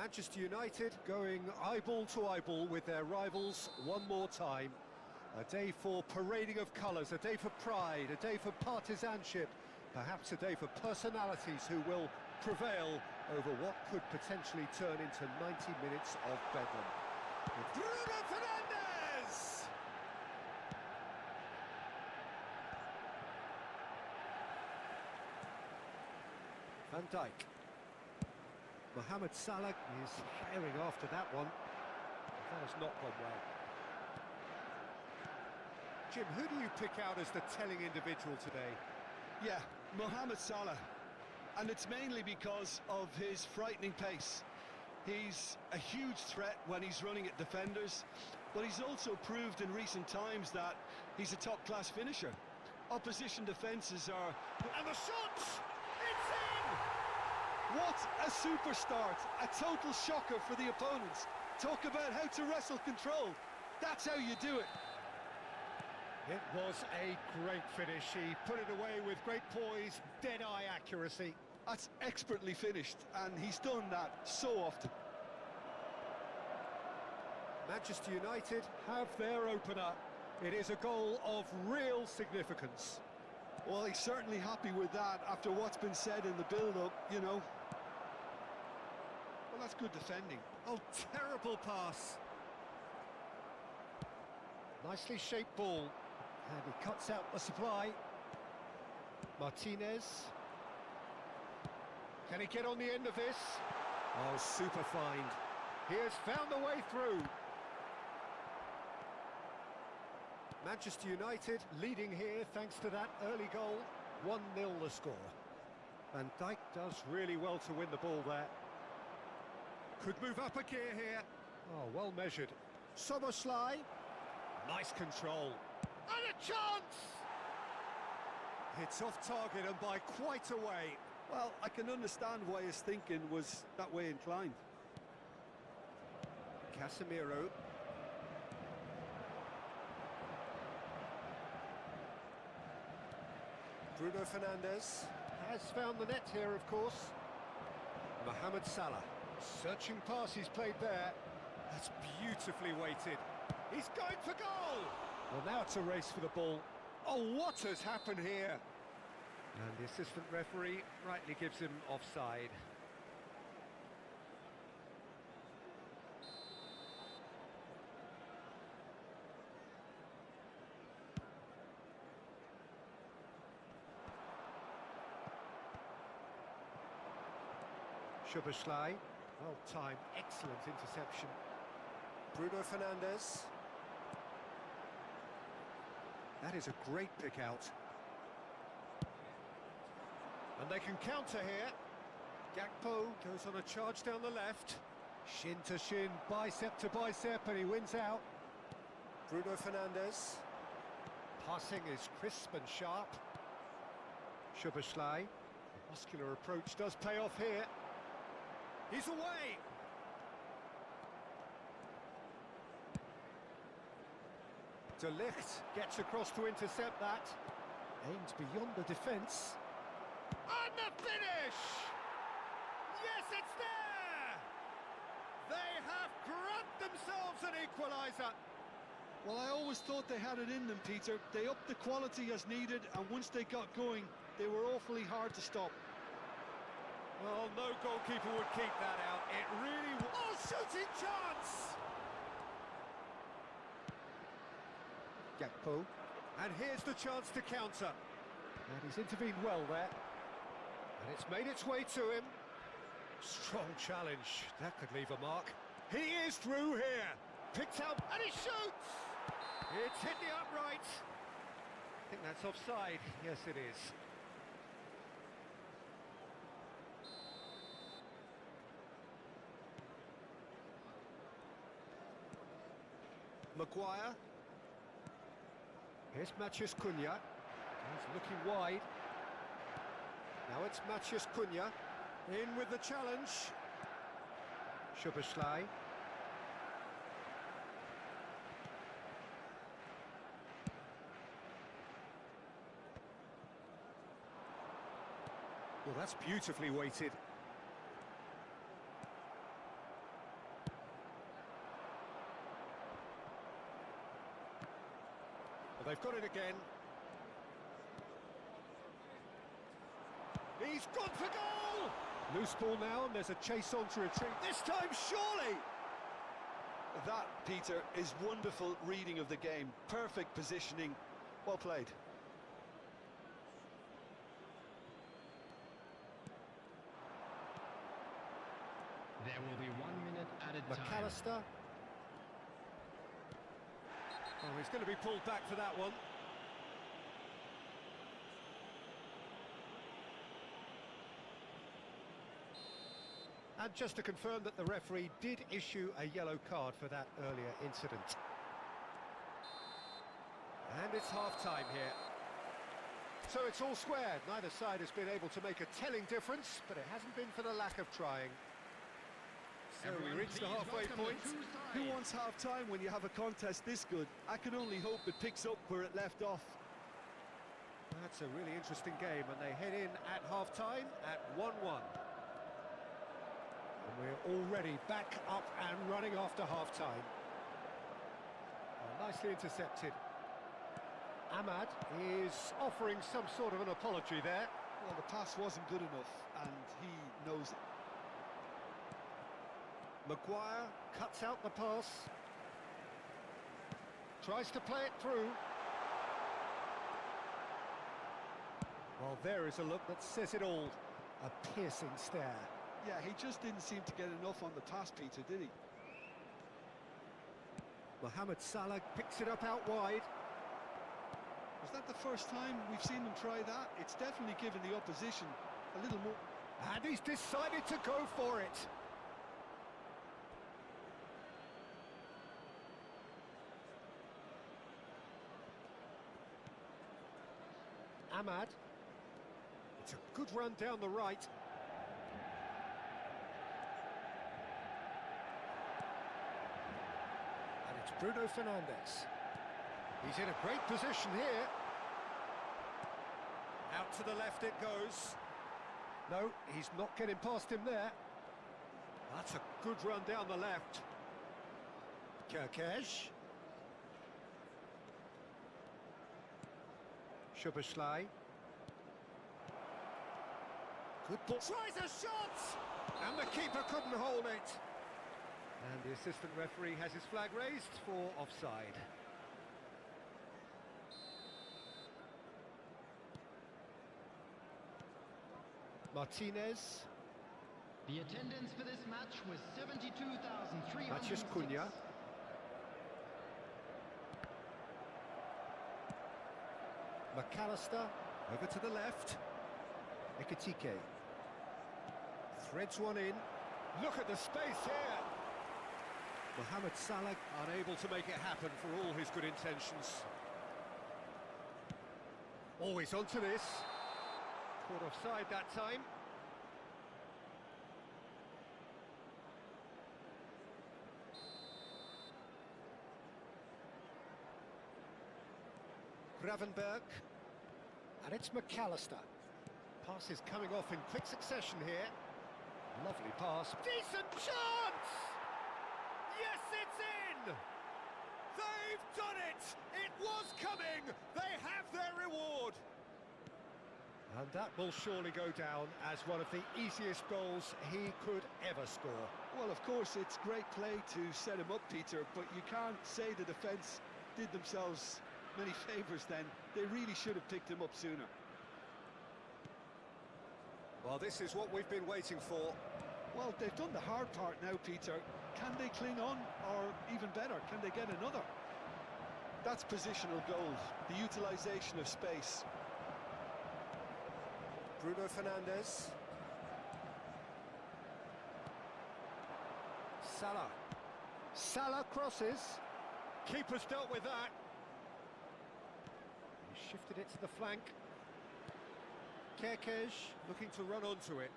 Manchester United going eyeball to eyeball with their rivals one more time. A day for parading of colours, a day for pride, a day for partisanship, perhaps a day for personalities who will prevail over what could potentially turn into 90 minutes of bedlam. With Bruno Fernandes! Van Dijk. Mohamed Salah is herring after that one. That has not gone well. Jim, who do you pick out as the telling individual today? Yeah, Mohamed Salah. And it's mainly because of his frightening pace. He's a huge threat when he's running at defenders, but he's also proved in recent times that he's a top-class finisher. Opposition defences are... And the shot! It's in! What a super start! A total shocker for the opponents. Talk about how to wrestle control. That's how you do it. It was a great finish. He put it away with great poise, dead-eye accuracy. That's expertly finished, and he's done that so often. Manchester United have their opener. It is a goal of real significance. Well, he's certainly happy with that after what's been said in the build-up, you know. Well, that's good defending. Oh, terrible pass. Nicely shaped ball. And he cuts out the supply. Martinez. Can he get on the end of this? Oh, super find. He has found a way through. Manchester United leading here thanks to that early goal. 1-0 the score. Van Dijk does really well to win the ball there. Could move up a gear here. Oh, well measured. Szoboszlai. Nice control. And a chance! It's off target and by quite a way. Well, I can understand why his thinking was that way inclined. Casemiro. Bruno Fernandes has found the net here, of course. Mohamed Salah. Searching pass he's played there. That's beautifully weighted. He's going for goal! Well, now it's a race for the ball. Oh, what has happened here? And the assistant referee rightly gives him offside. Szoboszlai, well timed, excellent interception. Bruno Fernandes. That is a great pick out. And they can counter here. Gakpo goes on a charge down the left. Shin to shin, bicep to bicep, and he wins out. Bruno Fernandes. Passing is crisp and sharp. Szoboszlai. The muscular approach does pay off here. He's away! De Ligt gets across to intercept that. Aims beyond the defence. And the finish! Yes, it's there! They have grabbed themselves an equaliser. Well, I always thought they had it in them, Peter. They upped the quality as needed, and once they got going, they were awfully hard to stop. Well, no goalkeeper would keep that out. It really was. Oh, shooting chance! Gakpo. And here's the chance to counter. And he's intervened well there. And it's made its way to him. Strong challenge. That could leave a mark. He is through here. Picked out, and he shoots! It's hit the upright. I think that's offside. Yes, it is. Maguire. Here's Matheus Cunha. He's looking wide. Now it's Matheus Cunha. In with the challenge. Szoboszlai. Well, that's beautifully weighted. they've got it again. He's gone for goal! Loose ball now, and there's a chase on to retreat. This time, surely! That, Peter, is wonderful reading of the game. Perfect positioning. Well played. There will be 1 minute added time. McAllister. Oh, he's going to be pulled back for that one. And just to confirm that the referee did issue a yellow card for that earlier incident. And it's half-time here. So it's all square. Neither side has been able to make a telling difference, but it hasn't been for the lack of trying. So we reach the halfway point. Who wants half-time when you have a contest this good? I can only hope it picks up where it left off. That's a really interesting game, and they head in at half-time at 1-1. And we're already back up and running after half-time. Well, nicely intercepted. Ahmad is offering some sort of an apology there. Well, the pass wasn't good enough, and he knows it. Maguire cuts out the pass. Tries to play it through. Well, there is a look that says it all. A piercing stare. Yeah, he just didn't seem to get enough on the pass, Peter, did he? Mohamed Salah picks it up out wide. Was that the first time we've seen them try that? It's definitely given the opposition a little more. And he's decided to go for it. Ahmad. It's a good run down the right. And it's Bruno Fernandes. He's in a great position here. Out to the left it goes. No, he's not getting past him there. That's a good run down the left. Kerkez. Szoboszlai. Good ball. Tries a shot! And the keeper couldn't hold it. And the assistant referee has his flag raised for offside. Martinez. The attendance for this match was 72,300. Maciej Cunha. McAllister over to the left. Ekitike threads one in. Look at the space here. Mohamed Salah unable to make it happen for all his good intentions. Always onto this. Caught offside that time. Gravenberg. And it's McAllister. Pass is coming off in quick succession here. Lovely pass. Decent chance! Yes, it's in! They've done it! It was coming! They have their reward! And that will surely go down as one of the easiest goals he could ever score. Well, of course, it's great play to set him up, Peter, but you can't say the defence did themselves many favours then. They really should have picked him up sooner. Well, this is what we've been waiting for. Well, they've done the hard part now, Peter. Can they cling on, or even better, can they get another? That's positional gold, the utilisation of space. Bruno Fernandes. Salah. Salah crosses. Keeper's dealt with that. He shifted it to the flank. Kerkez looking to run onto it.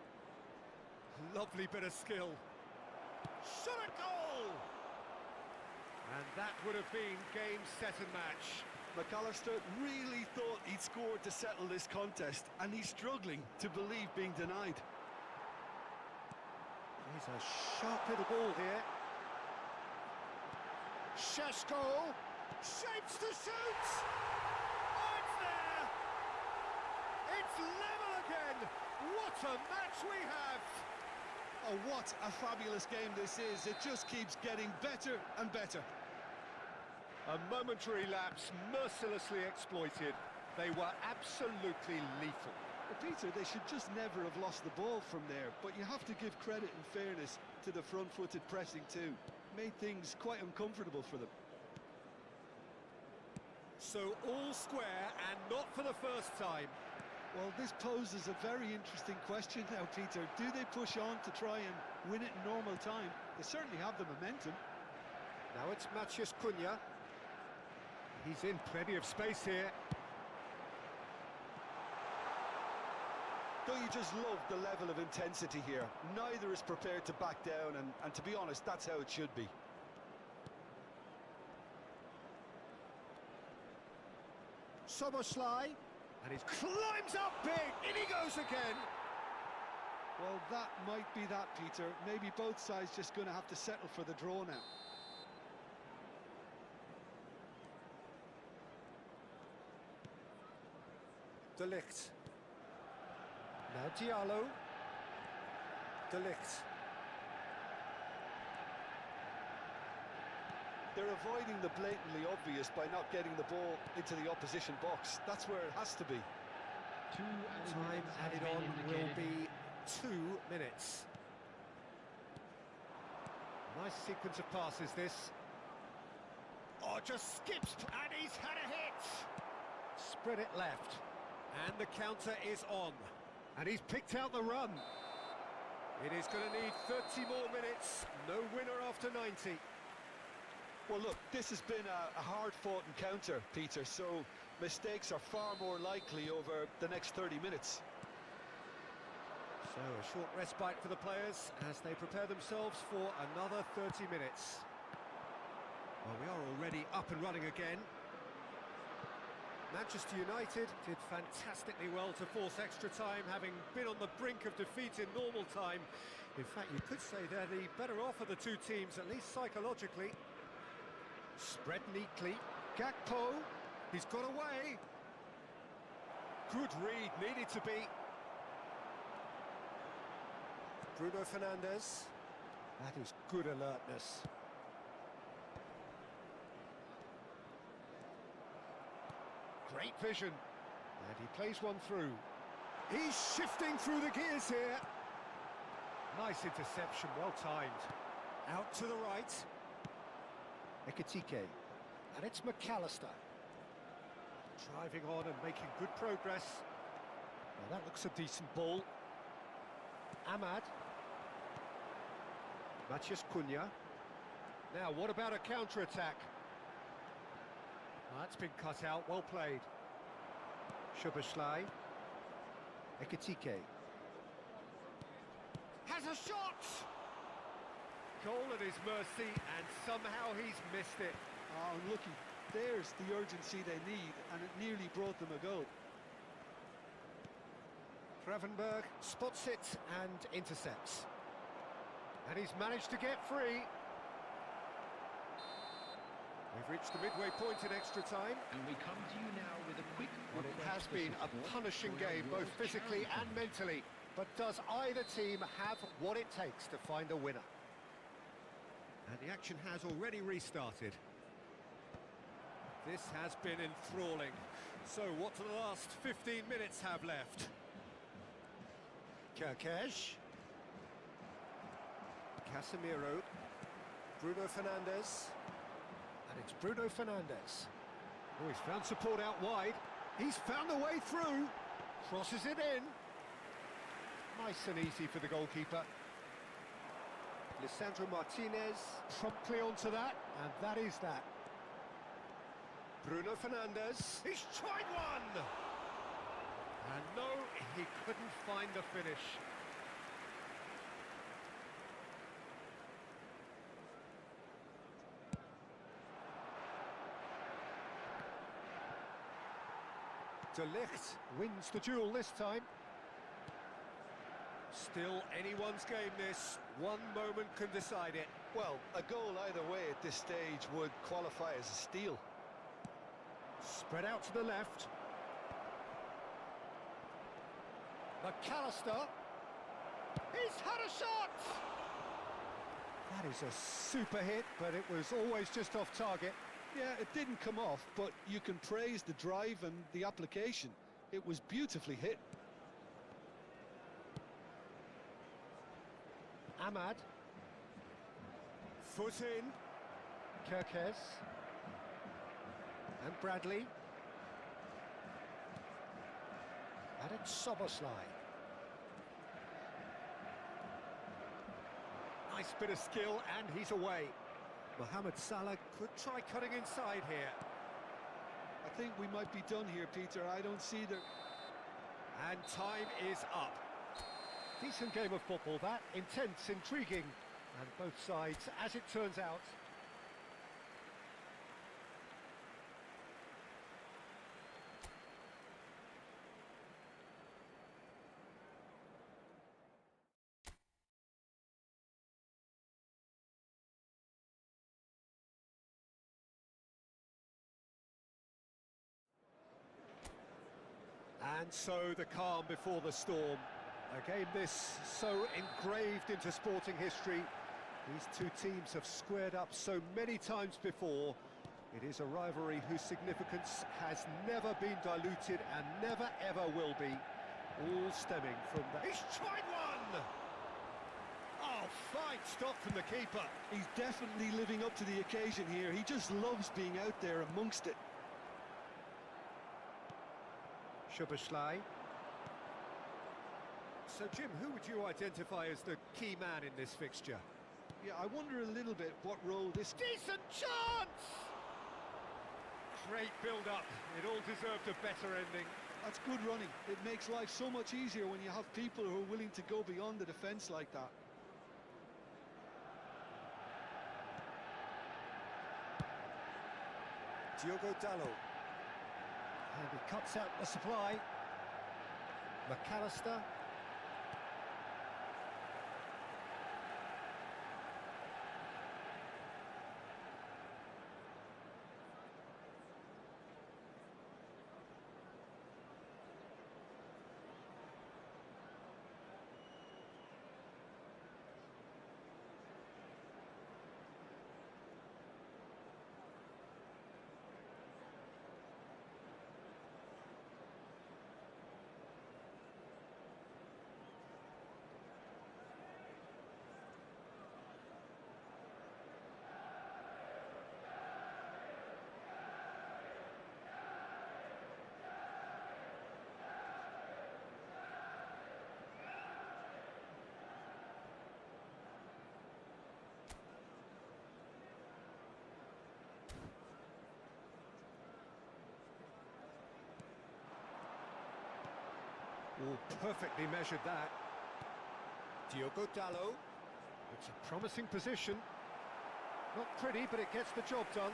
Lovely bit of skill. Shot a goal! And that would have been game, set and match. McAllister really thought he'd scored to settle this contest, and he's struggling to believe being denied. There's a sharp little ball here. Šeško shapes to shoot! What a match we have! Oh, what a fabulous game this is. It just keeps getting better and better. A momentary lapse mercilessly exploited. They were absolutely lethal. Well, Peter, they should just never have lost the ball from there, but you have to give credit and fairness to the front-footed pressing too. Made things quite uncomfortable for them. So all square, and not for the first time. Well, this poses a very interesting question now, Peter. Do they push on to try and win it in normal time? They certainly have the momentum. Now it's Matheus Cunha. He's in plenty of space here. Don't you just love the level of intensity here? Neither is prepared to back down, and to be honest, that's how it should be. Soboslai, and he climbs up big. In he goes again. Well, that might be that, Peter. Maybe both sides just going to have to settle for the draw now. De Ligt. Now Diallo. De Ligt. They're avoiding the blatantly obvious by not getting the ball into the opposition box. That's where it has to be. Time added on will be 2 minutes. Nice sequence of passes, this. Oh, just skips, and he's had a hit. Spread it left, and the counter is on. And he's picked out the run. It is going to need 30 more minutes. No winner after 90. Well, look, this has been a hard-fought encounter, Peter, so mistakes are far more likely over the next 30 minutes. So a short respite for the players as they prepare themselves for another 30 minutes. Well, we are already up and running again. Manchester United did fantastically well to force extra time, having been on the brink of defeat in normal time. In fact, you could say they're the better off of the two teams, at least psychologically. Spread neatly. Gakpo, he's got away. Good read, needed to be. Bruno Fernandes. That is good alertness. Great vision. And he plays one through. He's shifting through the gears here. Nice interception, well timed. Out to the right. Ekitike. And it's McAllister. Driving on and making good progress. Now that looks a decent ball. Ahmad. Matheus Cunha. Now, what about a counter-attack? That's been cut out, well played. Szoboszlai. Ekitike. Has a shot! Goal at his mercy, and somehow he's missed it. Oh, looky, there's the urgency they need, and it nearly brought them a goal. Gravenberg spots it and intercepts. And he's managed to get free. We've reached the midway point in extra time. And we come to you now with a quick... Well, it has been a punishing game, both physically and mentally. But does either team have what it takes to find a winner? And the action has already restarted. This has been enthralling. So what do the last 15 minutes have left? Kerkesh. Casemiro. Bruno Fernandes. And it's Bruno Fernandes. Oh, he's found support out wide. He's found a way through. Crosses it in. Nice and easy for the goalkeeper. Lisandro Martinez promptly onto that, and that is that. Bruno Fernandes. He's tried one! And no, he couldn't find the finish. De Ligt wins the duel this time. Still anyone's game this. One moment can decide it. Well, a goal either way at this stage would qualify as a steal. Spread out to the left. McAllister. He's had a shot! That is a super hit, but it was always just off target. Yeah, it didn't come off, but you can praise the drive and the application. It was beautifully hit. Ahmad. Foot in. Kirkes. And Bradley. Added Soboslai. Nice bit of skill, and he's away. Mohamed Salah could try cutting inside here. I think we might be done here, Peter. I don't see the... And time is up. Decent game of football, that. Intense, intriguing. And both sides, as it turns out. And so the calm before the storm. A game this so engraved into sporting history. These two teams have squared up so many times before. It is a rivalry whose significance has never been diluted and never ever will be. All stemming from the... He's tried one! Oh, fine stop from the keeper. He's definitely living up to the occasion here. He just loves being out there amongst it. Szoboszlai. So, Jim, who would you identify as the key man in this fixture? Yeah, I wonder a little bit what role this... Decent chance! Great build-up. It all deserved a better ending. That's good running. It makes life so much easier when you have people who are willing to go beyond the defence like that. Diogo Dalot. And he cuts out the supply. McAllister. Oh, perfectly measured that. Diogo Dalot. It's a promising position. Not pretty, but it gets the job done.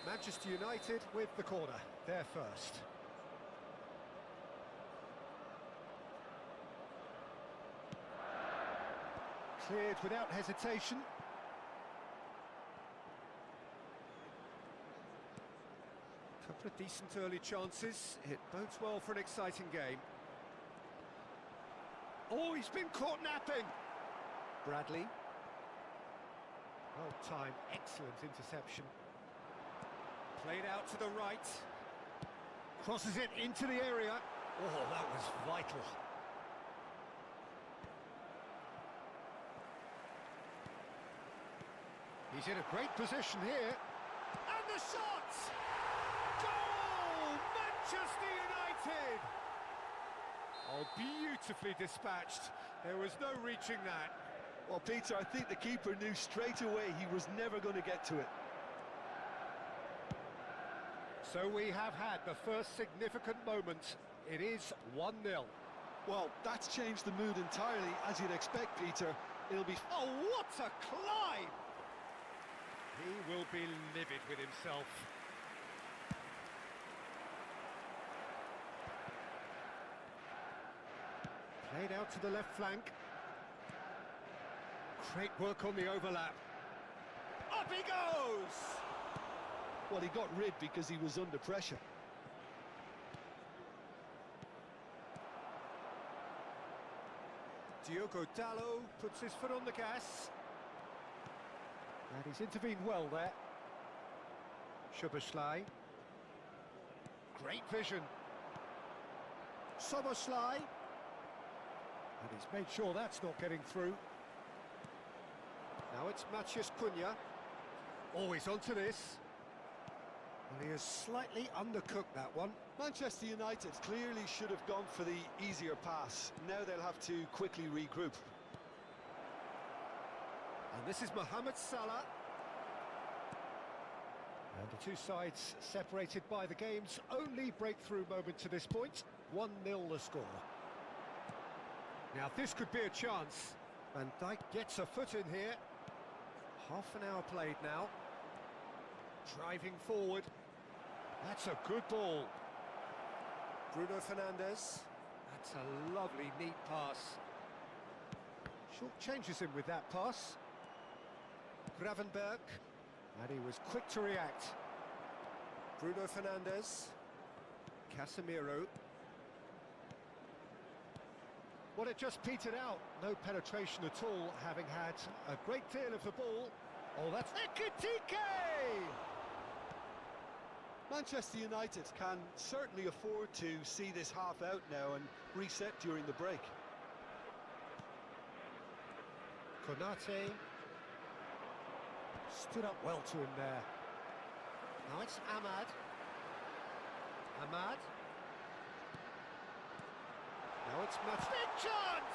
Manchester United with the corner. They're first. Cleared without hesitation. Couple of decent early chances. It bodes well for an exciting game. Oh, he's been caught napping. Bradley. Well timed, excellent interception. Played out to the right. Crosses it into the area. Oh, that was vital. He's in a great position here. And the shot! Goal! Manchester United! Oh, beautifully dispatched. There was no reaching that. Well, Peter, I think the keeper knew straight away he was never going to get to it. So we have had the first significant moment. It is 1-0. Well, that's changed the mood entirely, as you'd expect, Peter. It'll be... Oh, what a climb! He will be livid with himself. Played out to the left flank. Great work on the overlap. Up he goes! Well, he got rid because he was under pressure. Diogo Dalot puts his foot on the gas. And he's intervened well there. Szoboszlai. Great vision. Szoboszlai. And he's made sure that's not getting through. Now it's Maciej Cunha. Always onto this. Well, he has slightly undercooked that one. Manchester United clearly should have gone for the easier pass. Now they'll have to quickly regroup. And this is Mohamed Salah. And the two sides separated by the game's only breakthrough moment to this point. 1-0 the score. Now this could be a chance. Van Dijk gets a foot in here. Half an hour played now. Driving forward. That's a good ball. Bruno Fernandes. That's a lovely, neat pass. Short changes him with that pass. Gravenberg. And he was quick to react. Bruno Fernandes. Casemiro. Well, it just petered out. No penetration at all, having had a great deal of the ball. Oh, that's Ekitike! Manchester United can certainly afford to see this half out now and reset during the break. Konate stood up well to him there. Now it's Ahmad. Ahmad. Now it's Mats. Big chance!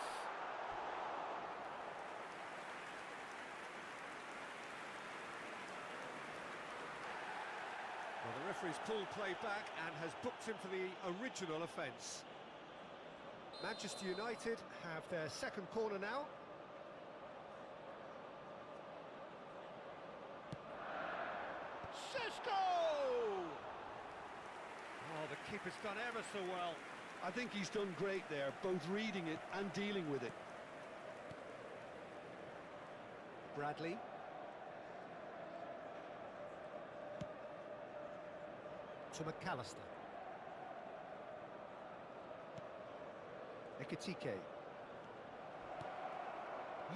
Well, the referee's pulled play back and has booked him for the original offence. Manchester United have their second corner now. Sesko! Oh, the keeper's done ever so well. I think he's done great there, both reading it and dealing with it. Bradley. To McAllister. Ekitike.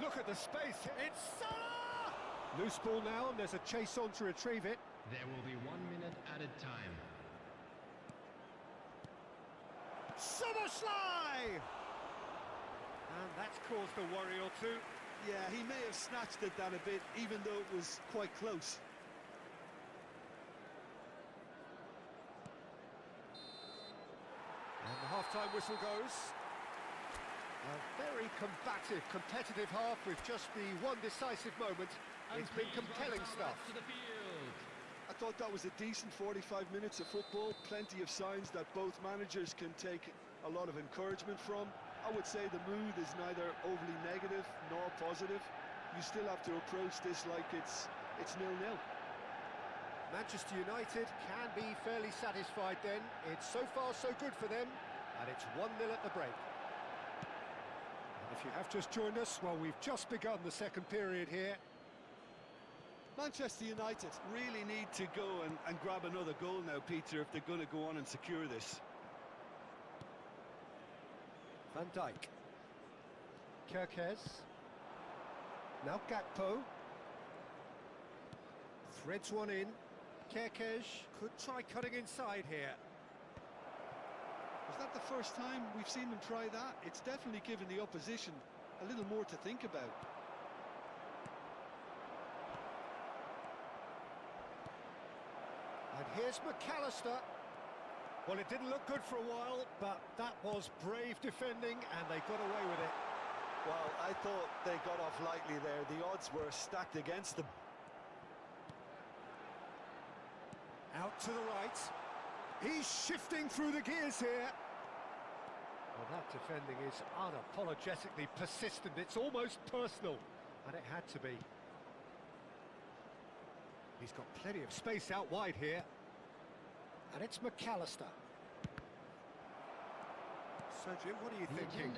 Look at the space, it's Salah! Loose ball now, and there's a chase on to retrieve it. There will be 1 minute added time. Szoboszlai! And that's caused a worry or two. Yeah, he may have snatched at that a bit, even though it was quite close. And the half-time whistle goes. A very combative, competitive half with just the one decisive moment. It's been compelling stuff. To the field. I thought that was a decent 45 minutes of football. Plenty of signs that both managers can take a lot of encouragement from. I would say the mood is neither overly negative nor positive. You still have to approach this like it's 0-0. Manchester United can be fairly satisfied then. It's so far so good for them, and it's 1-0 at the break. And if you have just joined us, well, we've just begun the second period here. Manchester United really need to go and grab another goal now, Peter, if they're going to go on and secure this. Van Dijk. Kerkez. Now Gakpo. Threads one in. Kerkez could try cutting inside here. Is that the first time we've seen them try that? It's definitely given the opposition a little more to think about. And here's McAllister. Well, it didn't look good for a while, but that was brave defending, and they got away with it. Well, I thought they got off lightly there. The odds were stacked against them. Out to the right. He's shifting through the gears here. Well, that defending is unapologetically persistent. It's almost personal, and it had to be. He's got plenty of space out wide here. And it's McAllister. So, Jim, what are you thinking?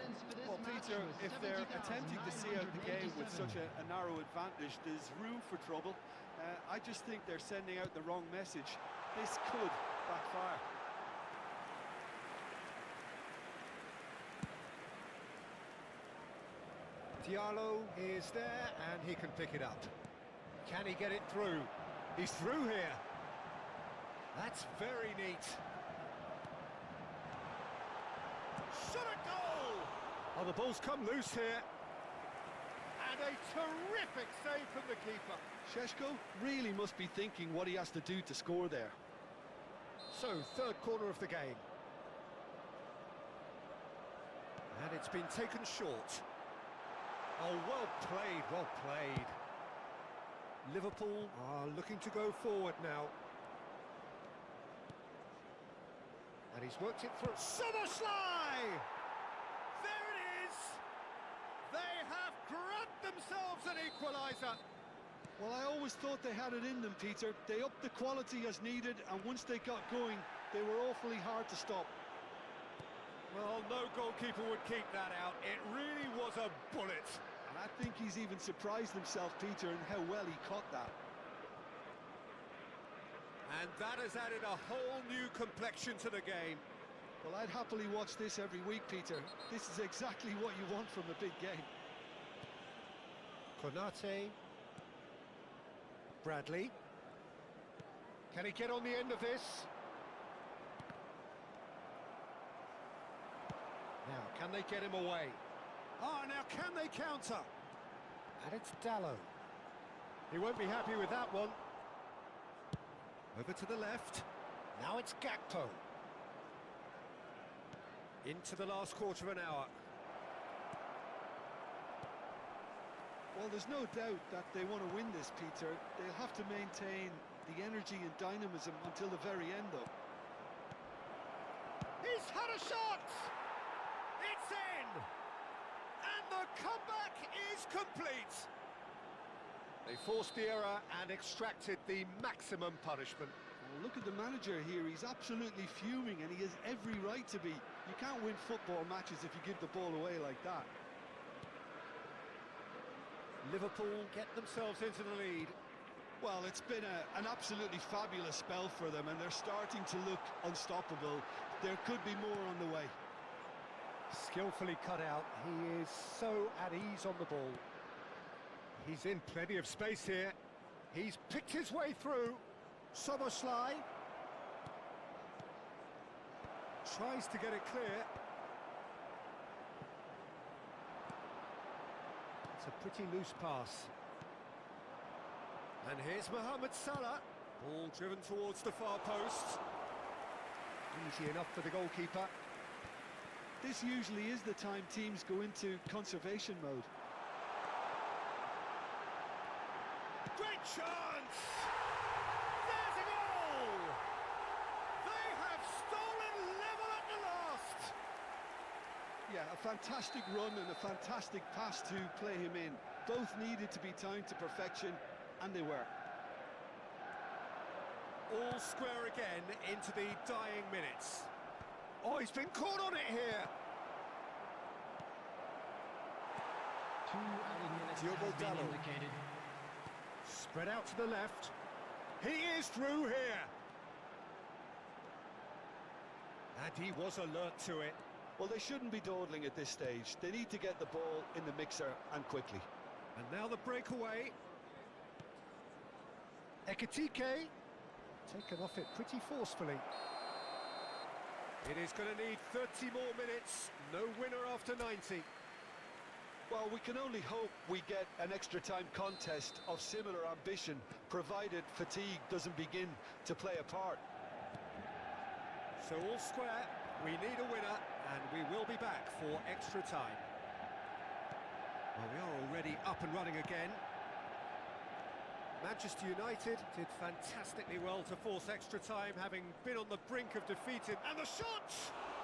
Well, Peter, if they're attempting to see out the game with such a narrow advantage, there's room for trouble. I just think they're sending out the wrong message. This could backfire. Diallo is there, and he can pick it up. Can he get it through? He's through here. That's very neat. Shot a goal! Oh, the ball's come loose here. And a terrific save from the keeper. Šeško really must be thinking what he has to do to score there. So, third corner of the game. And it's been taken short. Oh, well played, well played. Liverpool are looking to go forward now. And he's worked it through. Somersley! There it is! They have grabbed themselves an equaliser. Well, I always thought they had it in them, Peter. They upped the quality as needed, and once they got going, they were awfully hard to stop. Well, no goalkeeper would keep that out. It really was a bullet. And I think he's even surprised himself, Peter, in how well he caught that. And that has added a whole new complexion to the game. Well, I'd happily watch this every week, Peter. This is exactly what you want from a big game. Konate. Bradley. Can he get on the end of this? Now, can they get him away? Oh, now can they counter? And it's Dallo. He won't be happy with that one. Over to the left. Now it's Gakpo. Into the last quarter of an hour. Well, there's no doubt that they want to win this, Peter. They'll have to maintain the energy and dynamism until the very end, though. He's had a shot! It's in! And the comeback is complete! They forced the error and extracted the maximum punishment. Well, look at the manager here. He's absolutely fuming, and he has every right to be. You can't win football matches if you give the ball away like that. Liverpool get themselves into the lead. Well, it's been an absolutely fabulous spell for them, and they're starting to look unstoppable. There could be more on the way. Skillfully cut out. He is so at ease on the ball. He's in plenty of space here. He's picked his way through. Somersley tries to get it clear. It's a pretty loose pass. And here's Mohamed Salah. Ball driven towards the far post. Easy enough for the goalkeeper. This usually is the time teams go into conservation mode. Great chance! There's a goal! They have stolen level at the last! Yeah, a fantastic run and a fantastic pass to play him in. Both needed to be timed to perfection, and they were. All square again into the dying minutes. Oh, he's been caught on it here! 2 added minutes Diogo has been Dallo. indicated. Spread out to the left. He is through here! And he was alert to it. Well, they shouldn't be dawdling at this stage. They need to get the ball in the mixer, and quickly. And now the breakaway. Ekitike, taken off it pretty forcefully. It is going to need 30 more minutes. No winner after 90. Well, we can only hope we get an extra time contest of similar ambition, provided fatigue doesn't begin to play a part. So all square, we need a winner, and we will be back for extra time. Well, we are already up and running again. Manchester United did fantastically well to force extra time, having been on the brink of defeat. And the shot!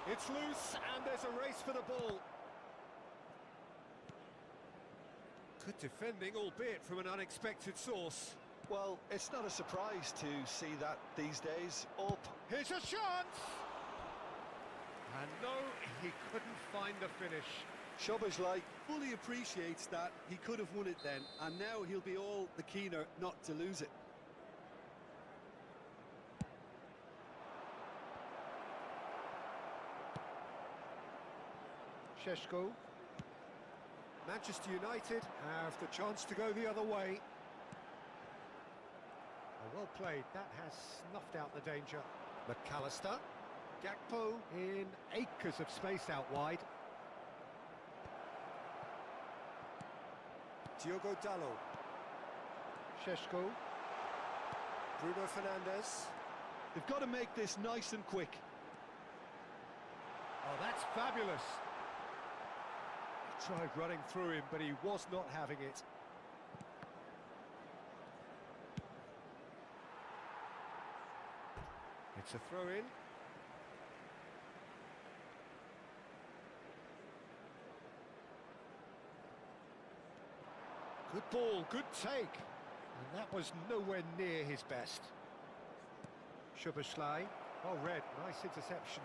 It's loose, and there's a race for the ball. Good defending, albeit from an unexpected source. Well, it's not a surprise to see that these days. Here's a chance! And no, he couldn't find the finish. Szoboszlai fully appreciates that he could have won it then, and now he'll be all the keener not to lose it. Šeško. Manchester United have the chance to go the other way. Oh, well played, that has snuffed out the danger. McAllister. Gakpo in acres of space out wide. Diogo Dalot. Šeško. Bruno Fernandes. They've got to make this nice and quick. Oh, that's fabulous. He tried running through him, but he was not having it. It's a throw-in. Good ball, good take. And that was nowhere near his best. Szoboszlai. Oh, Red, nice interception.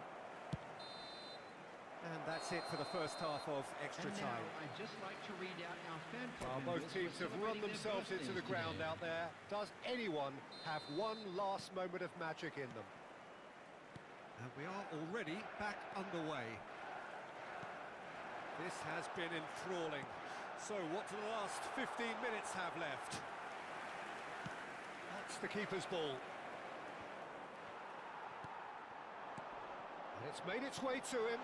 And that's it for the first half of extra And now, time. I'd just like to read out our fan club Well, both members teams who are have run celebrating their themselves into the birthdays ground today. out there. Does anyone have one last moment of magic in them? And we are already back underway. This has been enthralling. So what do the last 15 minutes have left? That's the keeper's ball. And it's made its way to him.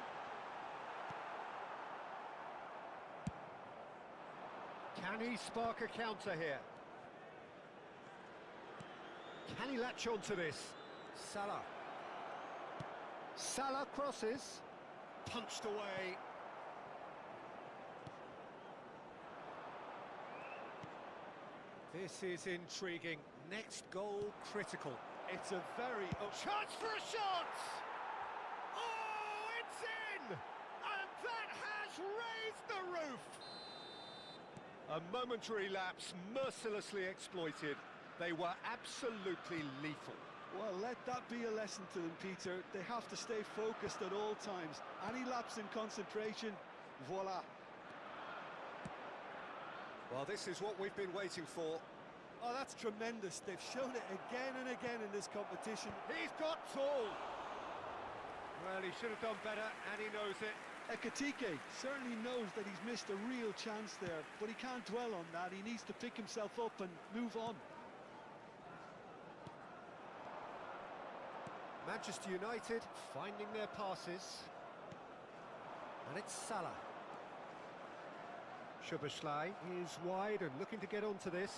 Can he spark a counter here? Can he latch on to this? Salah. Salah crosses. Punched away. This is intriguing. Next goal critical. It's a very... Chance for a shot! Oh, it's in! And that has raised the roof! A momentary lapse mercilessly exploited. They were absolutely lethal. Well, let that be a lesson to them, Peter. They have to stay focused at all times. Any lapse in concentration, voila. Well, this is what we've been waiting for. Oh, that's tremendous. They've shown it again and again in this competition. He's got tall! Well, he should have done better, and he knows it. Ekitike certainly knows that he's missed a real chance there, but he can't dwell on that. He needs to pick himself up and move on. Manchester United finding their passes. And it's Salah. Szoboszlai is wide and looking to get onto this.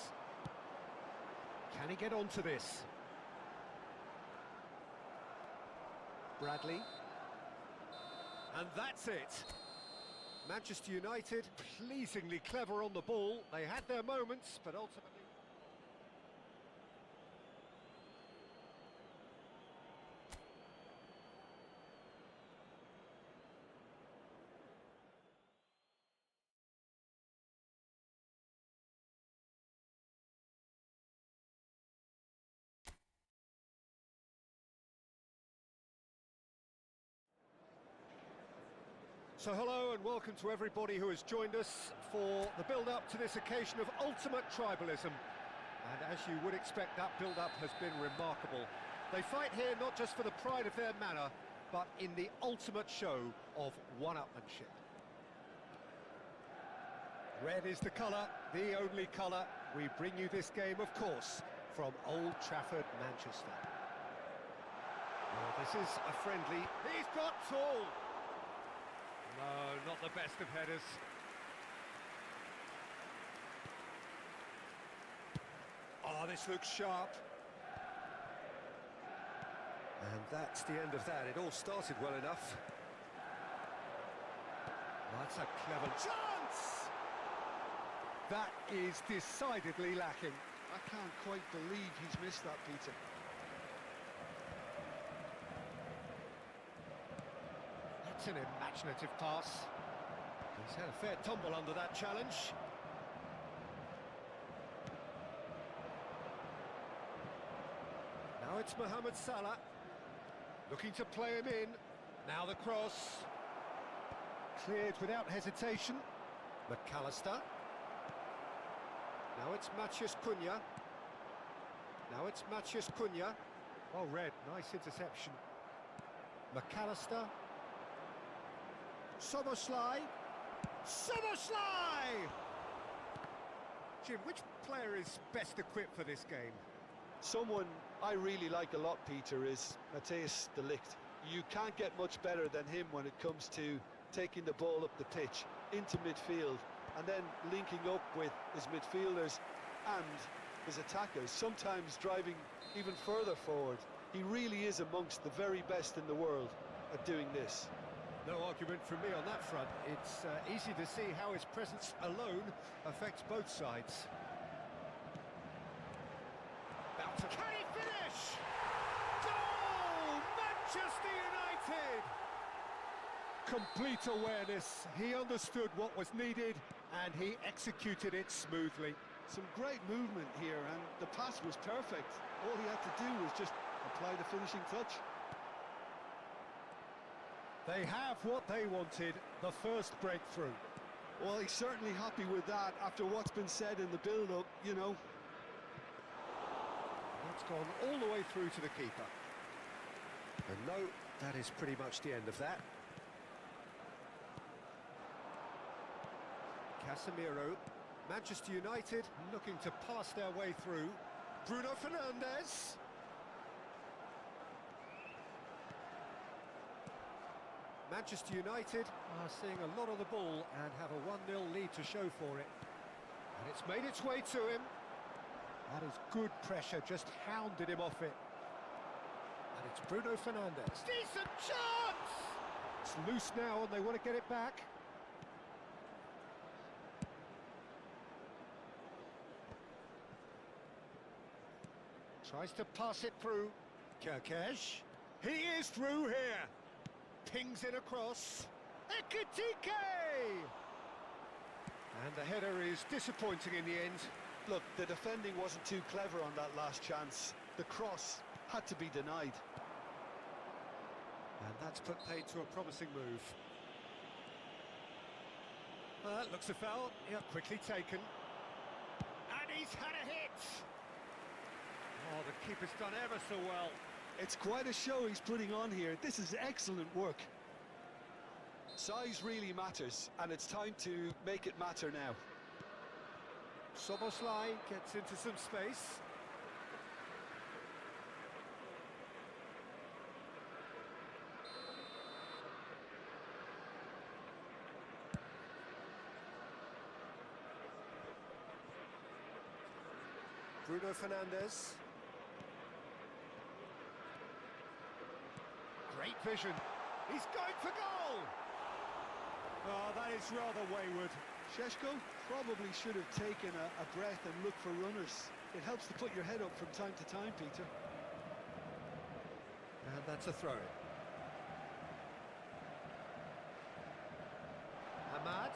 Can he get onto this? Bradley. And that's it. Manchester United pleasingly clever on the ball. They had their moments, but ultimately... So hello and welcome to everybody who has joined us for the build-up to this occasion of ultimate tribalism. And as you would expect, that build-up has been remarkable. They fight here not just for the pride of their manor, but in the ultimate show of one-upmanship. Red is the colour, the only colour. We bring you this game, of course, from Old Trafford, Manchester. Well, this is a friendly. He's got tall! No, not the best of headers. Oh, this looks sharp. And that's the end of that. It all started well enough. That's a clever chance! That is decidedly lacking. I can't quite believe he's missed that, Peter. That's an imaginative pass. He's had a fair tumble under that challenge. Now it's Mohamed Salah. Looking to play him in. Now the cross. Cleared without hesitation. McAllister. Now it's Matheus Cunha. Now it's Matheus Cunha. Oh, Red, nice interception. McAllister. Szoboszlai. Summerslide! Jim, which player is best equipped for this game? Someone I really like a lot, Peter, is Matthias de Ligt. You can't get much better than him when it comes to taking the ball up the pitch into midfield and then linking up with his midfielders and his attackers, sometimes driving even further forward. He really is amongst the very best in the world at doing this. No argument from me on that front. It's easy to see how his presence alone affects both sides. Can he finish? Goal! Manchester United! Complete awareness. He understood what was needed and he executed it smoothly. Some great movement here, and the pass was perfect. All he had to do was just apply the finishing touch. They have what they wanted, the first breakthrough. Well, he's certainly happy with that after what's been said in the build-up, you know. That's gone all the way through to the keeper. And no, that is pretty much the end of that. Casemiro, Manchester United looking to pass their way through. Bruno Fernandes. Manchester United are seeing a lot of the ball and have a 1-0 lead to show for it. And it's made its way to him. That is good pressure, just hounded him off it. And it's Bruno Fernandes. Decent chance! It's loose now and they want to get it back. Tries to pass it through. Kerkesh. He is through here. Pings it across. Ekitike! And the header is disappointing in the end. Look, the defending wasn't too clever on that last chance. The cross had to be denied. And that's put paid to a promising move. That looks a foul. Yeah, quickly taken. And he's had a hit! Oh, the keeper's done ever so well. It's quite a show he's putting on here. This is excellent work. Size really matters, and it's time to make it matter now. Szoboszlai gets into some space. Bruno Fernandes. Great vision. He's going for goal! Oh, that is rather wayward. Šeško probably should have taken a breath and looked for runners. It helps to put your head up from time to time, Peter. And that's a throw-in. Ahmad.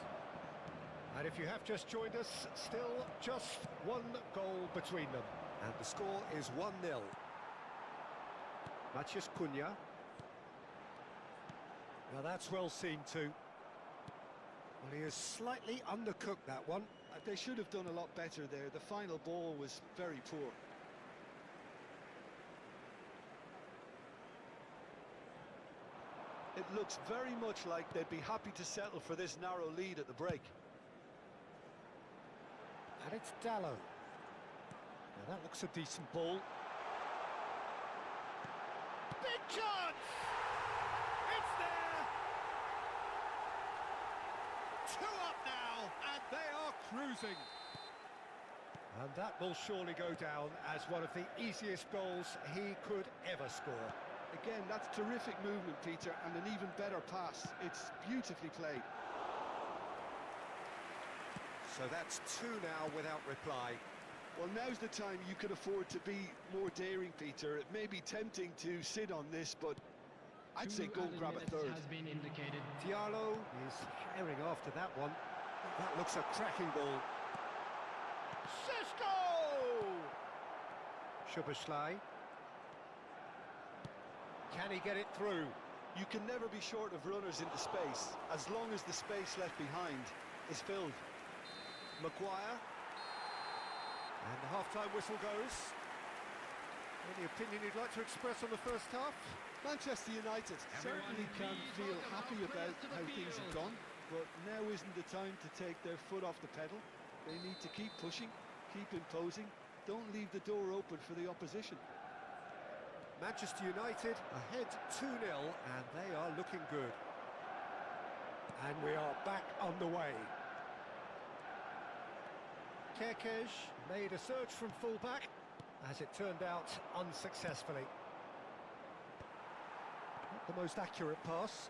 And if you have just joined us, still just one goal between them. And the score is 1-0. Maciej Cunha. Now that's well seen too. Well, he has slightly undercooked that one. They should have done a lot better there. The final ball was very poor. It looks very much like they'd be happy to settle for this narrow lead at the break. And it's Dallo. Now that looks a decent ball. Big chance! It's there! 2 up now, and they are cruising. And that will surely go down as one of the easiest goals he could ever score. Again, that's terrific movement, Peter, and an even better pass. It's beautifully played. So that's 2 now without reply. Well, now's the time you could afford to be more daring, Peter. It may be tempting to sit on this, but I'd say go grab a third. Has been indicated. Diallo is firing after that one. That looks a cracking ball. Šeško! Szoboszlai. Can he get it through? You can never be short of runners into space, as long as the space left behind is filled. Maguire. And the half-time whistle goes. Any opinion you'd like to express on the first half? Manchester United certainly can feel happy about how things have gone. but now isn't the time to take their foot off the pedal. They need to keep pushing, keep imposing, don't leave the door open for the opposition. Manchester United ahead 2-0, and they are looking good. And we are back on the way. Kerkez made a surge from full-back, as it turned out unsuccessfully. Not the most accurate pass.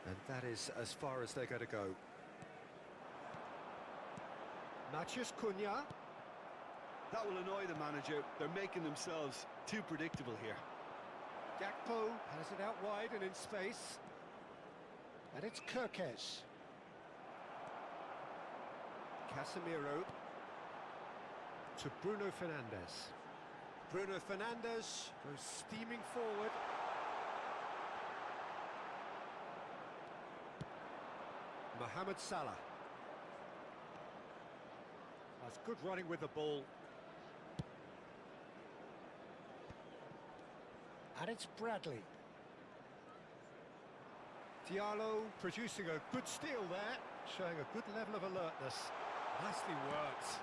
And that is as far as they're going to go. Matheus Cunha. That will annoy the manager. They're making themselves too predictable here. Gakpo has it out wide and in space. And it's Kerkez. Casemiro to Bruno Fernandes. Bruno Fernandes goes steaming forward. Mohamed Salah. That's good running with the ball. And it's Bradley. Diallo producing a good steal there, showing a good level of alertness. Nicely worked.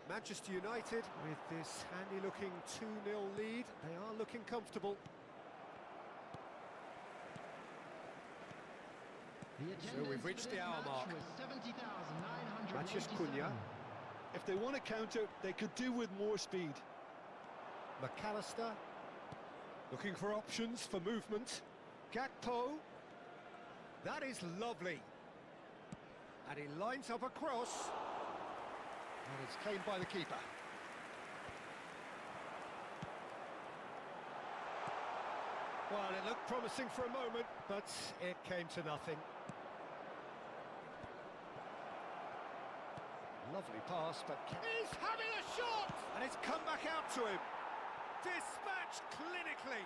Manchester United, with this handy-looking 2-0 lead, they are looking comfortable. So we've reached the hour mark. Matheus Cunha. If they want to counter, they could do with more speed. McAllister, looking for options for movement. Gakpo. That is lovely. And he lines up a cross. And it's claimed by the keeper. Well, it looked promising for a moment, but it came to nothing. Lovely pass, but he's having a shot! And it's come back out to him. Dispatched clinically.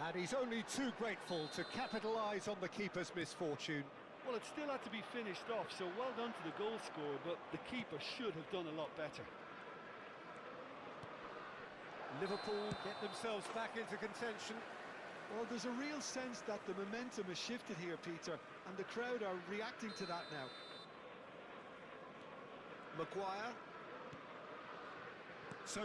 And he's only too grateful to capitalise on the keeper's misfortune. Well, it still had to be finished off, so well done to the goal scorer, but the keeper should have done a lot better. Liverpool get themselves back into contention. Well, there's a real sense that the momentum has shifted here, Peter, and the crowd are reacting to that now. Maguire. So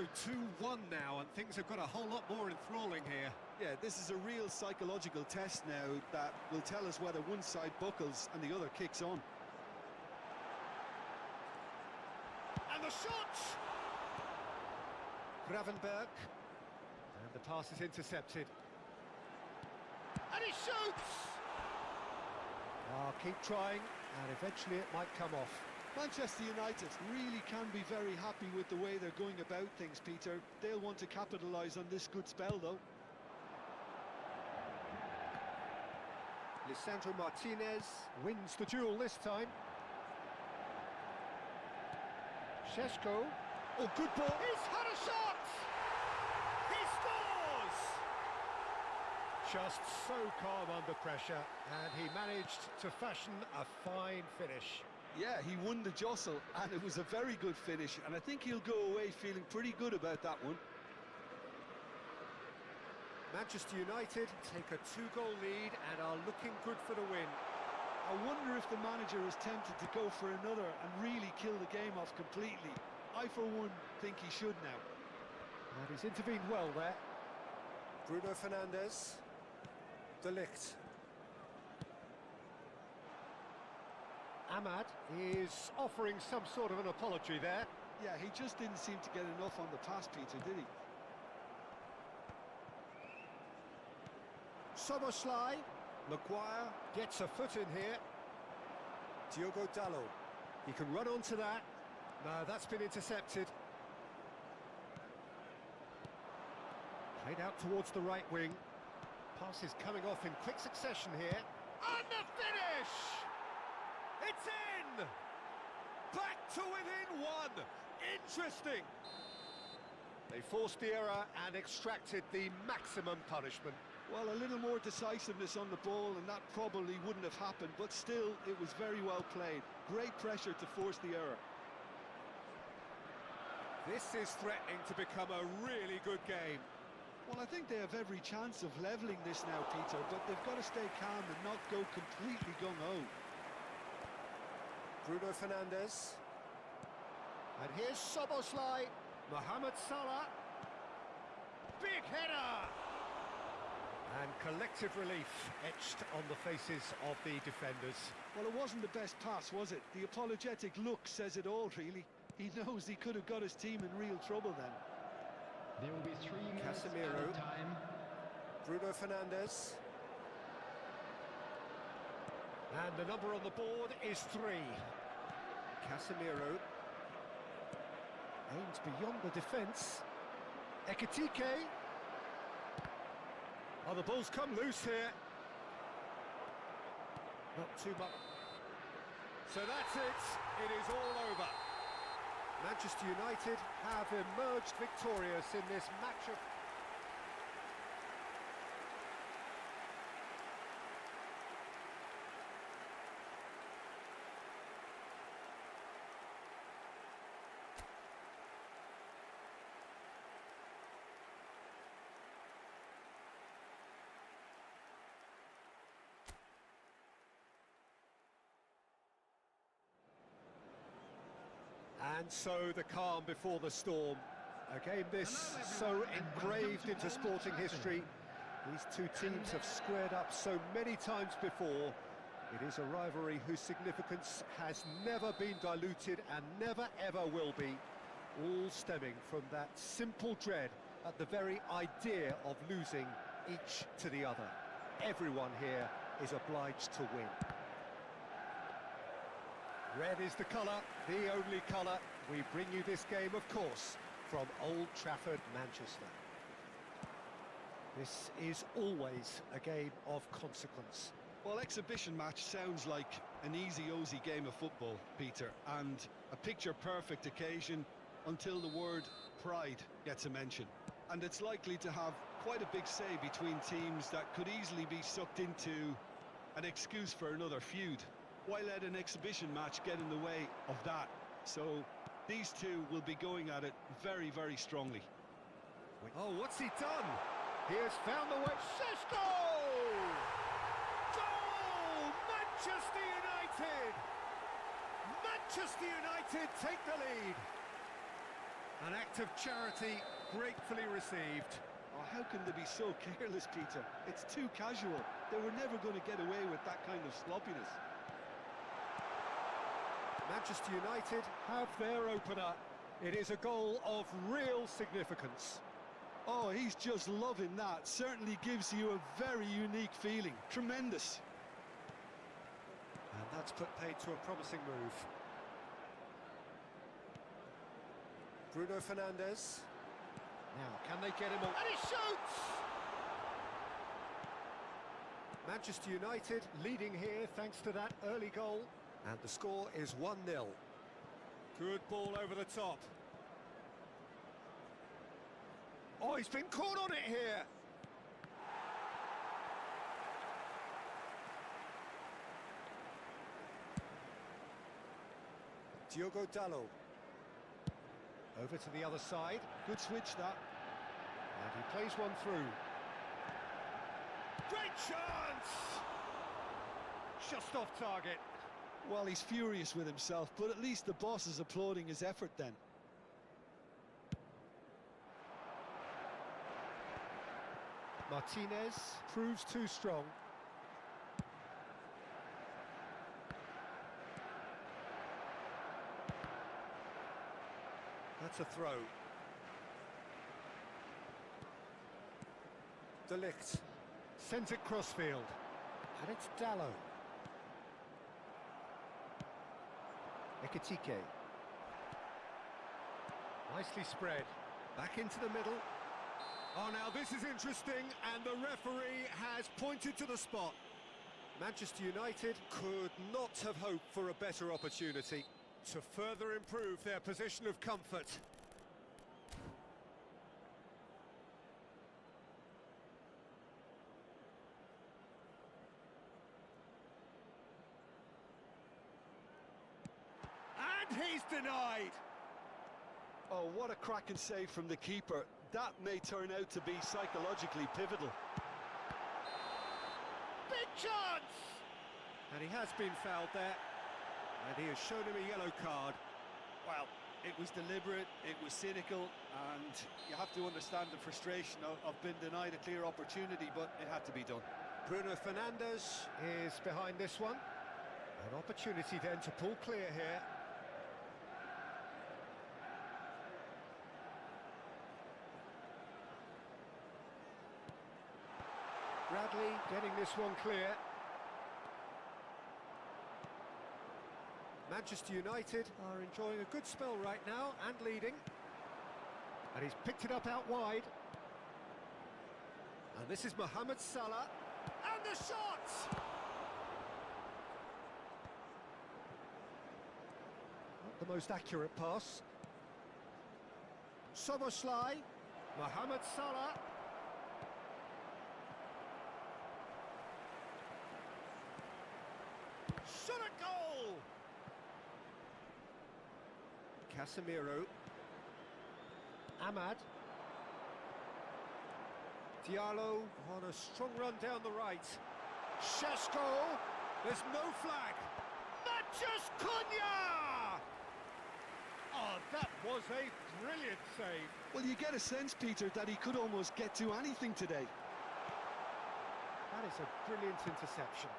2-1 now, and things have got a whole lot more enthralling here. Yeah, this is a real psychological test now that will tell us whether one side buckles and the other kicks on. And the shot! Gravenberg. And the pass is intercepted. And he shoots! Keep trying, and eventually it might come off. Manchester United really can be very happy with the way they're going about things, Peter. They'll want to capitalise on this good spell, though. Lisandro Martinez wins the duel this time. Šeško. Oh, good ball. He's had a shot! He scores! Just so calm under pressure, and he managed to fashion a fine finish. Yeah, he won the jostle, and it was a very good finish, and I think he'll go away feeling pretty good about that one. Manchester United take a 2-goal lead and are looking good for the win. I wonder if the manager is tempted to go for another and really kill the game off completely. I, for one, think he should now. And he's intervened well there. Bruno Fernandes. De Ligt. Ahmad is offering some sort of an apology there. Yeah, he just didn't seem to get enough on the pass, Peter, did he? Soboslai. Maguire gets a foot in here. Diogo Dalot. He can run onto that. No, that's been intercepted. Played out towards the right wing. Pass is coming off in quick succession here. And the finish! It's in! Back to within one! Interesting! They forced the error and extracted the maximum punishment. Well, a little more decisiveness on the ball and that probably wouldn't have happened, but still, it was very well played. Great pressure to force the error. This is threatening to become a really good game. Well, I think they have every chance of levelling this now, Peter, but they've got to stay calm and not go completely gung-ho. Bruno Fernandes. And here's Soboslai. Mohamed Salah. Big header! And collective relief etched on the faces of the defenders. Well, it wasn't the best pass, was it? The apologetic look says it all, really. He knows he could have got his team in real trouble then. There will be 3 minutes Casemiro. added time. Bruno Fernandes. And the number on the board is 3. Casemiro. Aims beyond the defence. Ekitike. Oh, the ball's come loose here. Not too much. So that's it. It is all over. Manchester United have emerged victorious in this matchup. And so the calm before the storm. A game this so engraved into sporting history. These two teams have squared up so many times before. It is a rivalry whose significance has never been diluted and never ever will be. All stemming from that simple dread at the very idea of losing each to the other. Everyone here is obliged to win. Red is the colour, the only colour. We bring you this game, of course, from Old Trafford, Manchester. This is always a game of consequence. Well, exhibition match sounds like an easy-ozy game of football, Peter, and a picture-perfect occasion until the word pride gets a mention. And it's likely to have quite a big say between teams that could easily be sucked into an excuse for another feud. Why let an exhibition match get in the way of that? So these two will be going at it very, very strongly. Oh, what's he done? He has found the way. Sesko! Goal! Manchester United! Manchester United take the lead. An act of charity gratefully received. Oh, how can they be so careless, Peter? It's too casual. They were never going to get away with that kind of sloppiness. Manchester United have their opener. It is a goal of real significance. Oh, he's just loving that. Certainly gives you a very unique feeling. Tremendous. And that's put paid to a promising move. Bruno Fernandes. Now, can they get him on? And he shoots! Manchester United leading here thanks to that early goal. And the score is 1-0. Good ball over the top. Oh, he's been caught on it here. Diogo Dalot. Over to the other side. Good switch, that. And he plays one through. Great chance! Just off target. Well, he's furious with himself, but at least the boss is applauding his effort then. Martinez proves too strong. That's a throw. De Ligt sends it crossfield. And it's Dalot. Ekitike. Nicely spread. Back into the middle. Oh, now this is interesting, and the referee has pointed to the spot. Manchester United could not have hoped for a better opportunity to further improve their position of comfort. And he's denied. Oh, what a cracking save from the keeper. That may turn out to be psychologically pivotal. Big chance! And he has been fouled there. And he has shown him a yellow card. Well, it was deliberate, it was cynical, and you have to understand the frustration of being denied a clear opportunity, but it had to be done. Bruno Fernandes is behind this one. An opportunity then to pull clear here. Bradley getting this one clear. Manchester United are enjoying a good spell right now and leading. And he's picked it up out wide. And this is Mohamed Salah. And the shot! Not the most accurate pass. Soboslai. Mohamed Salah. Shot a goal! Casemiro. Ahmad. Diallo on a strong run down the right. Šeško. There's no flag. Matches Cunha! Oh, that was a brilliant save. Well, you get a sense, Peter, that he could almost get to anything today. That is a brilliant interception.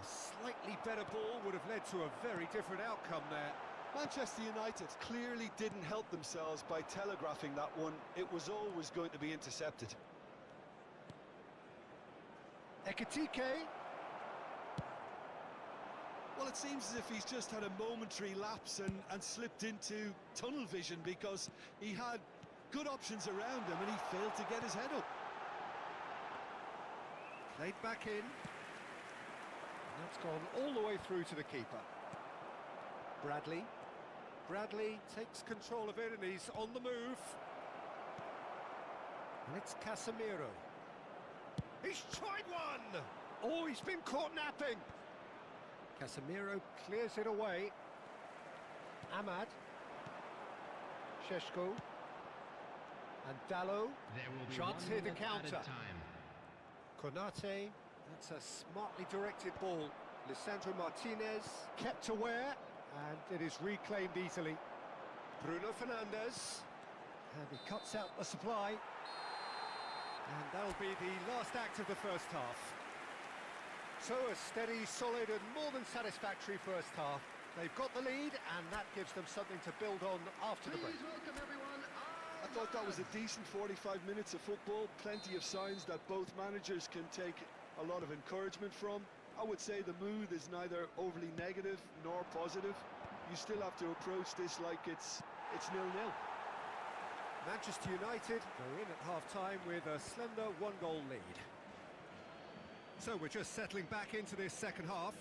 A slightly better ball would have led to a very different outcome there. Manchester United clearly didn't help themselves by telegraphing that one. It was always going to be intercepted. Ekitike. Well, it seems as if he's just had a momentary lapse and slipped into tunnel vision, because he had good options around him and he failed to get his head up. Played back in. That's gone all the way through to the keeper. Bradley. Bradley takes control of it and he's on the move. And it's Casemiro. He's tried one! Oh, he's been caught napping. Casemiro clears it away. Ahmad. Šeško. And Dallo. Chance here to counter. Konate. That's a smartly directed ball. Lisandro Martinez kept aware. And it is reclaimed easily. Bruno Fernandes. And he cuts out the supply. And that'll be the last act of the first half. So a steady, solid and more than satisfactory first half. They've got the lead and that gives them something to build on after the break. Please welcome everyone. I thought that was a decent 45 minutes of football. Plenty of signs that both managers can take a lot of encouragement from. I would say the mood is neither overly negative nor positive. You still have to approach this like it's 0-0. Manchester United go in at half-time with a slender one-goal lead. So we're just settling back into this second half.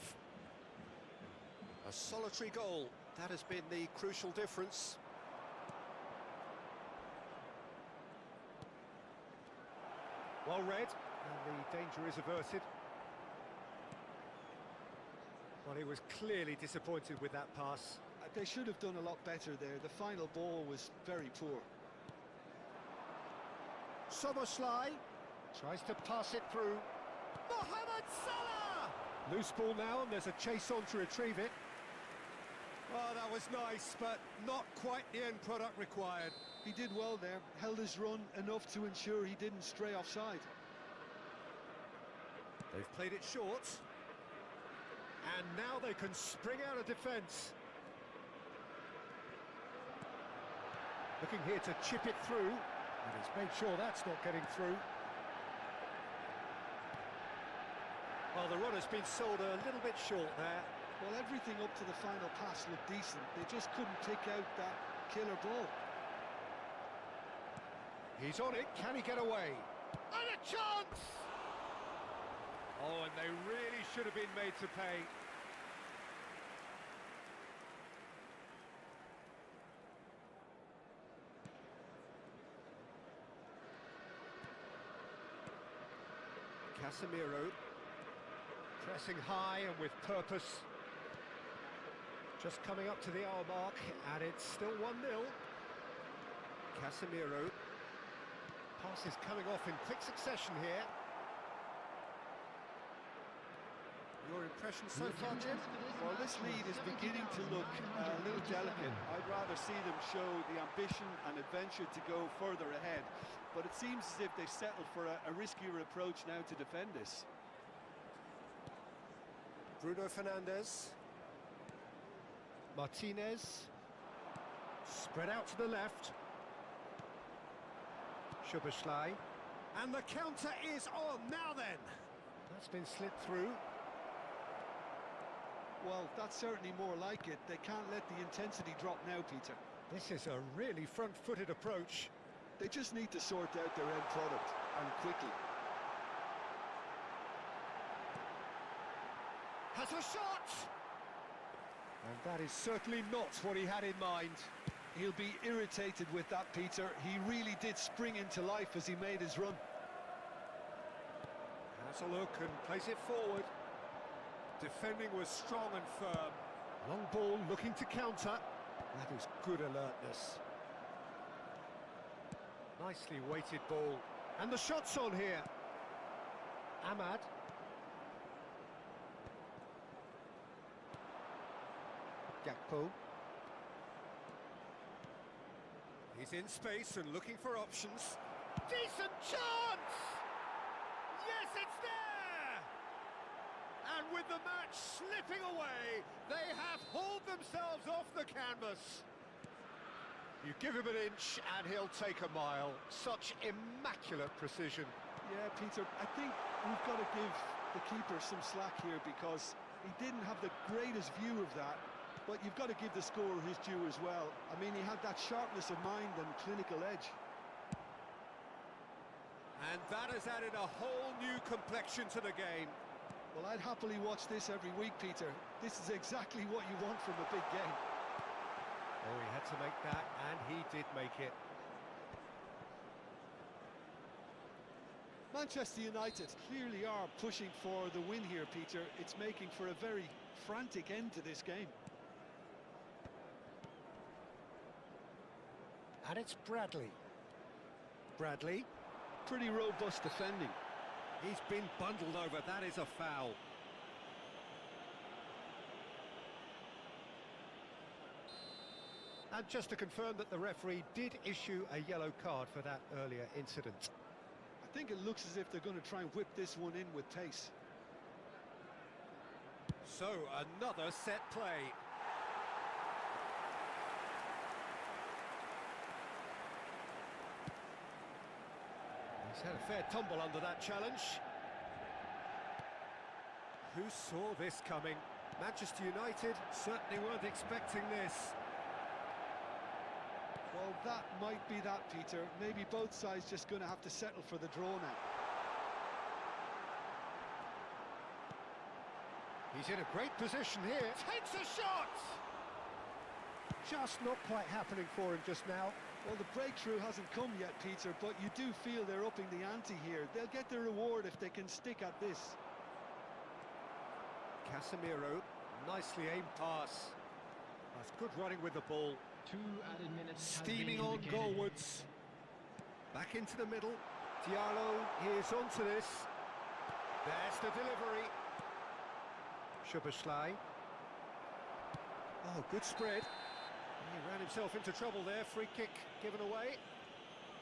A solitary goal, that has been the crucial difference. Well read, and the danger is averted. Well, he was clearly disappointed with that pass. They should have done a lot better there. The final ball was very poor. Soboslai tries to pass it through. Mohamed Salah! Loose ball now, and there's a chase on to retrieve it. Oh, that was nice, but not quite the end product required. He did well there, held his run enough to ensure he didn't stray offside. They've played it short. And now they can spring out of defence. Looking here to chip it through. And he's made sure that's not getting through. Well, the run has been sold a little bit short there. Well, everything up to the final pass looked decent. They just couldn't pick out that killer ball. He's on it. Can he get away? And a chance! Oh, and they really should have been made to pay. Casemiro pressing high and with purpose. Just coming up to the hour mark, and it's still 1-0. Casemiro. Passes coming off in quick succession here. Your impression so far, Jim? Well, this lead is beginning to look a little delicate. I'd rather see them show the ambition and adventure to go further ahead. But it seems as if they've settled for a riskier approach now to defend this. Bruno Fernandes. Martinez. Spread out to the left. Szoboszlai. And the counter is on. Now then. That's been slipped through. Well, that's certainly more like it. They can't let the intensity drop now, Peter. This is a really front-footed approach. They just need to sort out their end product, and quickly. Has a shot! And that is certainly not what he had in mind. He'll be irritated with that, Peter. He really did spring into life as he made his run. Has a look and plays it forward. Defending was strong and firm. Long ball looking to counter. That is good alertness. Nicely weighted ball. And the shot's on here. Ahmad. Gakpo. He's in space and looking for options. Decent chance! Yes, it's there! And with the match slipping away, they have hauled themselves off the canvas. You give him an inch and he'll take a mile. Such immaculate precision. Yeah, Peter, I think we've got to give the keeper some slack here because he didn't have the greatest view of that, but you've got to give the scorer his due as well. I mean, he had that sharpness of mind and clinical edge. And that has added a whole new complexion to the game. Well, I'd happily watch this every week, Peter. This is exactly what you want from a big game. Oh, he had to make that, and he did make it. Manchester United clearly are pushing for the win here, Peter. It's making for a very frantic end to this game. And it's Bradley. Bradley. Pretty robust defending. He's been bundled over. That is a foul. And just to confirm that the referee did issue a yellow card for that earlier incident. I think it looks as if they're going to try and whip this one in with pace. So, another set play. He's had a fair tumble under that challenge. Who saw this coming? Manchester United certainly weren't expecting this. Well, that might be that, Peter. Maybe both sides just going to have to settle for the draw now. He's in a great position here. Takes a shot! Just not quite happening for him just now. Well, the breakthrough hasn't come yet, Peter, but you do feel they're upping the ante here. They'll get their reward if they can stick at this. Casemiro, nicely aimed pass. That's good running with the ball. 2 added minutes. Steaming on goalwards. Back into the middle. Diallo is onto this. There's the delivery. Szoboszlai. Oh, good spread. He ran himself into trouble there. Free kick given away.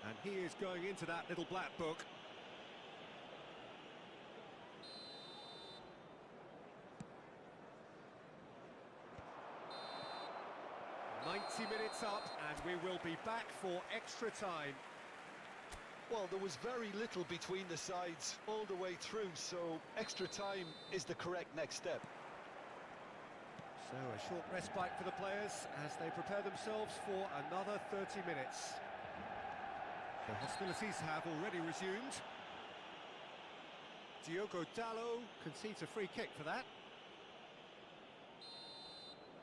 And he is going into that little black book. Minutes up, and we will be back for extra time. Well, there was very little between the sides all the way through, so extra time is the correct next step. So a short respite for the players as they prepare themselves for another 30 minutes. The hostilities have already resumed. Diogo Dalot concedes a free kick for that.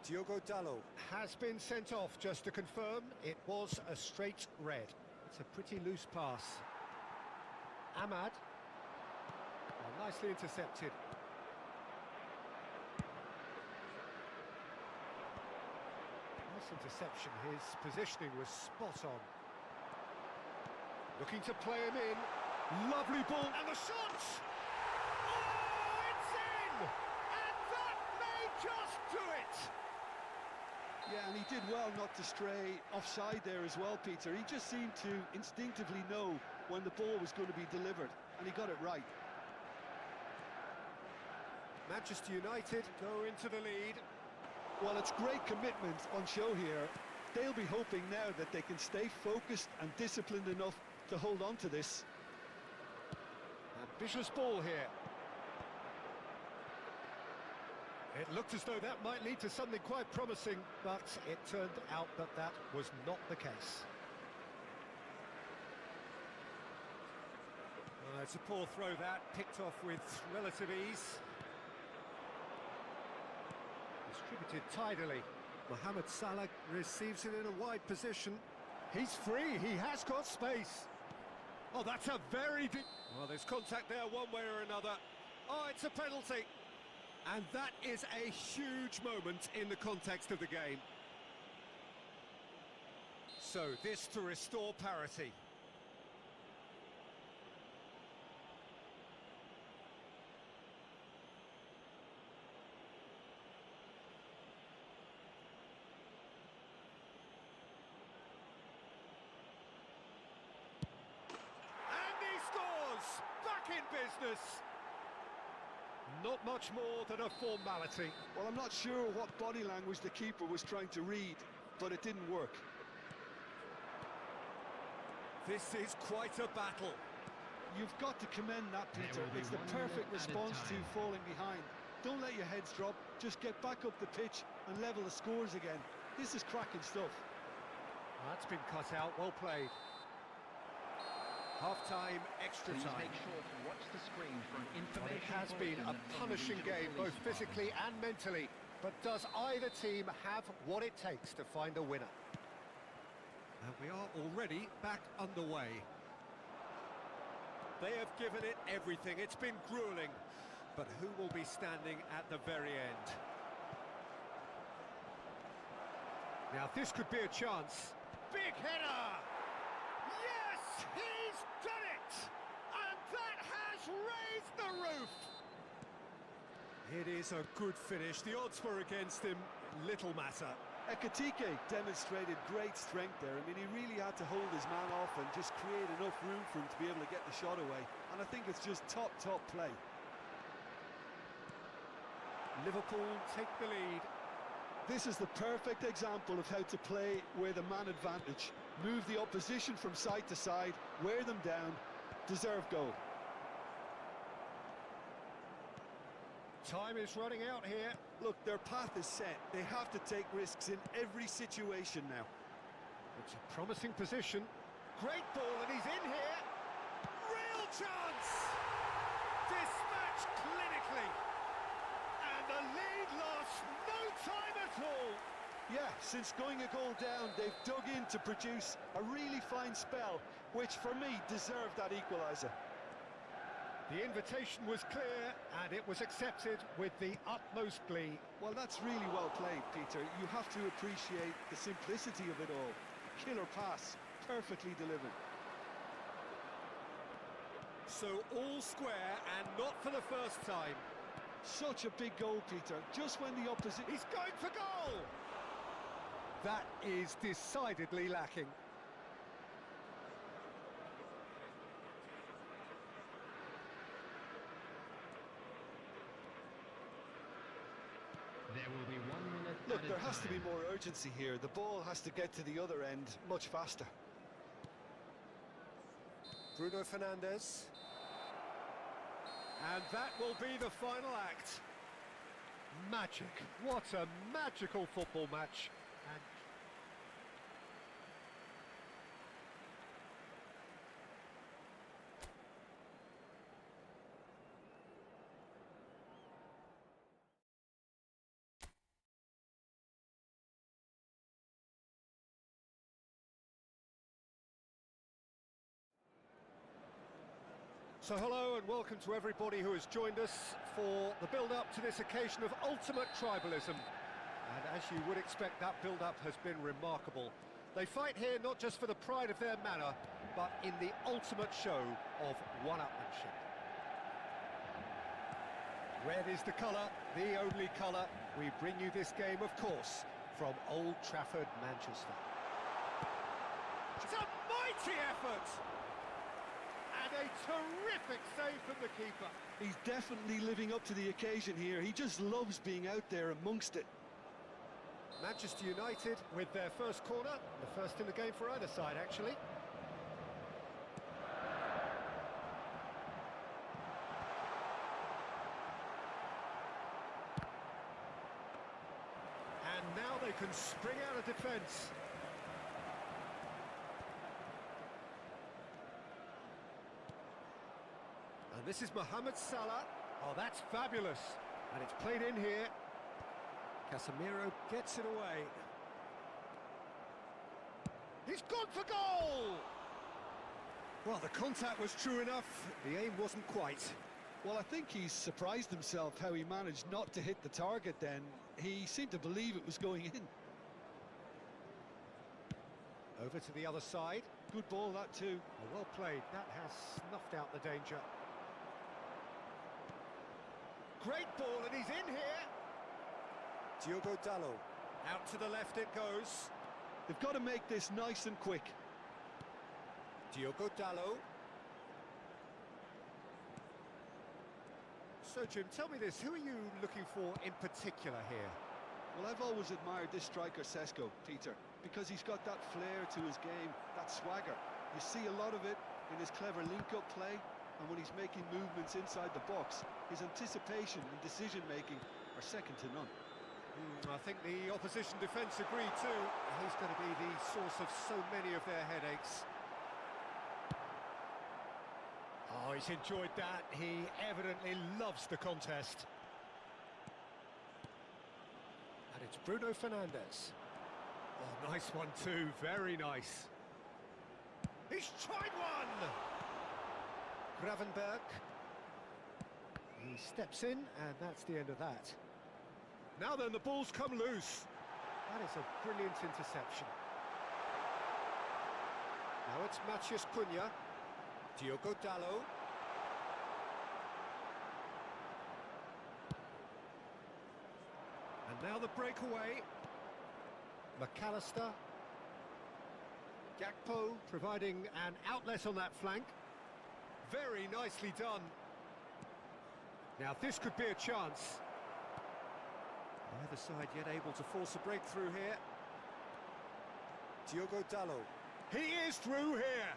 Diogo Dalot has been sent off, just to confirm. It was a straight red. It's a pretty loose pass. Ahmad. Oh, nicely intercepted. interception. His positioning was spot on. Looking to play him in. Lovely ball, and the shot! Oh, it's in! And that may just do it! Yeah, and he did well not to stray offside there as well, Peter. He just seemed to instinctively know when the ball was going to be delivered, and he got it right. Manchester United go into the lead. Well, it's great commitment on show here. They'll be hoping now that they can stay focused and disciplined enough to hold on to this. Ambitious ball here. It looked as though that might lead to something quite promising, but it turned out that that was not the case. It's a poor throw that, picked off with relative ease. Distributed tidily. Mohamed Salah receives it in a wide position. He's free, he has got space. Oh, that's a very deep... Well, there's contact there one way or another. Oh, it's a penalty. And that is a huge moment in the context of the game. So, this to restore parity. In business. Not much more than a formality. Well, I'm not sure what body language the keeper was trying to read, but it didn't work. This is quite a battle. You've got to commend that, Peter. It's the perfect response to falling behind. Don't let your heads drop, just get back up the pitch and level the scores again. This is cracking stuff. That's been cut out, well played. Half-time, extra time. Make sure to watch the screen for an information. It has been a punishing game, both physically and mentally. But does either team have what it takes to find a winner? And we are already back underway. They have given it everything. It's been grueling. But who will be standing at the very end? Now, this could be a chance. Big header! Yes, he's done it! And that has raised the roof! It is a good finish. The odds were against him. Little matter. Ekitike demonstrated great strength there. I mean, he really had to hold his man off and just create enough room for him to be able to get the shot away. And I think it's just top play. Liverpool take the lead. This is the perfect example of how to play with a man advantage. Move the opposition from side to side, wear them down, deserve goal. Time is running out here. Look, their path is set. They have to take risks in every situation now. It's a promising position. Great ball, and he's in here. Real chance! Dispatched clinically. And the lead lost no time at all. Yeah, since going a goal down, they've dug in to produce a really fine spell, which for me deserved that equaliser. The invitation was clear, and it was accepted with the utmost glee. Well, that's really well played, Peter. You have to appreciate the simplicity of it all. Killer pass, perfectly delivered. So all square, and not for the first time. Such a big goal, Peter, just when the opposition... He's going for goal! That is decidedly lacking. There will be 1 minute. Look, there has to be more urgency here. The ball has to get to the other end much faster. Bruno Fernandes. And that will be the final act. Magic. What a magical football match. And so hello and welcome to everybody who has joined us for the build-up to this occasion of ultimate tribalism. And As you would expect, that build-up has been remarkable. They fight here not just for the pride of their manner, but in the ultimate show of one-upmanship. Red is the colour, the only colour. We bring you this game, of course, from Old Trafford, Manchester. It's a mighty effort! And a terrific save from the keeper. He's definitely living up to the occasion here. He just loves being out there amongst it. Manchester United with their first corner, the first in the game for either side, actually. And now they can spring out of defence. And this is Mohamed Salah. Oh, that's fabulous. And it's played in here. Casemiro gets it away. He's gone for goal! Well, the contact was true enough. The aim wasn't quite. Well, I think he's surprised himself how he managed not to hit the target then. He seemed to believe it was going in. Over to the other side. Good ball, that too. Well played. That has snuffed out the danger. Great ball, and he's in here. Diogo Dalot. Out to the left it goes. They've got to make this nice and quick. Diogo Dalot. So, Jim, tell me this. Who are you looking for in particular here? Well, I've always admired this striker, Sesko, Peter, because he's got that flair to his game, that swagger. You see a lot of it in his clever link-up play, and when he's making movements inside the box, his anticipation and decision-making are second to none. I think the opposition defence agree too. He's going to be the source of so many of their headaches. Oh, he's enjoyed that. He evidently loves the contest. And it's Bruno Fernandes. Oh, nice one too. Very nice. He's tried one! Gravenberg. He steps in, and that's the end of that. Now then, the ball's come loose. That is a brilliant interception. Now it's Matheus Cunha. Diogo Dalot. And now the breakaway. McAllister. Gakpo providing an outlet on that flank. Very nicely done. Now this could be a chance. Either side yet able to force a breakthrough here. Diogo Dalot. He is through here.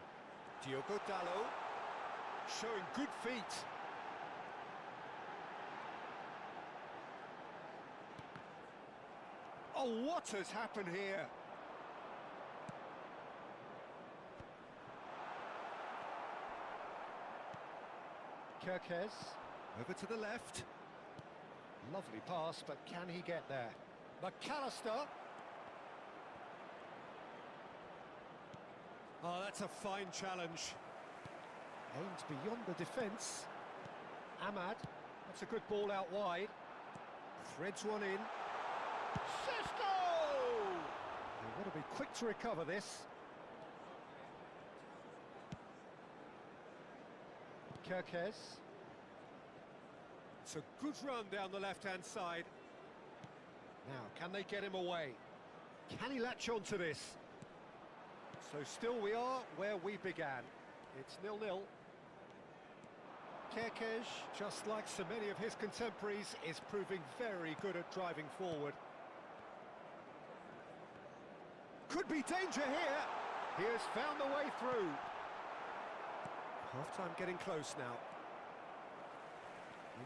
Diogo Dalot showing good feet. Oh, what has happened here? Kirkes over to the left. Lovely pass, but can he get there? McAllister. Oh, that's a fine challenge. Aimed beyond the defence. Ahmad. That's a good ball out wide. Threads one in. Sesko! They've got to be quick to recover this. Kirkes. It's a good run down the left-hand side. Now, can they get him away? Can he latch on to this? So still we are where we began. It's 0-0. Kirkes, just like so many of his contemporaries, is proving very good at driving forward. Could be danger here. He has found the way through. Half-time getting close now.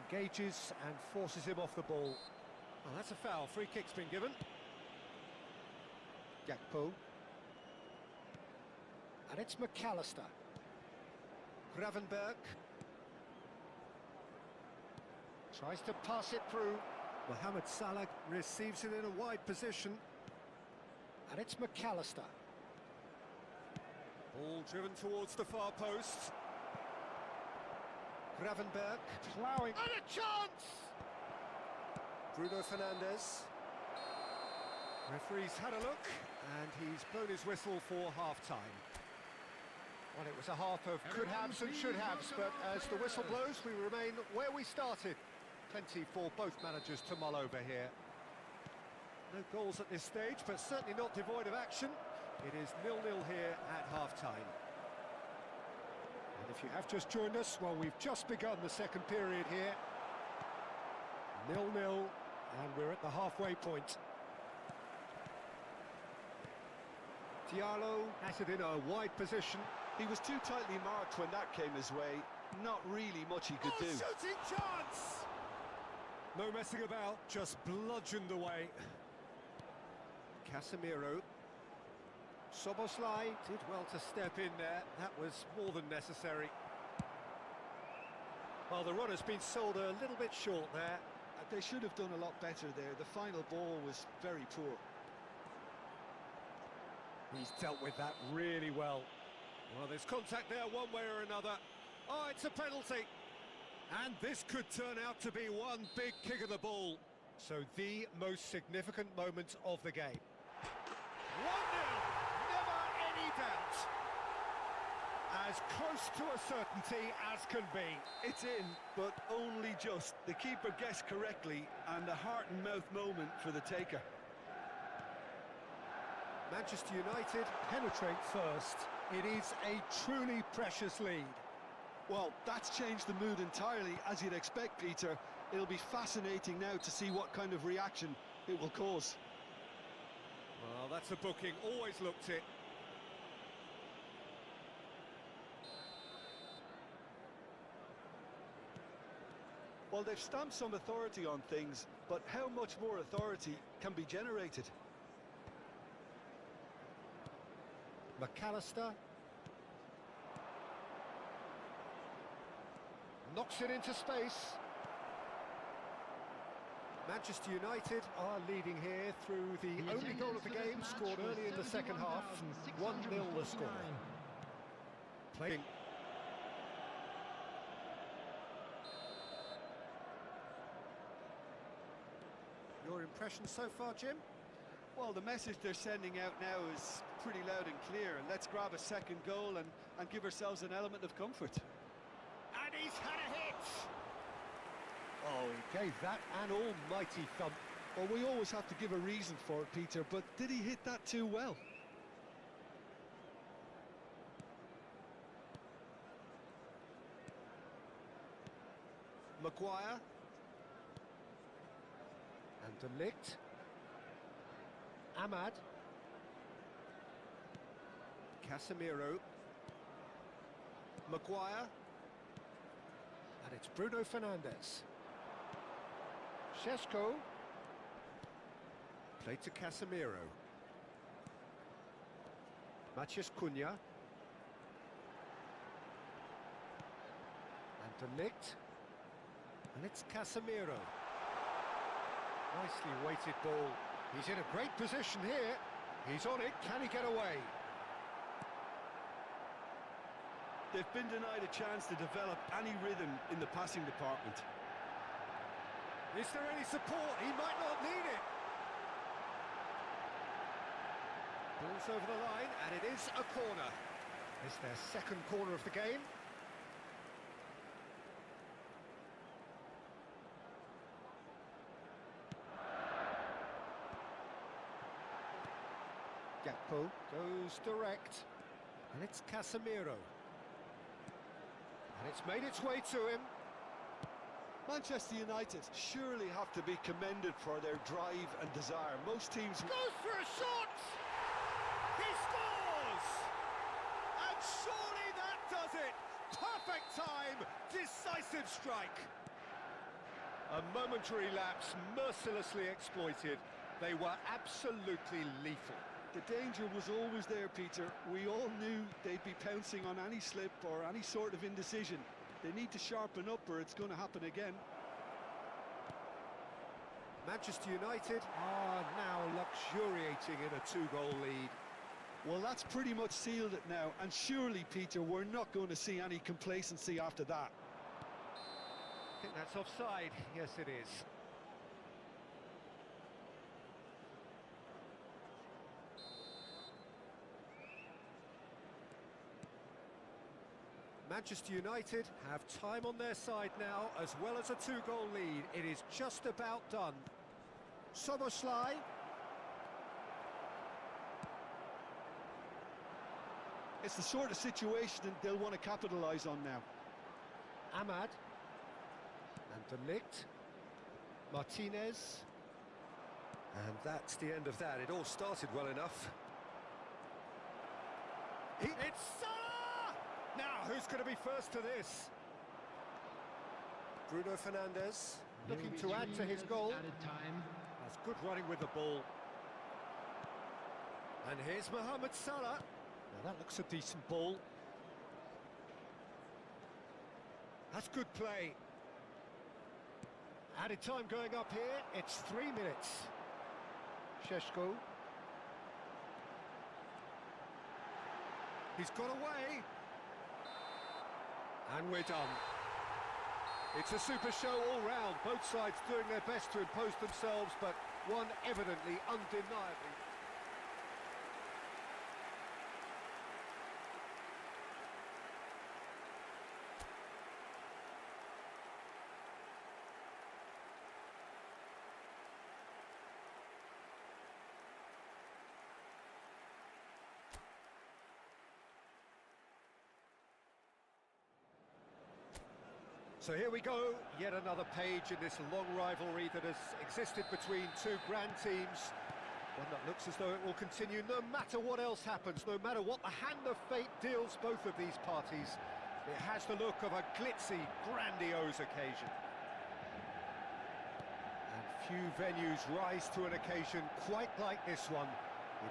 Engages and forces him off the ball. Oh, that's a foul. Free kick's been given. Gakpo. And it's McAllister. Gravenberg. Tries to pass it through. Mohamed Salah receives it in a wide position. And it's McAllister. Ball driven towards the far post. Gravenberg ploughing. And a chance! Bruno Fernandes. Referee's had a look, and he's blown his whistle for half-time. Well, it was a half of could-haves and should-haves, but as the whistle blows, we remain where we started. Plenty for both managers to mull over here. No goals at this stage, but certainly not devoid of action. It is 0-0 here at half-time. And if you have just joined us, well, we've just begun the second period here. 0-0, and we're at the halfway point. Diallo has it in a wide position. He was too tightly marked when that came his way. Not really much he could do. Shooting chance! No messing about, just bludgeoned away. Casemiro. Soboslai did well to step in there. That was more than necessary. Well, the run has been sold a little bit short there. They should have done a lot better there. The final ball was very poor. He's dealt with that really well. Well, there's contact there one way or another. Oh, it's a penalty. And this could turn out to be one big kick of the ball. So the most significant moment of the game. 1-0, never any doubt. As close to a certainty as can be. It's in, but only just. The keeper guessed correctly, and a heart-and-mouth moment for the taker. Manchester United penetrate first. It is a truly precious lead. Well, that's changed the mood entirely, as you'd expect, Peter. It'll be fascinating now to see what kind of reaction it will cause. Well, that's a booking. Always looked it. Well, they've stamped some authority on things, but how much more authority can be generated? McAllister knocks it into space. Manchester United are leading here through the only goal of the game, scored early in the second half. 1-0 the score. Playing. Your impression so far, Jim? Well, the message they're sending out now is pretty loud and clear. Let's grab a second goal and give ourselves an element of comfort. And he's had a hit! Oh, he gave that an almighty thump. Well, we always have to give a reason for it, Peter, but did he hit that too well? Maguire. And De Ligt. Ahmad. Casemiro. Maguire. And it's Bruno Fernandes. Šeško. Played to Casemiro. Matías Cunha. And De Ligt. And it's Casemiro. Nicely weighted ball. He's in a great position here. He's on it. Can he get away? They've been denied a chance to develop any rhythm in the passing department. Is there any support? He might not need it. Ball's over the line, and it is a corner. It's their second corner of the game. Gakpo goes direct, and it's Casemiro. And it's made its way to him. Manchester United surely have to be commended for their drive and desire. Most teams... Goes for a shot! He scores! And surely that does it! Perfect time, decisive strike. A momentary lapse, mercilessly exploited. They were absolutely lethal. The danger was always there, Peter. We all knew they'd be pouncing on any slip or any sort of indecision. They need to sharpen up or it's going to happen again. Manchester United are now luxuriating in a two-goal lead. Well, that's pretty much sealed it now. And surely, Peter, we're not going to see any complacency after that. I think that's offside. Yes, it is. Manchester United have time on their side now, as well as a two-goal lead. It is just about done. Soboslai. It's the sort of situation they'll want to capitalise on now. Ahmad. And De Ligt. Martinez. And that's the end of that. It all started well enough. It's Salah! Now, who's going to be first to this? Bruno Fernandes, looking to add to his goal. That's good running with the ball. And here's Mohamed Salah. Now that looks a decent ball. That's good play. Added time going up here. It's 3 minutes. Šeško. He's got away. And we're done. It's a super show all round. Both sides doing their best to impose themselves, but one evidently undeniably. So here we go, yet another page in this long rivalry that has existed between two grand teams. One that looks as though it will continue no matter what else happens, no matter what the hand of fate deals both of these parties. It has the look of a glitzy, grandiose occasion. And few venues rise to an occasion quite like this one.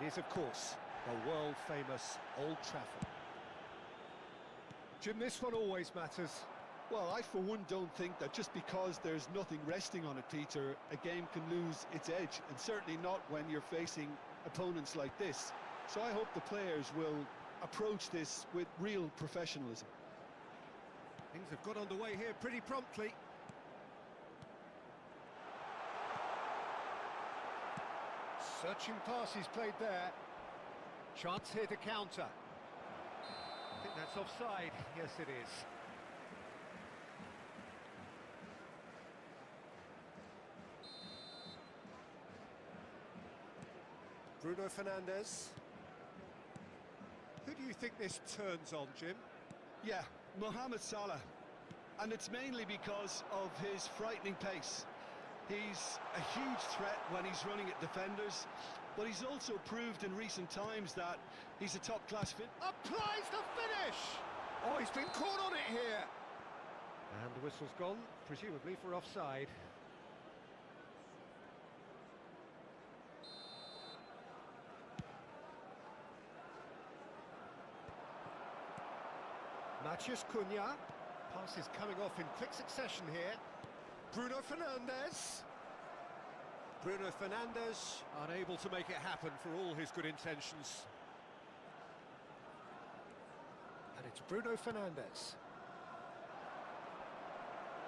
It is, of course, the world-famous Old Trafford. Jim, this one always matters. Well, I for one don't think that just because there's nothing resting on it, Peter, a game can lose its edge, and certainly not when you're facing opponents like this. So I hope the players will approach this with real professionalism. Things have got underway here pretty promptly. Searching passes played there. Chance here to counter. I think that's offside. Yes, it is. Bruno Fernandes. Who do you think this turns on, Jim? Yeah, Mohamed Salah. And it's mainly because of his frightening pace. He's a huge threat when he's running at defenders, but he's also proved in recent times that he's a top-class fit. Applies the finish! Oh, he's been caught on it here! And the whistle's gone, presumably for offside. Matheus Cunha. Pass is coming off in quick succession here. Bruno Fernandes. Bruno Fernandes unable to make it happen for all his good intentions. And it's Bruno Fernandes.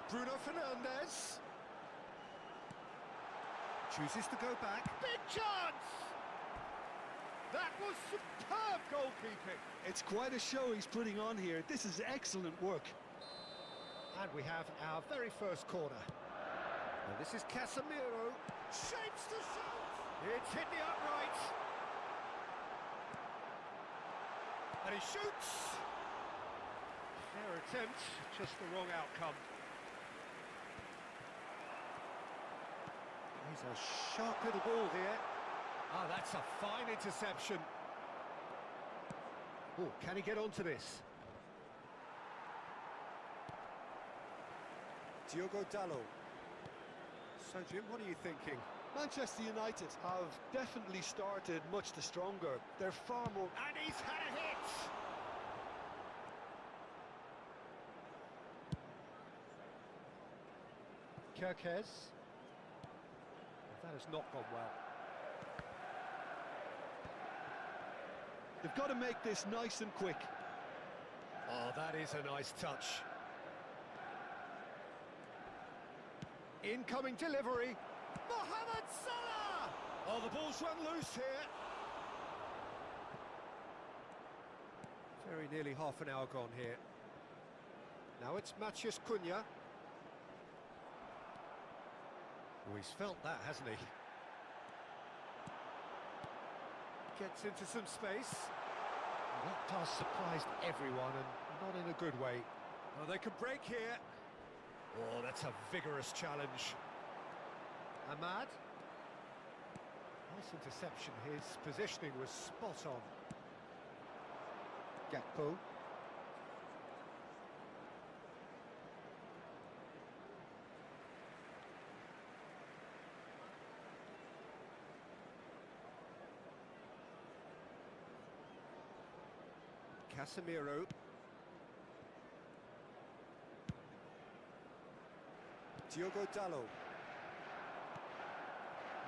Bruno Fernandes. Chooses to go back. Big chance! That was superb goalkeeping. It's quite a show he's putting on here. This is excellent work. And we have our very first corner. And this is Casemiro. Shapes the shot! It's hit the upright. And he shoots. Fair attempt, just the wrong outcome. He's a sharp little ball here. Ah, that's a fine interception. Oh, can he get onto this? Diogo Dalot. So, Jim, what are you thinking? Manchester United have definitely started much the stronger. They're far more... And he's had a hit! Kirkes. That has not gone well. They've got to make this nice and quick. Oh, that is a nice touch. Incoming delivery. Mohamed Salah! Oh, the ball's run loose here. Very nearly half an hour gone here. Now it's Maciej Cunha. Oh, he's felt that, hasn't he? Gets into some space. That pass surprised everyone, and not in a good way. Oh, they can break here. Oh, that's a vigorous challenge. Ahmad. Nice interception. His positioning was spot on. Gakpo. Casemiro. Diogo Dalot.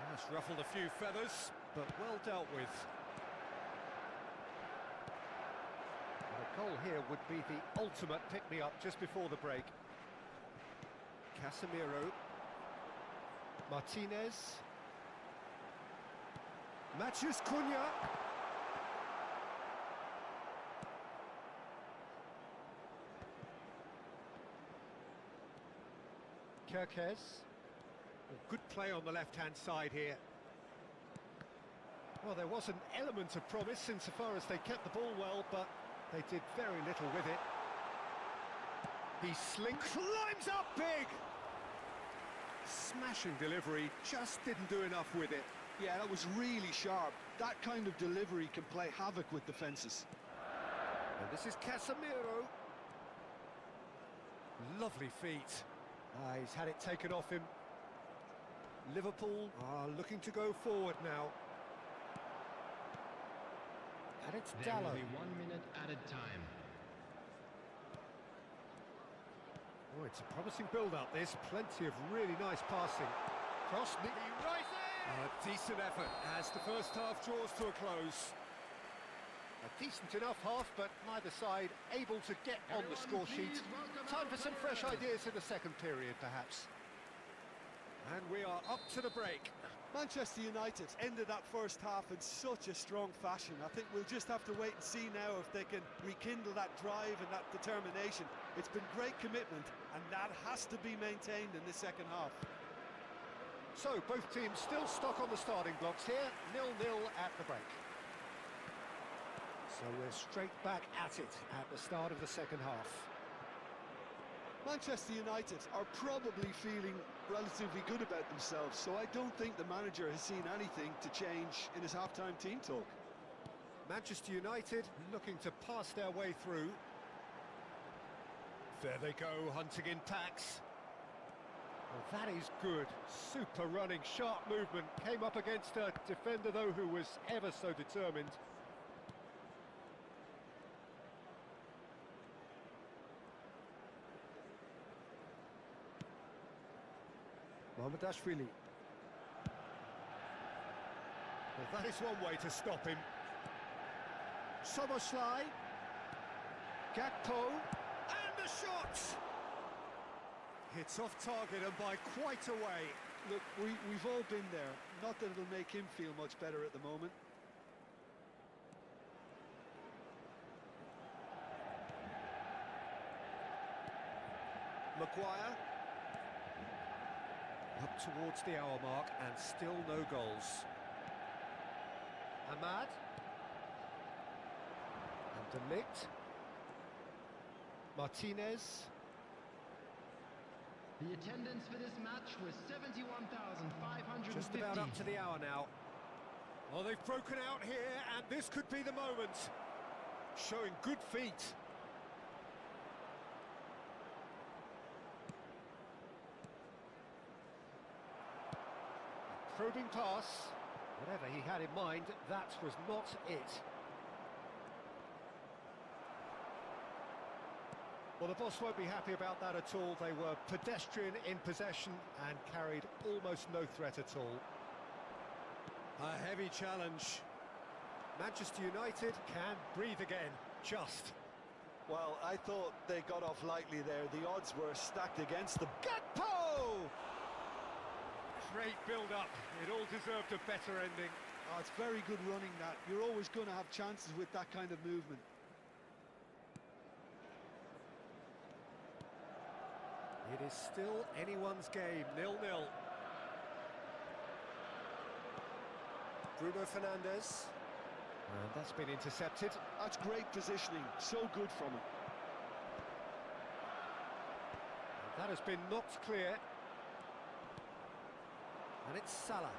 That's ruffled a few feathers, but well dealt with. And a goal here would be the ultimate pick-me-up just before the break. Casemiro. Martinez. Maciej Cunha. Kirkes. Good play on the left-hand side here. Well, there was an element of promise insofar as they kept the ball well, but they did very little with it. He climbs up big! Smashing delivery, just didn't do enough with it. Yeah, that was really sharp. That kind of delivery can play havoc with defences. And this is Casemiro. Lovely feet. He's had it taken off him. Liverpool are looking to go forward now. And it's There will Dalot. be 1 minute added time. Oh, it's a promising build-up, this. Plenty of really nice passing. Cross, right there! A decent effort as the first half draws to a close. A decent enough half, but neither side able to get on the score sheet. Time for some fresh ideas in the second period, perhaps. And we are up to the break. Manchester United ended that first half in such a strong fashion. I think we'll just have to wait and see now if they can rekindle that drive and that determination. It's been great commitment, and that has to be maintained in the second half. So, both teams still stuck on the starting blocks here, 0-0 at the break. So we're straight back at it at the start of the second half. Manchester United are probably feeling relatively good about themselves, so I don't think the manager has seen anything to change in his half-time team talk. Manchester United looking to pass their way through. There they go, hunting in packs. Well, that is good. Super running, sharp movement. Came up against a defender, though, who was ever so determined. Mohamedashvili. Well, that is one way to stop him. Soboslai. Gakpo. And the shot! It's off target and by quite a way. Look, we've all been there. Not that it'll make him feel much better at the moment. Maguire. Up towards the hour mark and still no goals. Ahmad. And De Ligt. Martinez. The attendance for this match was 71,550. Just about up to the hour now. Oh, they've broken out here, and this could be the moment. Showing good feet. Probing pass. Whatever he had in mind, that was not it. Well, the boss won't be happy about that at all. They were pedestrian in possession and carried almost no threat at all. A heavy challenge. Manchester United can breathe again, just. Well, I thought they got off lightly there. The odds were stacked against them. Gakpo! Great build-up. It all deserved a better ending. Oh, it's very good running, that. You're always going to have chances with that kind of movement. It is still anyone's game, 0-0. Bruno Fernandes. And that's been intercepted. That's great positioning, so good from him. And that has been knocked clear. And it's Salah.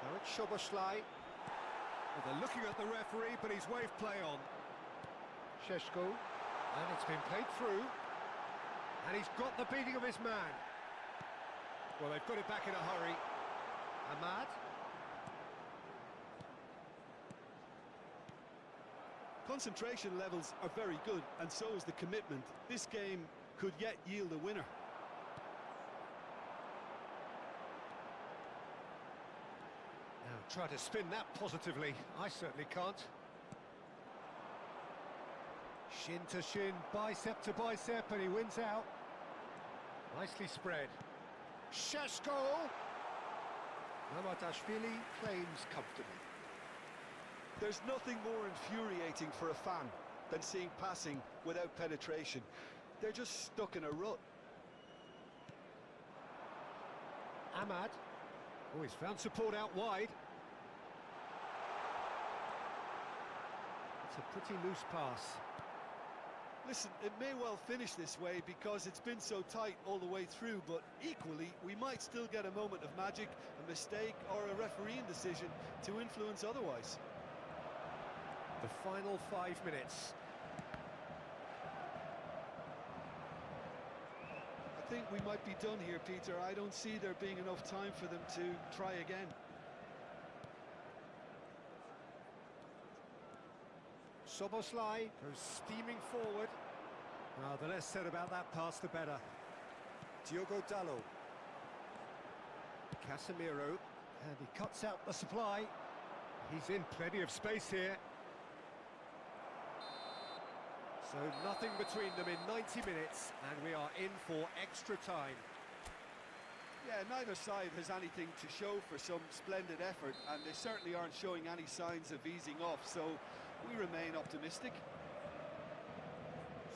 Now it's Szoboszlai. Well, they're looking at the referee, but he's waved play on. Šeško. And it's been played through. And he's got the beating of his man. Well, they've got it back in a hurry. Ahmad. Concentration levels are very good, and so is the commitment. This game could yet yield a winner. Now try to spin that positively. I certainly can't. Shin to shin, bicep to bicep, and he wins out. Nicely spread. Šeško! Mamardashvili claims comfortably. There's nothing more infuriating for a fan than seeing passing without penetration. They're just stuck in a rut. Ahmad. Oh, he's found support out wide. It's a pretty loose pass. Listen, it may well finish this way because it's been so tight all the way through, but equally, we might still get a moment of magic, a mistake, or a refereeing decision to influence otherwise. The final 5 minutes. I think we might be done here, Peter. I don't see there being enough time for them to try again. Szoboszlai goes steaming forward. The less said about that pass, the better. Diogo Dalot. Casemiro, and he cuts out the supply. He's in plenty of space here. So nothing between them in 90 minutes, and we are in for extra time. Yeah, neither side has anything to show for some splendid effort, and they certainly aren't showing any signs of easing off, so we remain optimistic.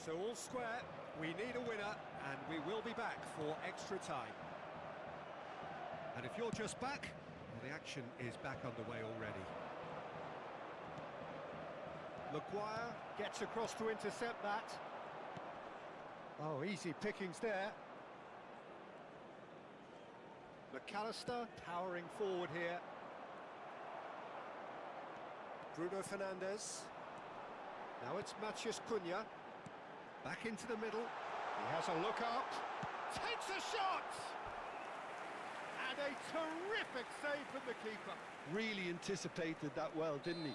So all square, we need a winner, and we will be back for extra time. And if you're just back, well, the action is back underway already. Maguire gets across to intercept that. Oh, easy pickings there. McAllister powering forward here. Bruno Fernandes. Now it's Matheus Cunha. Back into the middle. He has a look up. Takes a shot! And a terrific save from the keeper. Really anticipated that well, didn't he?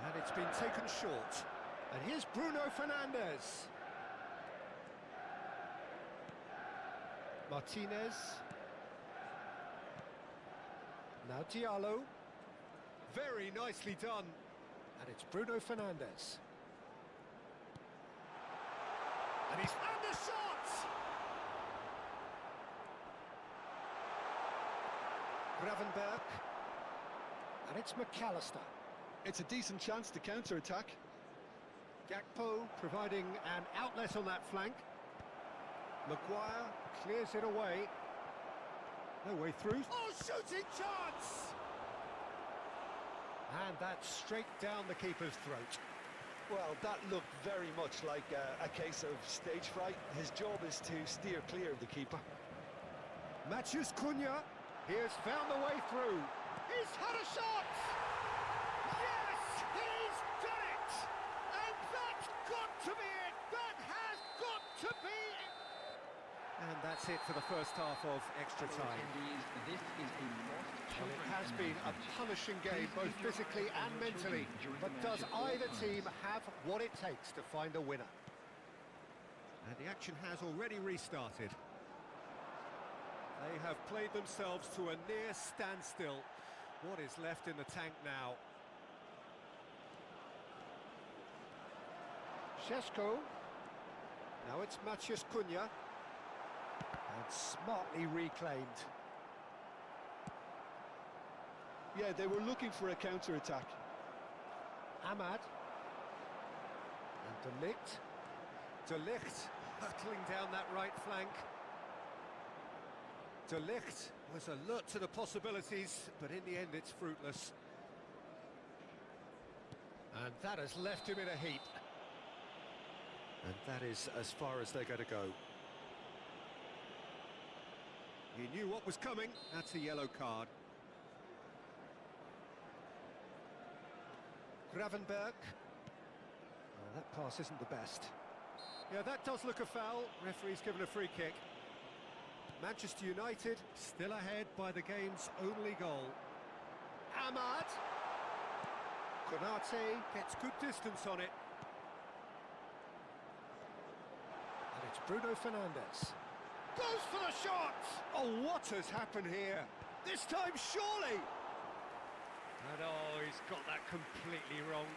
And it's been taken short. And here's Bruno Fernandes. Martinez. Now Diallo. Very nicely done. And it's Bruno Fernandes. And he's found the shot! Gravenberg. And it's McAllister. It's a decent chance to counter-attack. Gakpo providing an outlet on that flank. Maguire clears it away. No way through. Oh, shooting chance! And that's straight down the keeper's throat. Well, that looked very much like a case of stage fright. His job is to steer clear of the keeper. Matheus Cunha, he has found the way through. He's had a shot! Yes, he's done it! And that's got to be it! That has got to be it! And that's it for the first half of extra time. This is a Well, it has been a punishing game, both physically and mentally. But does either team have what it takes to find a winner? And the action has already restarted. They have played themselves to a near standstill. What is left in the tank now? Šeško. Now it's Matheus Cunha. And smartly reclaimed. Yeah, they were looking for a counter-attack. Ahmad. And De Ligt. De Ligt hurtling down that right flank. De Ligt was alert to the possibilities, but in the end it's fruitless. And that has left him in a heap. And that is as far as they're going to go. He knew what was coming. That's a yellow card. Gravenberg. Oh, that pass isn't the best. Yeah, that does look a foul. Referee's given a free kick. Manchester United still ahead by the game's only goal. Ahmad. Konate gets good distance on it. And it's Bruno Fernandes. Goes for the shot! Oh, what has happened here? This time, surely! And oh, he's got that completely wrong.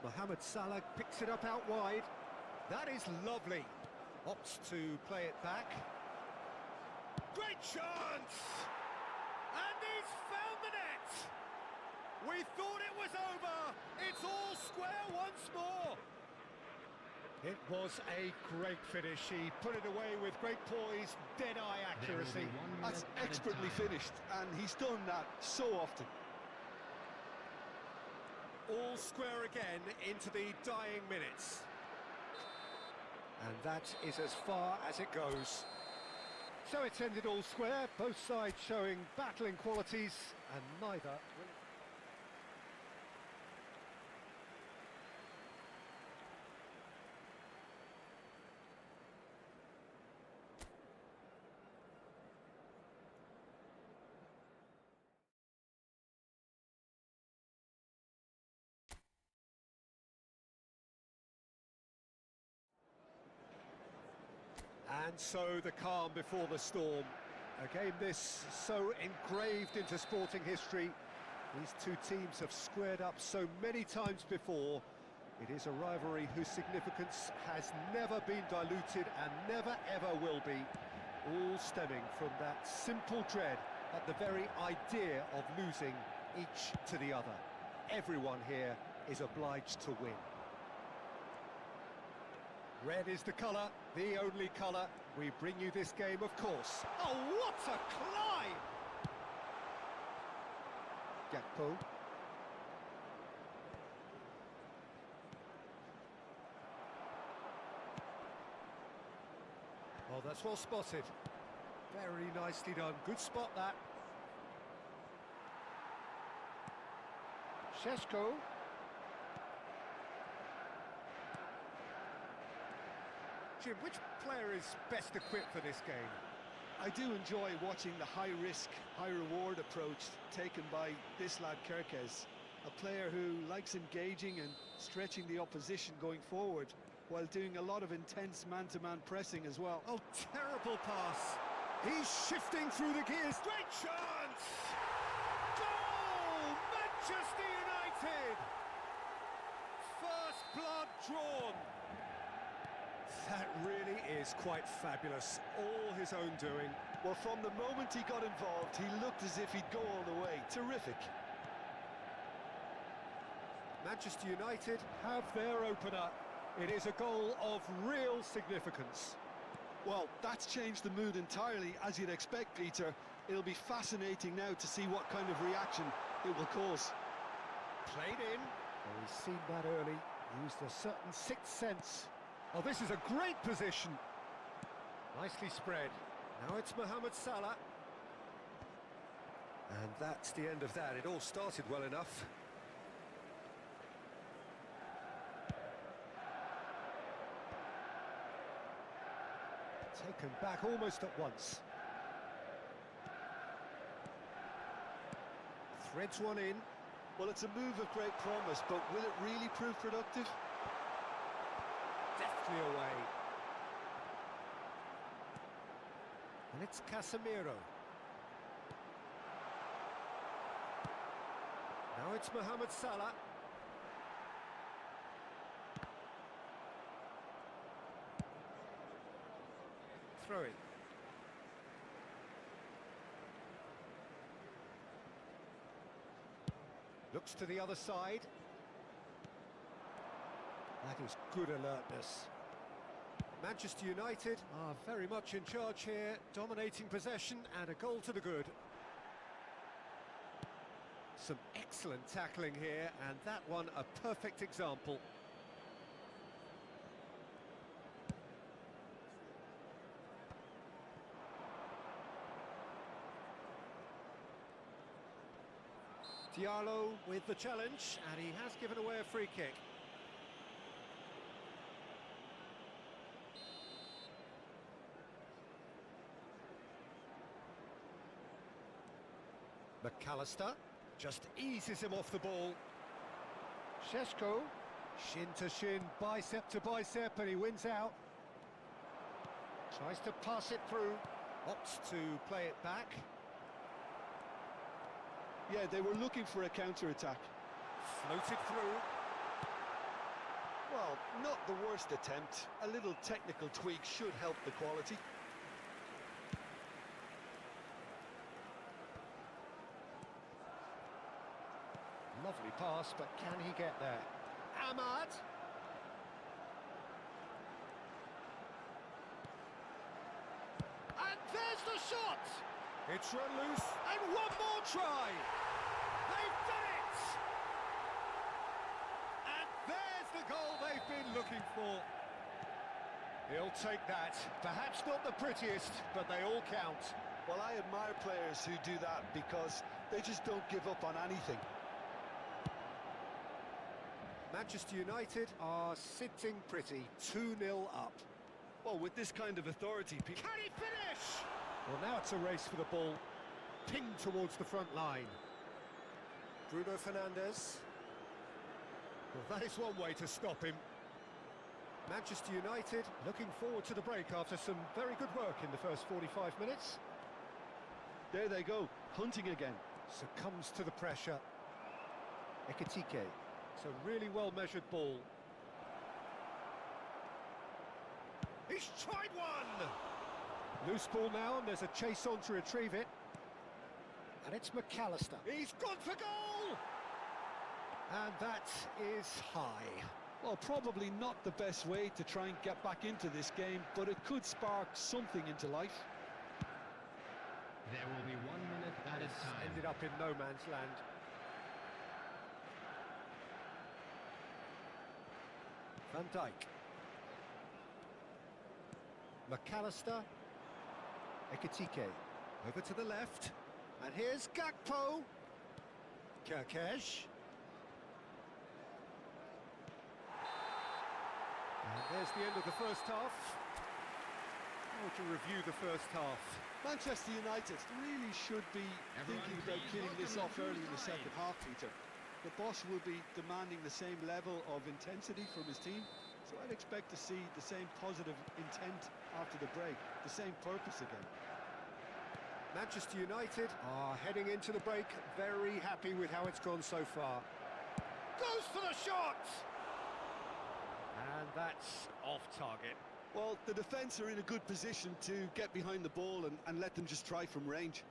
Mohamed Salah picks it up out wide. That is lovely. Opts to play it back. Great chance! And he's found the net! We thought it was over! It's all square once more! It was a great finish. He put it away with great poise, dead-eye accuracy. That's expertly finished, and he's done that so often. All square again into the dying minutes. And that is as far as it goes. So it's ended all square, both sides showing battling qualities, and neither will... And so the calm before the storm. A game this so engraved into sporting history. These two teams have squared up so many times before. It is a rivalry whose significance has never been diluted and never ever will be. All stemming from that simple dread at the very idea of losing each to the other. Everyone here is obliged to win. Red is the colour, the only colour. We bring you this game, of course. Oh, what a climb! Gakpo. Oh, that's well spotted. Very nicely done. Good spot, that. Šeško. Jim, which player is best equipped for this game? I do enjoy watching the high-risk, high-reward approach taken by this lad Kerkez, a player who likes engaging and stretching the opposition going forward, while doing a lot of intense man-to-man pressing as well. Oh, terrible pass. He's shifting through the gears. Great chance! Goal! Manchester United! First blood drawn. That really is quite fabulous. All his own doing. Well, from the moment he got involved, he looked as if he'd go all the way. Terrific. Manchester United have their opener. It is a goal of real significance. Well, that's changed the mood entirely, as you'd expect, Peter. It'll be fascinating now to see what kind of reaction it will cause. Played in. Well, he's seen that early. Used a certain sixth sense. Oh, this is a great position. Nicely spread. Now it's Mohamed Salah. And that's the end of that. It all started well enough. Taken back almost at once. Threads one in. Well, it's a move of great promise, but will it really prove productive? Deftly away. And it's Casemiro. Now it's Mohamed Salah. throw-in. Looks to the other side. That is good alertness. Manchester United are very much in charge here, dominating possession and a goal to the good. Some excellent tackling here, and that one a perfect example. Diallo with the challenge, and he has given away a free kick. McAllister just eases him off the ball. Šeško, shin to shin, bicep to bicep, and he wins out. Tries to pass it through, opts to play it back. Yeah, they were looking for a counter-attack. Floated through. Well, not the worst attempt. A little technical tweak should help the quality. Lovely pass, but can he get there? Ahmad! And there's the shot! It's run loose, and one more try! They've done it! And there's the goal they've been looking for. He'll take that. Perhaps not the prettiest, but they all count. Well, I admire players who do that because they just don't give up on anything. Manchester United are sitting pretty, 2-0 up. Well, with this kind of authority... Can he finish? Well, now it's a race for the ball, pinged towards the front line. Bruno Fernandes. Well, that is one way to stop him. Manchester United looking forward to the break after some very good work in the first 45 minutes. There they go, hunting again. Succumbs to the pressure. Ekitike. It's a really well-measured ball. He's tried one! Loose ball now, and there's a chase on to retrieve it. And it's McAllister. He's gone for goal! And that is high. Well, probably not the best way to try and get back into this game, but it could spark something into life. There will be 1 minute at a time. Ended up in no man's land. Van Dijk. McAllister. Ekitike. Over to the left. And here's Gakpo. Kerkesh. And there's the end of the first half. How would you review the first half? Manchester United really should be thinking about killing this off early in the second half, Peter. The boss will be demanding the same level of intensity from his team, so I'd expect to see the same positive intent after the break, the same purpose again. Manchester United are heading into the break very happy with how it's gone so far. Goes for the shot! And that's off target. Well, the defence are in a good position to get behind the ball and let them just try from range.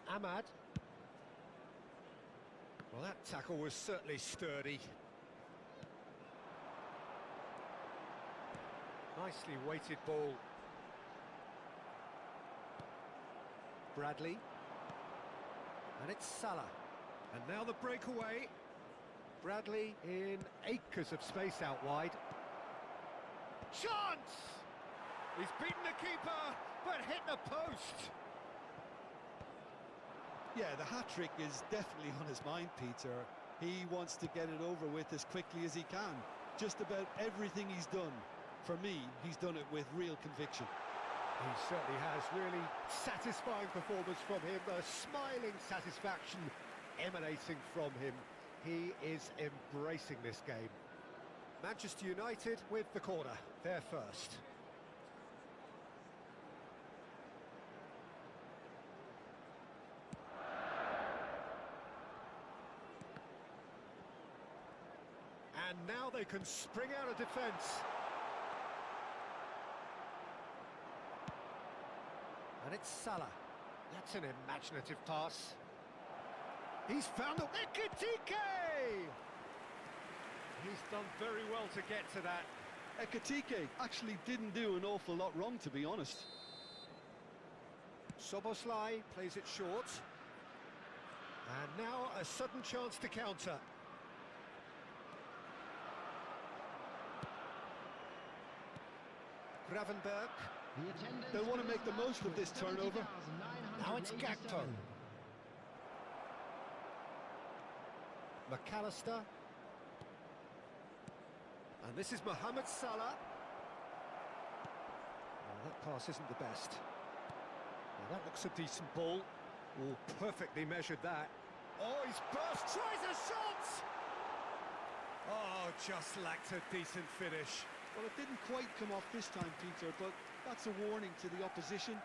Ahmad. Well, that tackle was certainly sturdy. Nicely weighted ball. Bradley. And it's Salah. And now the breakaway. Bradley in acres of space out wide. Chance! He's beaten the keeper, but hit the post. Yeah, the hat-trick is definitely on his mind, Peter. He wants to get it over with as quickly as he can. Just about everything he's done, for me, he's done it with real conviction. He certainly has. Really satisfying performance from him. A smiling satisfaction emanating from him. He is embracing this game. Manchester United with the corner. They're first. And now they can spring out of defence. And it's Salah. That's an imaginative pass. He's found the Ekitike! He's done very well to get to that. Ekitike actually didn't do an awful lot wrong, to be honest. Soboslai plays it short. And now a sudden chance to counter. Gravenberg. They'll want to make the most of this turnover. Now it's Gakpo. McAllister. And this is Mohamed Salah. Well, that pass isn't the best. Now that looks a decent ball. Oh, perfectly measured that. Oh, he's burst, tries a shot! Oh, just lacked a decent finish. Well, it didn't quite come off this time, Peter, but that's a warning to the opposition.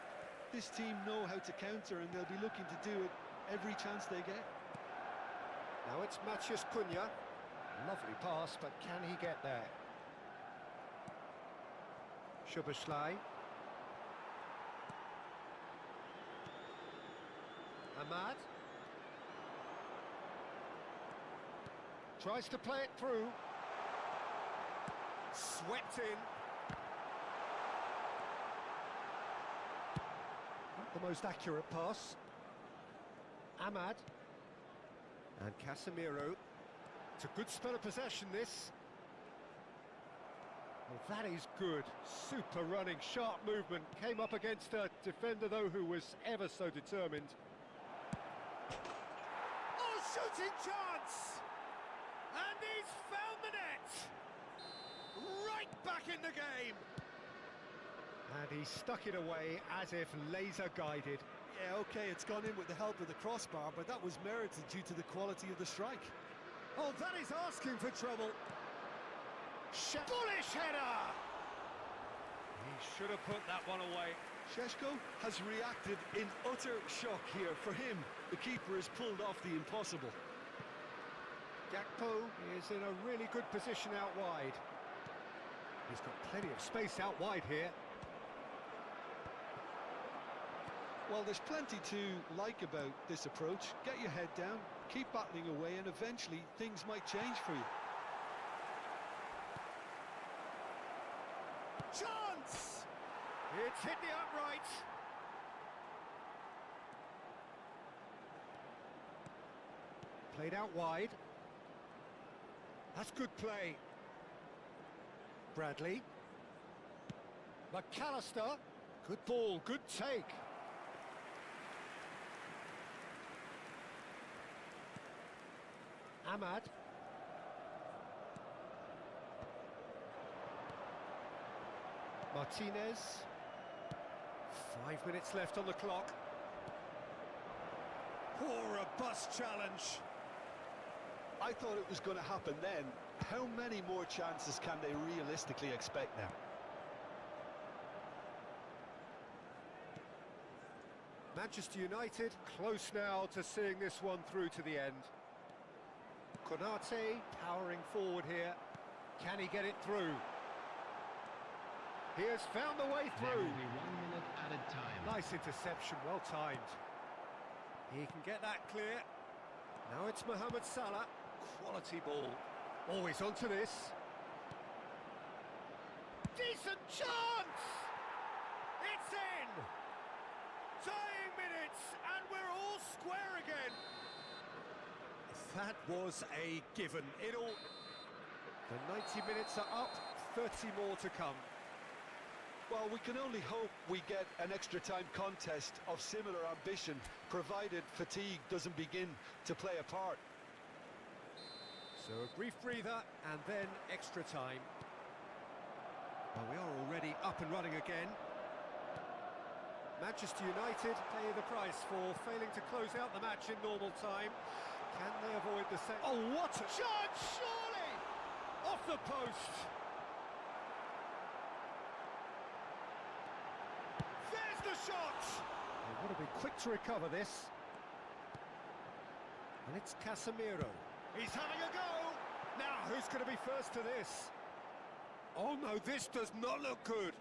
This team know how to counter, and they'll be looking to do it every chance they get. Now it's Matheus Cunha. Lovely pass, but can he get there? Szoboszlai. Ahmad. Tries to play it through. Swept in. Not the most accurate pass. Ahmad. And Casemiro. It's a good spell of possession, this. Well, that is good. Super running, sharp movement. Came up against a defender, though, who was ever so determined. Oh, shooting chance! And he's found the net! Right back in the game! And he stuck it away as if laser-guided. Yeah, OK, it's gone in with the help of the crossbar, but that was merited due to the quality of the strike. Oh, that is asking for trouble. Bullish header! He should have put that one away. Šeško has reacted in utter shock here. For him, the keeper has pulled off the impossible. Gakpo is in a really good position out wide. He's got plenty of space out wide here. Well, there's plenty to like about this approach. Get your head down, keep battling away, and eventually things might change for you. Chance! It's hit the upright. Played out wide. That's good play. Bradley. McAllister. Good ball, good take. Ahmad. Martinez. 5 minutes left on the clock. Oh, robust challenge. I thought it was going to happen then. How many more chances can they realistically expect now? Manchester United close now to seeing this one through to the end. Konate powering forward here. Can he get it through? He has found the way through. There will be 1 minute added time. Nice interception, well timed. He can get that clear. Now it's Mohamed Salah. Quality ball. Always onto this. Decent chance! It's in! Tying minutes, and we're all square again. That was a given. The 90 minutes are up, 30 more to come. Well, we can only hope we get an extra time contest of similar ambition, provided fatigue doesn't begin to play a part. So a brief breather and then extra time. Well, we are already up and running again. Manchester United pay the price for failing to close out the match in normal time. Can they avoid the same? Oh, what a chance, surely! Off the post! There's the shot! They want to be quick to recover this. And it's Casemiro. He's having a go! Now, who's going to be first to this? Oh no, this does not look good.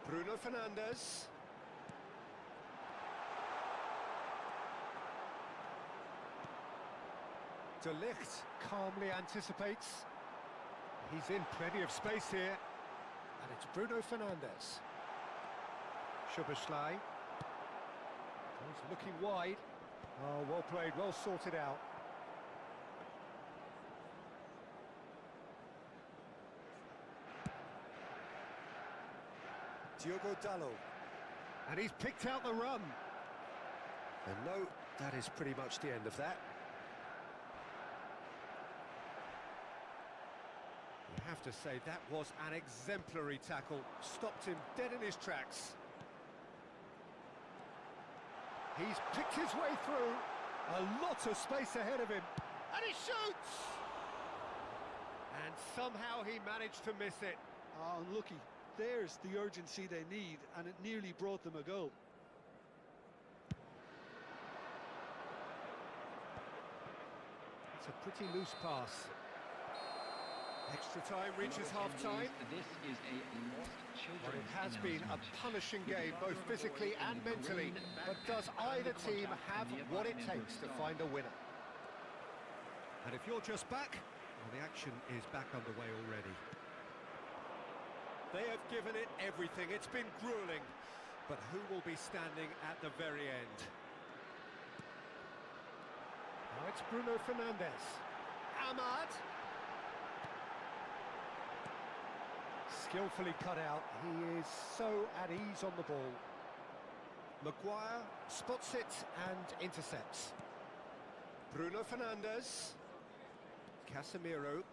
Bruno Fernandes. De Ligt calmly anticipates. He's in plenty of space here. And it's Bruno Fernandes. Szoboszlai. He's looking wide. Oh, well played, well sorted out. Diogo Dalot. And he's picked out the run. And no, that is pretty much the end of that. You have to say that was an exemplary tackle. Stopped him dead in his tracks. He's picked his way through. A lot of space ahead of him. And he shoots! And somehow he managed to miss it. Oh, unlucky. There's the urgency they need, and it nearly brought them a goal. It's a pretty loose pass. Extra time reaches half-time. This is a lost children. Well, it has been a punishing game, both physically and mentally. But does either team have what it takes to find a winner? And if you're just back, well, the action is back underway already. They have given it everything. It's been grueling. But who will be standing at the very end? Now it's Bruno Fernandes. Ahmad. Skillfully cut out. He is so at ease on the ball. Maguire spots it and intercepts. Bruno Fernandes. Casemiro.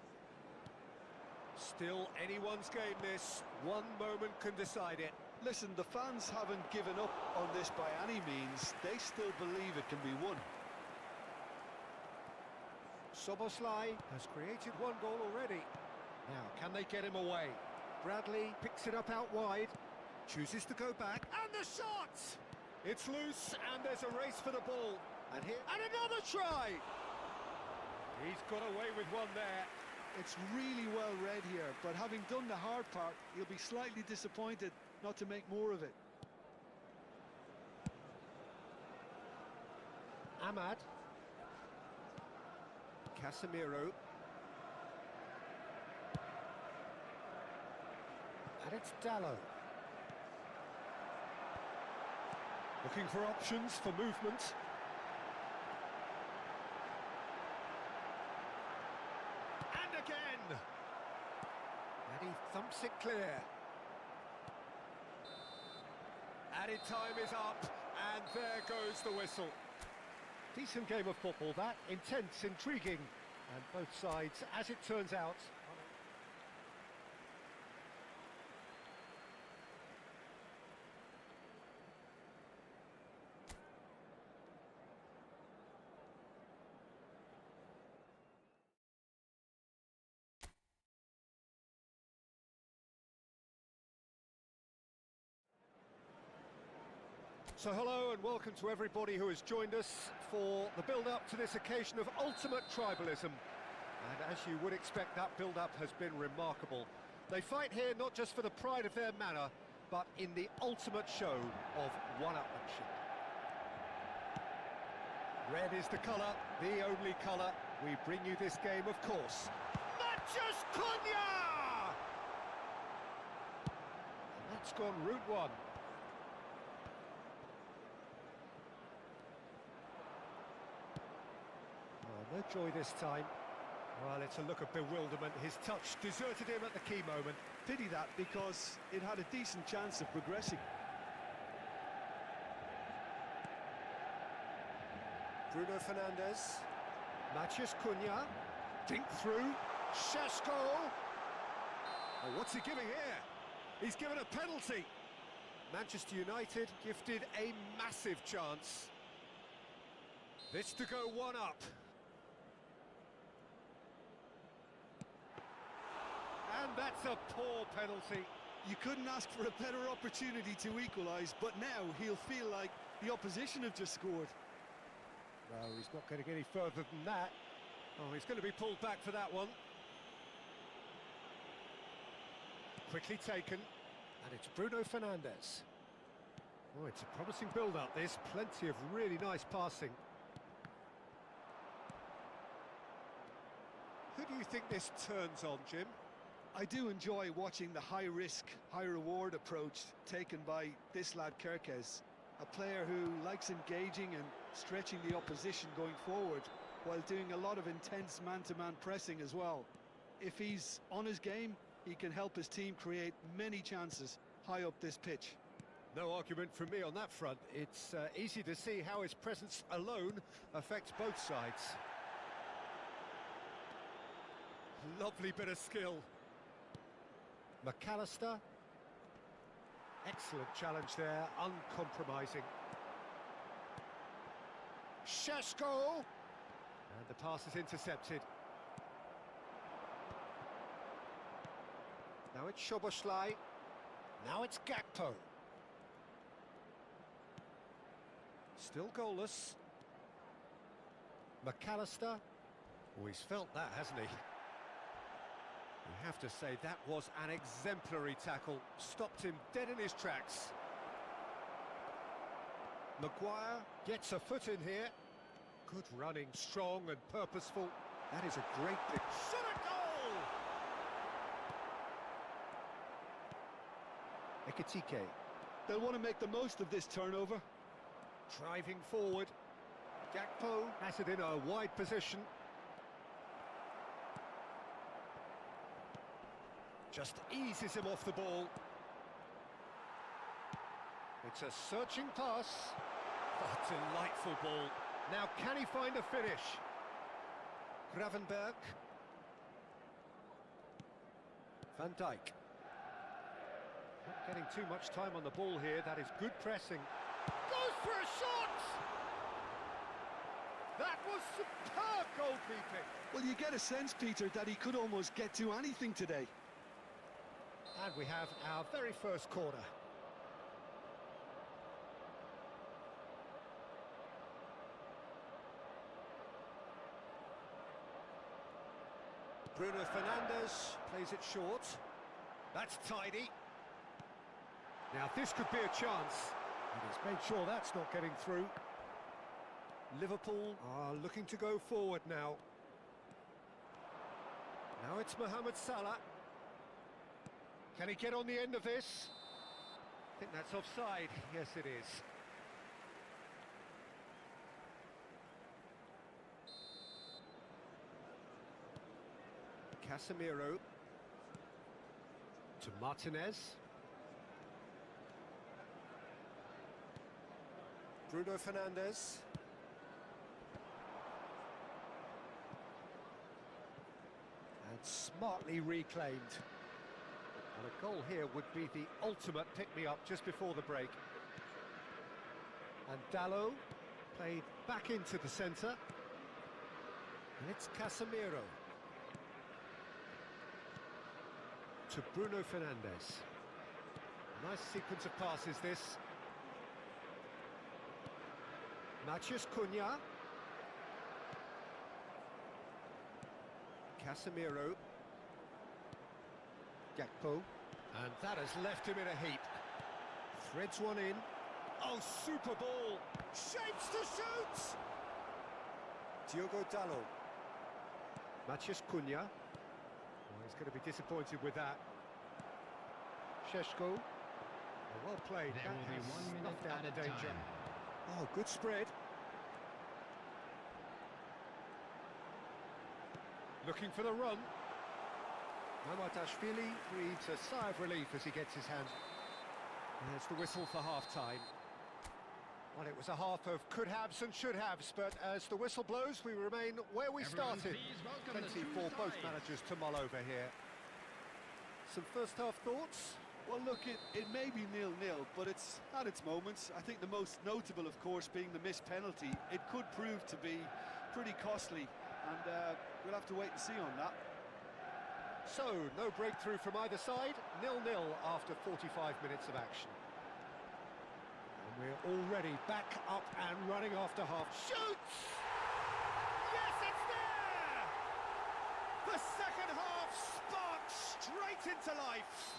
Still anyone's game this. One moment can decide it. Listen, the fans haven't given up on this by any means. They still believe it can be won. Szoboszlai has created one goal already. Now, can they get him away? Bradley picks it up out wide, chooses to go back, and the shot! It's loose, and there's a race for the ball. And here, and another try! He's got away with one there. It's really well read here, but having done the hard part, he'll be slightly disappointed not to make more of it. Ahmad. Casemiro. And it's Dalot. Looking for options for movement. And again! And he thumps it clear. Added time is up, and there goes the whistle. Decent game of football, that. Intense, intriguing, and both sides, as it turns out, So hello and welcome to everybody who has joined us for the build-up to this occasion of ultimate tribalism. And as you would expect, that build-up has been remarkable. They fight here not just for the pride of their manor, but in the ultimate show of one-upmanship. Red is the colour, the only colour. We bring you this game, of course. Matches Cunha! And that's gone route one. No joy this time. Well, it's a look of bewilderment. His touch deserted him at the key moment. Pity that, because it had a decent chance of progressing. Bruno Fernandes. Matches Cunha. Dink through. Šeško. Oh, what's he giving here? He's given a penalty. Manchester United gifted a massive chance. This to go one up. And that's a poor penalty. You couldn't ask for a better opportunity to equalise, but now he'll feel like the opposition have just scored. No, he's not going to get any further than that. Oh, he's going to be pulled back for that one. Quickly taken. And it's Bruno Fernandes. Oh, it's a promising build-up, this. Plenty of really nice passing. Who do you think this turns on, Jim? I do enjoy watching the high-risk, high-reward approach taken by this lad Kerkez, a player who likes engaging and stretching the opposition going forward while doing a lot of intense man-to-man pressing as well. If he's on his game, he can help his team create many chances high up this pitch. No argument from me on that front. It's easy to see how his presence alone affects both sides. Lovely bit of skill. McAllister. Excellent challenge there, uncompromising. Šeško! And the pass is intercepted. Now it's Szoboszlai. Now it's Gakpo. Still goalless. McAllister. Oh, he's felt that, hasn't he? You have to say that was an exemplary tackle. Stopped him dead in his tracks. Maguire gets a foot in here. Good running, strong and purposeful. That is a great big shot at goal! Ekitike. They'll want to make the most of this turnover. Driving forward. Gakpo has it in a wide position. Just eases him off the ball. It's a searching pass. Oh, delightful ball. Now, can he find a finish? Gravenberg. Van Dijk. Not getting too much time on the ball here. That is good pressing. Goes for a shot! That was superb goalkeeping. Well, you get a sense, Peter, that he could almost get to anything today. And we have our very first corner. Bruno Fernandes plays it short. That's tidy. Now this could be a chance. And he's made sure that's not getting through. Liverpool are looking to go forward now. Now it's Mohamed Salah. Can he get on the end of this? I think that's offside. Yes, it is. Casemiro to Martinez. Bruno Fernandes. And smartly reclaimed. And a goal here would be the ultimate pick-me-up just before the break. And Dalot played back into the centre. And it's Casemiro. To Bruno Fernandes. Nice sequence of passes, this. Matheus Cunha. Casemiro. Gakpo. And that has left him in a heap. Threads one in. Oh, super ball. Shapes to shoot! Diogo Dalot. Matheus Cunha. Oh, he's going to be disappointed with that. Šeško. Well played. There will be 1 minute added danger. time. Oh, good spread. Looking for the run. Mamardashvili breathes a sigh of relief as he gets his hand. There's the whistle for half-time. Well, it was a half of could-haves and should-haves, but as the whistle blows, we remain where we Everyone started. please welcome the Plenty two for both sides. managers to mull over here. Some first-half thoughts? Well, look, it may be 0-0, but it's had its moments. I think the most notable, of course, being the missed penalty. It could prove to be pretty costly, and we'll have to wait and see on that. So, no breakthrough from either side, 0-0 after 45 minutes of action. And we're already back up and running after half. Shoots! Yes, it's there! The second half sparks straight into life.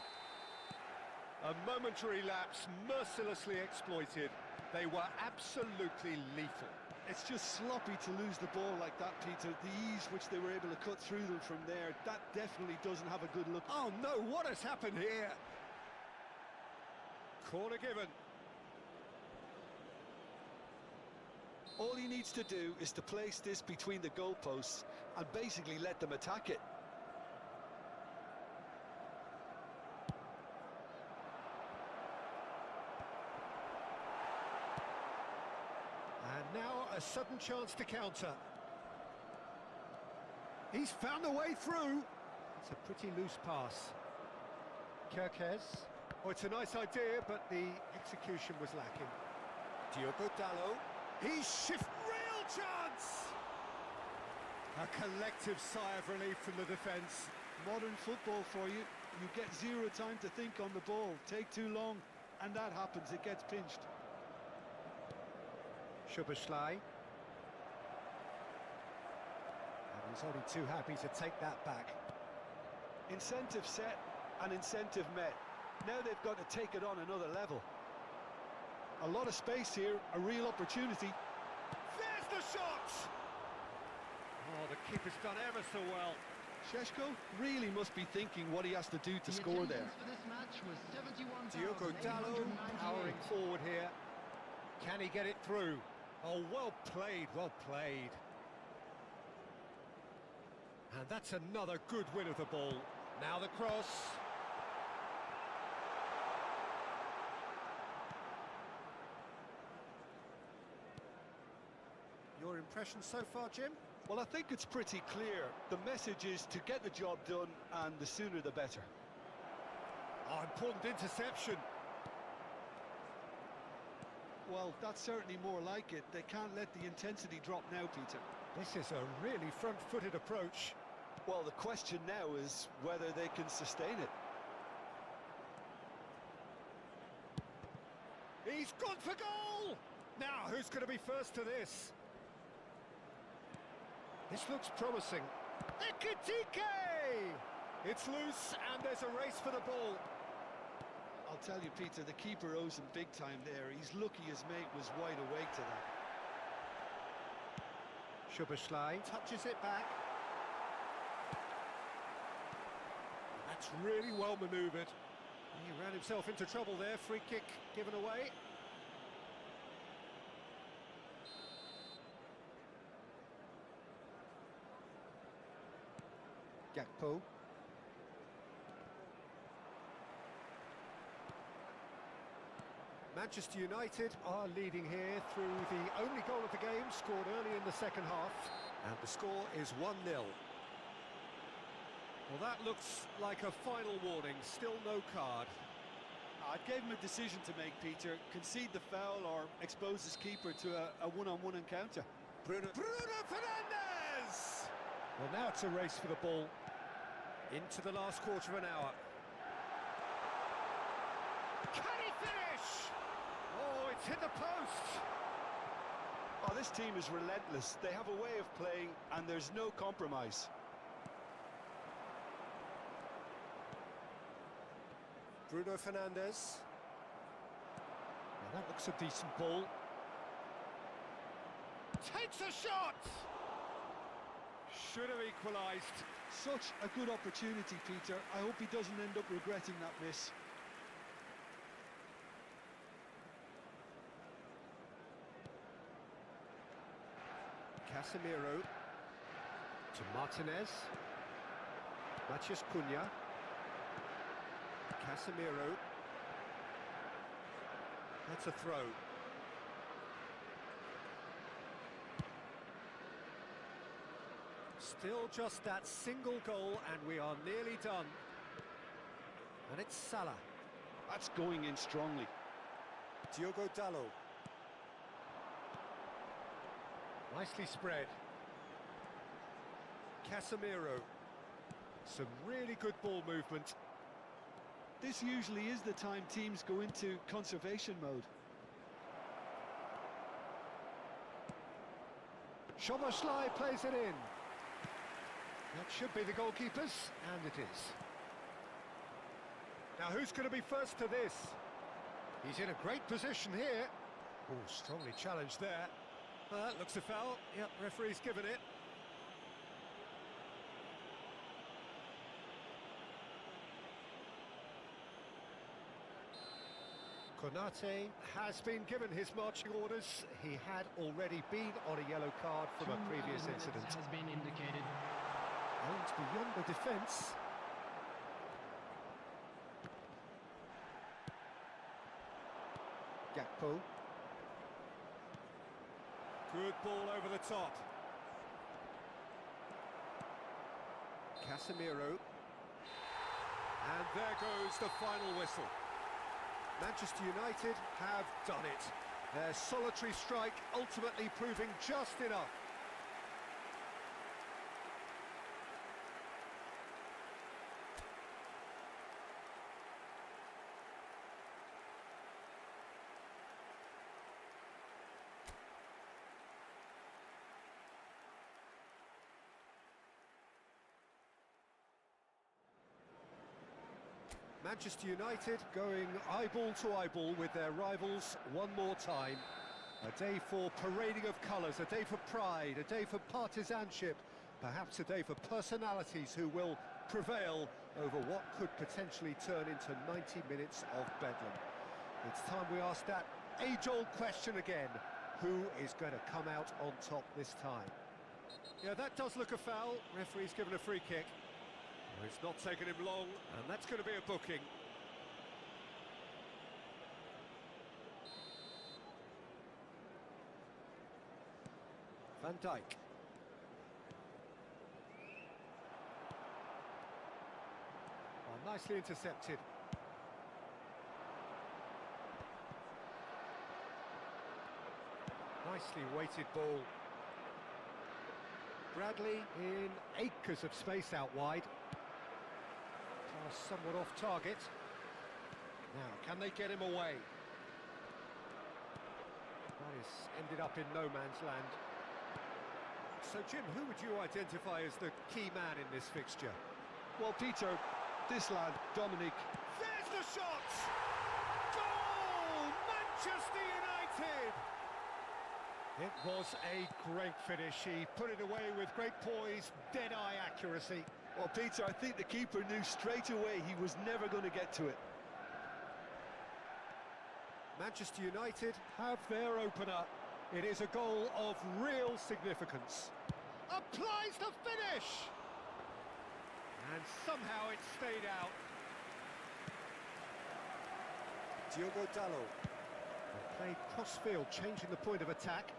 A momentary lapse, mercilessly exploited. They were absolutely lethal. It's just sloppy to lose the ball like that, Peter. The ease which they were able to cut through them from there, that definitely doesn't have a good look. Oh no, what has happened here? Corner given. All he needs to do is to place this between the goalposts and basically let them attack it. And now a sudden chance to counter. He's found a way through. It's a pretty loose pass. Kirkes. Oh, it's a nice idea, but the execution was lacking. Diogo Dalot. He's real chance! A collective sigh of relief from the defence. Modern football for you. You get zero time to think on the ball. Take too long, and that happens. It gets pinched. Szoboszlai. And he's only too happy to take that back. Incentive set and incentive met. Now they've got to take it on another level. A lot of space here, a real opportunity. There's the shot! Oh, the keeper's done ever so well. Šeško really must be thinking what he has to do to score there. For this match was Diogo Dalot powering forward here. Can he get it through? Oh, well played, well played. And that's another good win of the ball. Now the cross. Your impression so far, Jim? Well, I think it's pretty clear. The message is to get the job done, and the sooner the better. Oh, important interception. Well, that's certainly more like it. They can't let the intensity drop now, Peter. This is a really front-footed approach. Well, the question now is whether they can sustain it. He's gone for goal! Now, who's going to be first to this? This looks promising. Ekitike! It's loose, and there's a race for the ball. I'll tell you, Peter, the keeper owes him big time there. He's lucky his mate was wide awake to that. Szoboszlai touches it back. That's really well manoeuvred. He ran himself into trouble there. Free kick given away. Gakpo. Manchester United are leading here through the only goal of the game, scored early in the second half, and the score is 1-0. Well, that looks like a final warning, still no card. I gave him a decision to make, Peter. Concede the foul or expose his keeper to a one-on-one encounter. Bruno Fernandes! Well, now it's a race for the ball. Into the last quarter of an hour. Can he finish? Oh, it's hit the post! Oh, this team is relentless. They have a way of playing, and there's no compromise. Bruno Fernandes. Now that looks a decent ball. Takes a shot! Should have equalised. Such a good opportunity, Peter. I hope he doesn't end up regretting that miss. Casemiro to Martinez. Matheus Cunha. Casemiro. That's a throw. Still just that single goal and we are nearly done. And it's Salah. That's going in strongly. Diogo Dalot. Nicely spread. Casemiro. Some really good ball movement. This usually is the time teams go into conservation mode. Szoboszlai plays it in. That should be the goalkeeper's, and it is. Now, who's going to be first to this? He's in a great position here. Oh, strongly challenged there. Looks a foul. Yep, referee's given it. Konate has been given his marching orders. He had already been on a yellow card from a previous incident. Has been indicated. And beyond the defence. Gakpo. Good ball over the top. Casemiro. And there goes the final whistle. Manchester United have done it. Their solitary strike ultimately proving just enough. Manchester United going eyeball to eyeball with their rivals one more time. A day for parading of colours, a day for pride, a day for partisanship, perhaps a day for personalities who will prevail over what could potentially turn into 90 minutes of bedlam. It's time we ask that age-old question again. Who is going to come out on top this time? Yeah, that does look a foul. Referee's given a free kick. It's not taken him long, and that's going to be a booking. Van Dijk. Oh, nicely intercepted. Nicely weighted ball. Bradley in acres of space out wide. Somewhat off target. Now, can they get him away? That is ended up in no man's land. So, Jim, who would you identify as the key man in this fixture? Well, Peter, this lad, Dominic. There's the shot! Goal! Manchester United! It was a great finish. He put it away with great poise, dead-eye accuracy. Well, Peter, I think the keeper knew straight away he was never going to get to it. Manchester United have their opener. It is a goal of real significance. Applies the finish! And somehow it stayed out. Diogo Dalot. Played cross-field, changing the point of attack.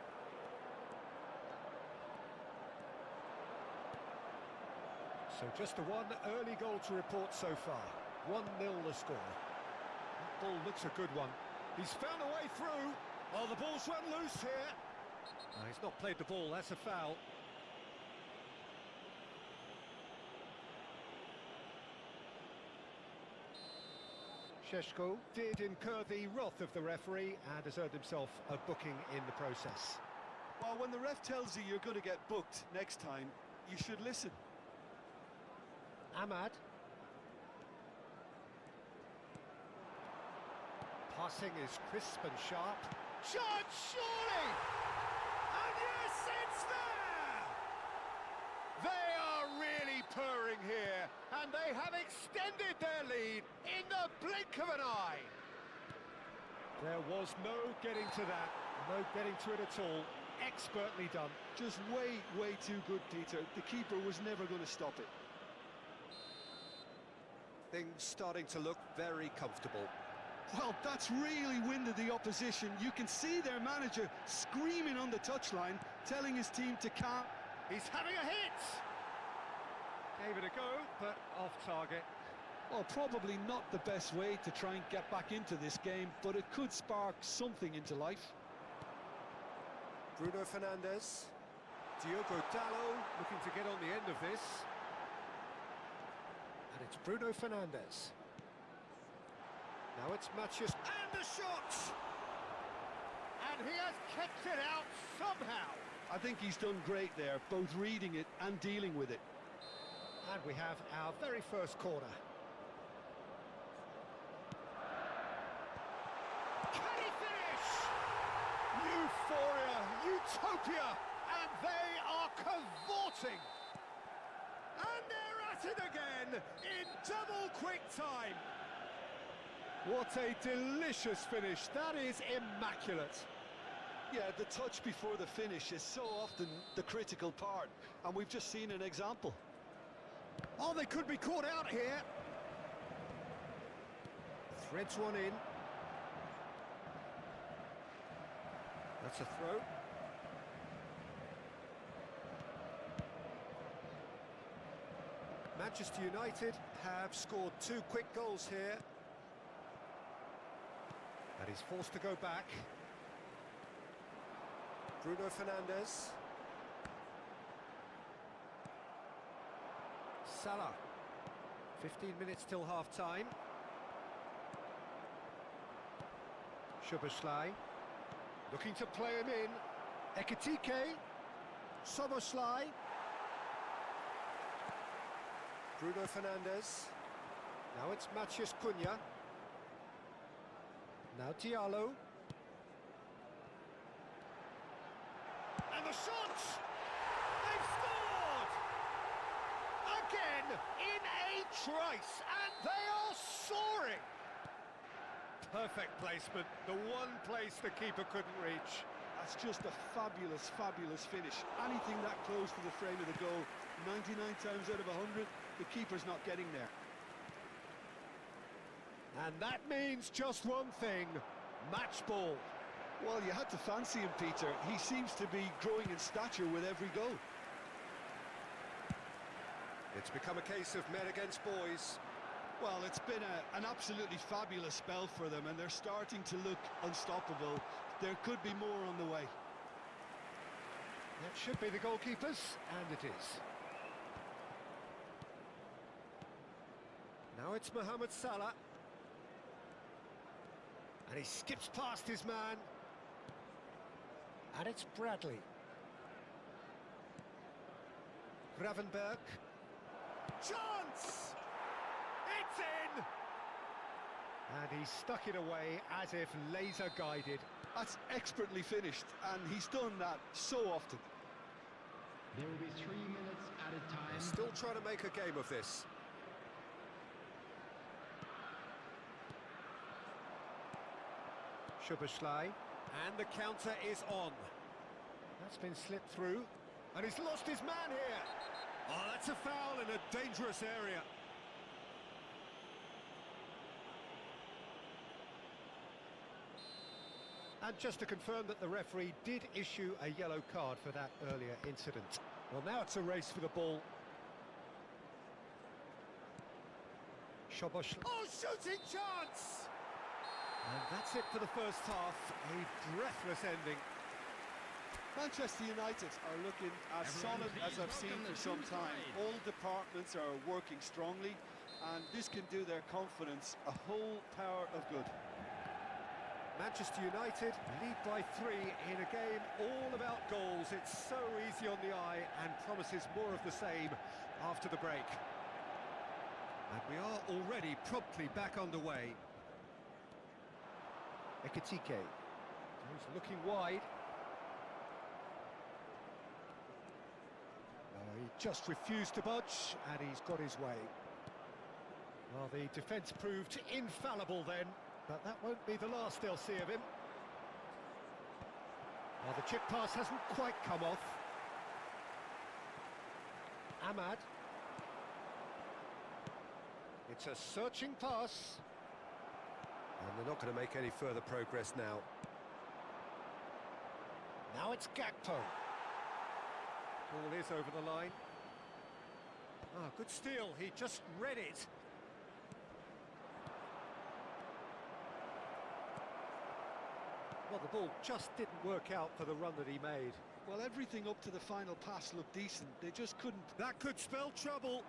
So just the one early goal to report so far. 1-0 the score. That ball looks a good one. He's found a way through. Oh, the ball's run loose here. No, he's not played the ball, that's a foul. Šeško did incur the wrath of the referee and has earned himself a booking in the process. Well, when the ref tells you you're going to get booked next time, you should listen. Ahmad. Passing is crisp and sharp. Shot, surely! And yes, it's there! They are really purring here, and they have extended their lead in the blink of an eye. There was no getting to that, no getting to it at all. Expertly done. Just way too good, Peter. The keeper was never going to stop it. Things starting to look very comfortable. Well, that's really winded the opposition. You can see their manager screaming on the touchline, telling his team to calm. He's having a hit! Gave it a go, but off target. Well, probably not the best way to try and get back into this game, but it could spark something into life. Bruno Fernandes. Diogo Dalot looking to get on the end of this. And it's Bruno Fernandes. Now it's Mathias, and the shot! And he has kept it out somehow. I think he's done great there, both reading it and dealing with it. And we have our very first corner. euphoria, utopia, and they are cavorting. And they're at it again in double quick time. What a delicious finish. That is immaculate. Yeah, the touch before the finish is so often the critical part, and we've just seen an example. Oh, they could be caught out here. Threads one in. That's a throw. Manchester United have scored 2 quick goals here. And he's forced to go back. Bruno Fernandes. Salah. 15 minutes till half-time. Szoboszlai. Looking to play him in. Ekitike. Szoboszlai. Bruno Fernandes. Now it's Matheus Cunha. Now Diallo. And the shot! They've scored! Again, in a trice, and they are soaring! Perfect placement, the one place the keeper couldn't reach. That's just a fabulous, fabulous finish. Anything that close to the frame of the goal, 99 times out of 100, the keeper's not getting there. And that means just one thing, match ball. Well, you had to fancy him, Peter. He seems to be growing in stature with every goal. It's become a case of men against boys. Well, it's been an absolutely fabulous spell for them, and they're starting to look unstoppable. There could be more on the way. That should be the goalkeepers, and it is. Now it's Mohamed Salah. And he skips past his man. And it's Bradley. Gravenberg. Chance! It's in! And he stuck it away as if laser-guided. That's expertly finished, and he's done that so often. There will be 3 minutes at a time. Still trying to make a game of this. Szoboszlai, and the counter is on. That's been slipped through, and he's lost his man here. Oh, that's a foul in a dangerous area. And just to confirm that the referee did issue a yellow card for that earlier incident. Well, now it's a race for the ball. Szoboszlai. Oh, shooting chance! And that's it for the first half, a breathless ending. Manchester United are looking as solid as I've seen for some time. All departments are working strongly, and this can do their confidence a whole tower of good. Manchester United lead by 3 in a game all about goals. It's so easy on the eye and promises more of the same after the break. And we are already promptly back underway. Ekitike, he's looking wide. He just refused to budge, and he's got his way. Well, the defence proved infallible then, but that won't be the last they'll see of him. Well, the chip pass hasn't quite come off. Ahmad. It's a searching pass. And they're not going to make any further progress now. Now it's Gakpo. Ball is over the line. Ah, good steal. He just read it. Well, the ball just didn't work out for the run that he made. Well, everything up to the final pass looked decent. They just couldn't. That could spell trouble.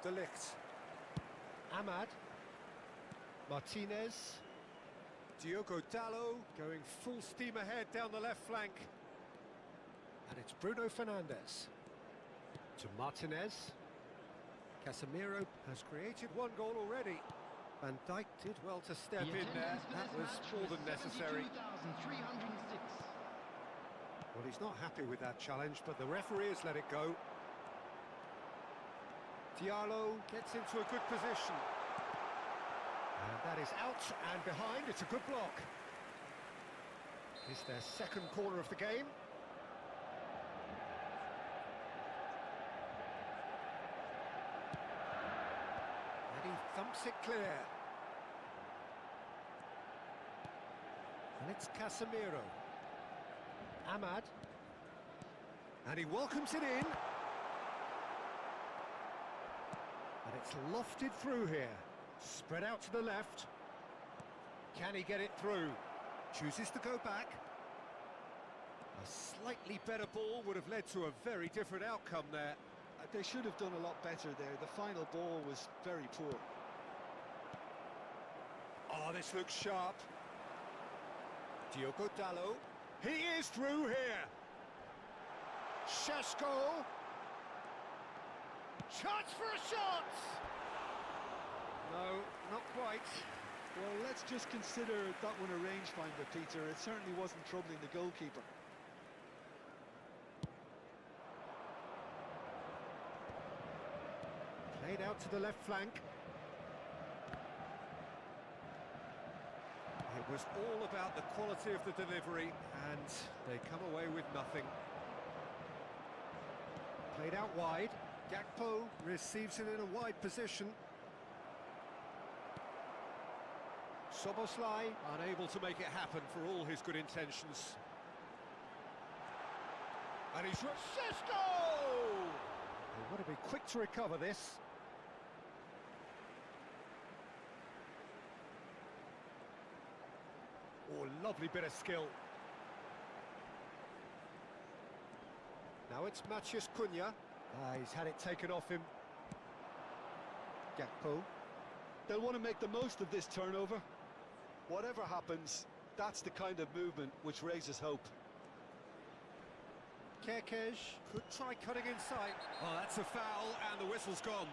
De Ligt. Ahmad. Martinez. Diogo Dalot going full steam ahead down the left flank. And it's Bruno Fernandes. To Martinez. Casemiro has created 1 goal already. Van Dijk did well to step The in there. attendance for That this was match more than necessary. 72,306. Well, he's not happy with that challenge, but the referee has let it go. Diallo gets into a good position. And that is out and behind. It's a good block. It's their second corner of the game. And he thumps it clear. And it's Casemiro. Ahmad. And he welcomes it in. And it's lofted through here. Spread out to the left. Can he get it through? Chooses to go back. A slightly better ball would have led to a very different outcome there. They should have done a lot better there. The final ball was very poor. Oh, this looks sharp. Diogo Dalot. He is through here. Šeško. Chance for a shot! No, not quite. Well, let's just consider that one a rangefinder, Peter. It certainly wasn't troubling the goalkeeper. Played out to the left flank. It was all about the quality of the delivery, and they come away with nothing. Played out wide. Gakpo receives it in a wide position. Szoboszlai unable to make it happen for all his good intentions. And he's... Šeško! They've got to be quick to recover this. Oh, lovely bit of skill. Now it's Matheus Cunha. He's had it taken off him. Gakpo. They'll want to make the most of this turnover. Whatever happens, that's the kind of movement which raises hope. Kerkez could try cutting inside. Oh, that's a foul, and the whistle's gone.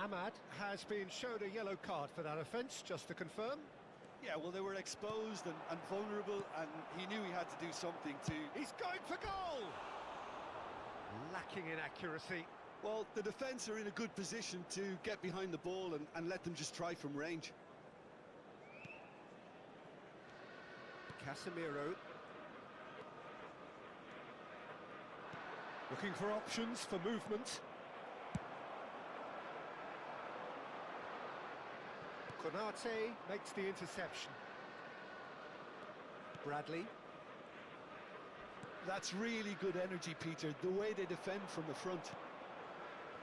Ahmad has been showed a yellow card for that offence, just to confirm. Yeah, well, they were exposed and vulnerable, and he knew he had to do something to... He's going for goal! Lacking in accuracy. Well, the defence are in a good position to get behind the ball and let them just try from range. Casemiro. Looking for options for movement. Konate makes the interception. Bradley. That's really good energy, Peter, the way they defend from the front.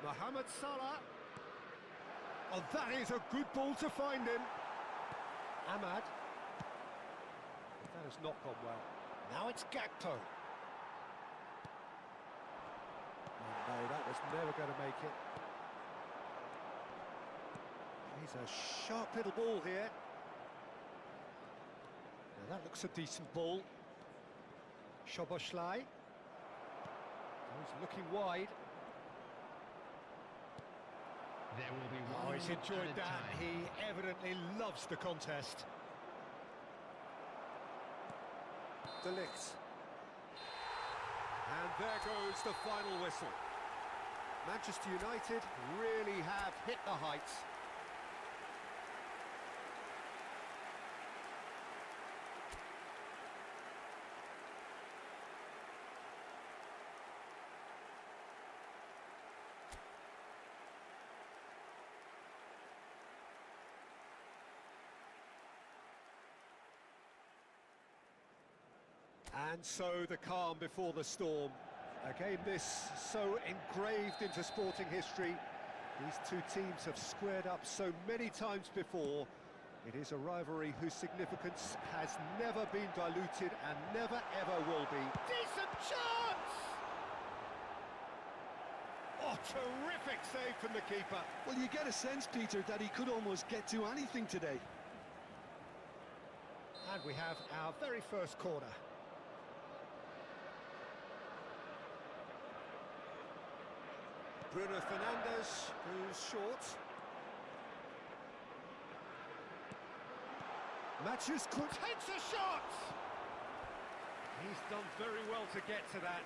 Mohamed Salah. Oh, that is a good ball to find him. Ahmad. That has not gone well. Now it's Gakpo. Oh, no, that was never going to make it. He's a sharp little ball here. Now that looks a decent ball. Szoboszlai. He's looking wide. There will be one. Oh, he's enjoyed added that. time. He evidently loves the contest. De Ligt. And there goes the final whistle. Manchester United really have hit the heights. And so the calm before the storm. A game this so engraved into sporting history. These two teams have squared up so many times before. It is a rivalry whose significance has never been diluted and never ever will be. Decent chance! Oh, terrific save from the keeper. Well, you get a sense, Peter, that he could almost get to anything today. And we have our very first corner. Bruno Fernandes, who's short. Matches could takes a shot! He's done very well to get to that.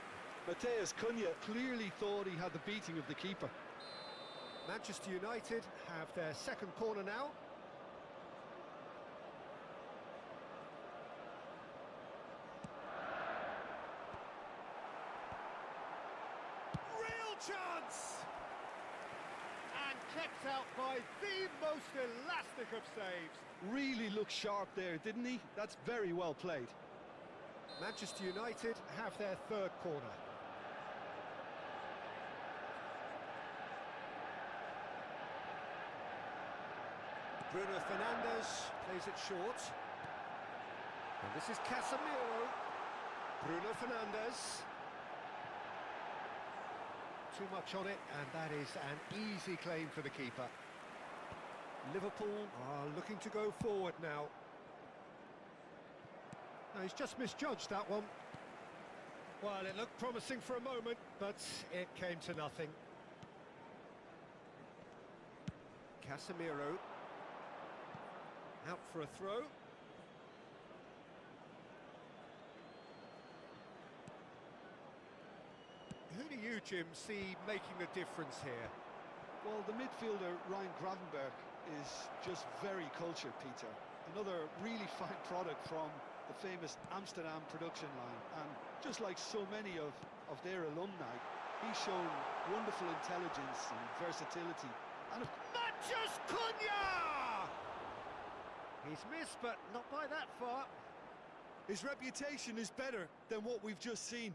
Mateus Cunha clearly thought he had the beating of the keeper. Manchester United have their second corner now. Real chance! And kept out by the most elastic of saves. Really looked sharp there, didn't he? That's very well played. Manchester United have their third corner. Bruno Fernandes plays it short. And this is Casemiro. Bruno Fernandes. Too much on it, and that is an easy claim for the keeper. Liverpool are looking to go forward now. No, he's just misjudged that one. Well, it looked promising for a moment, but it came to nothing. Casemiro. Out for a throw. Who do you, Jim, see making the difference here? Well, the midfielder, Ryan Gravenberch, is just very cultured, Peter. Another really fine product from the famous Amsterdam production line. And just like so many of their alumni, he's shown wonderful intelligence and versatility. And Matches Cunha! He's missed, but not by that far. his reputation is better than what we've just seen.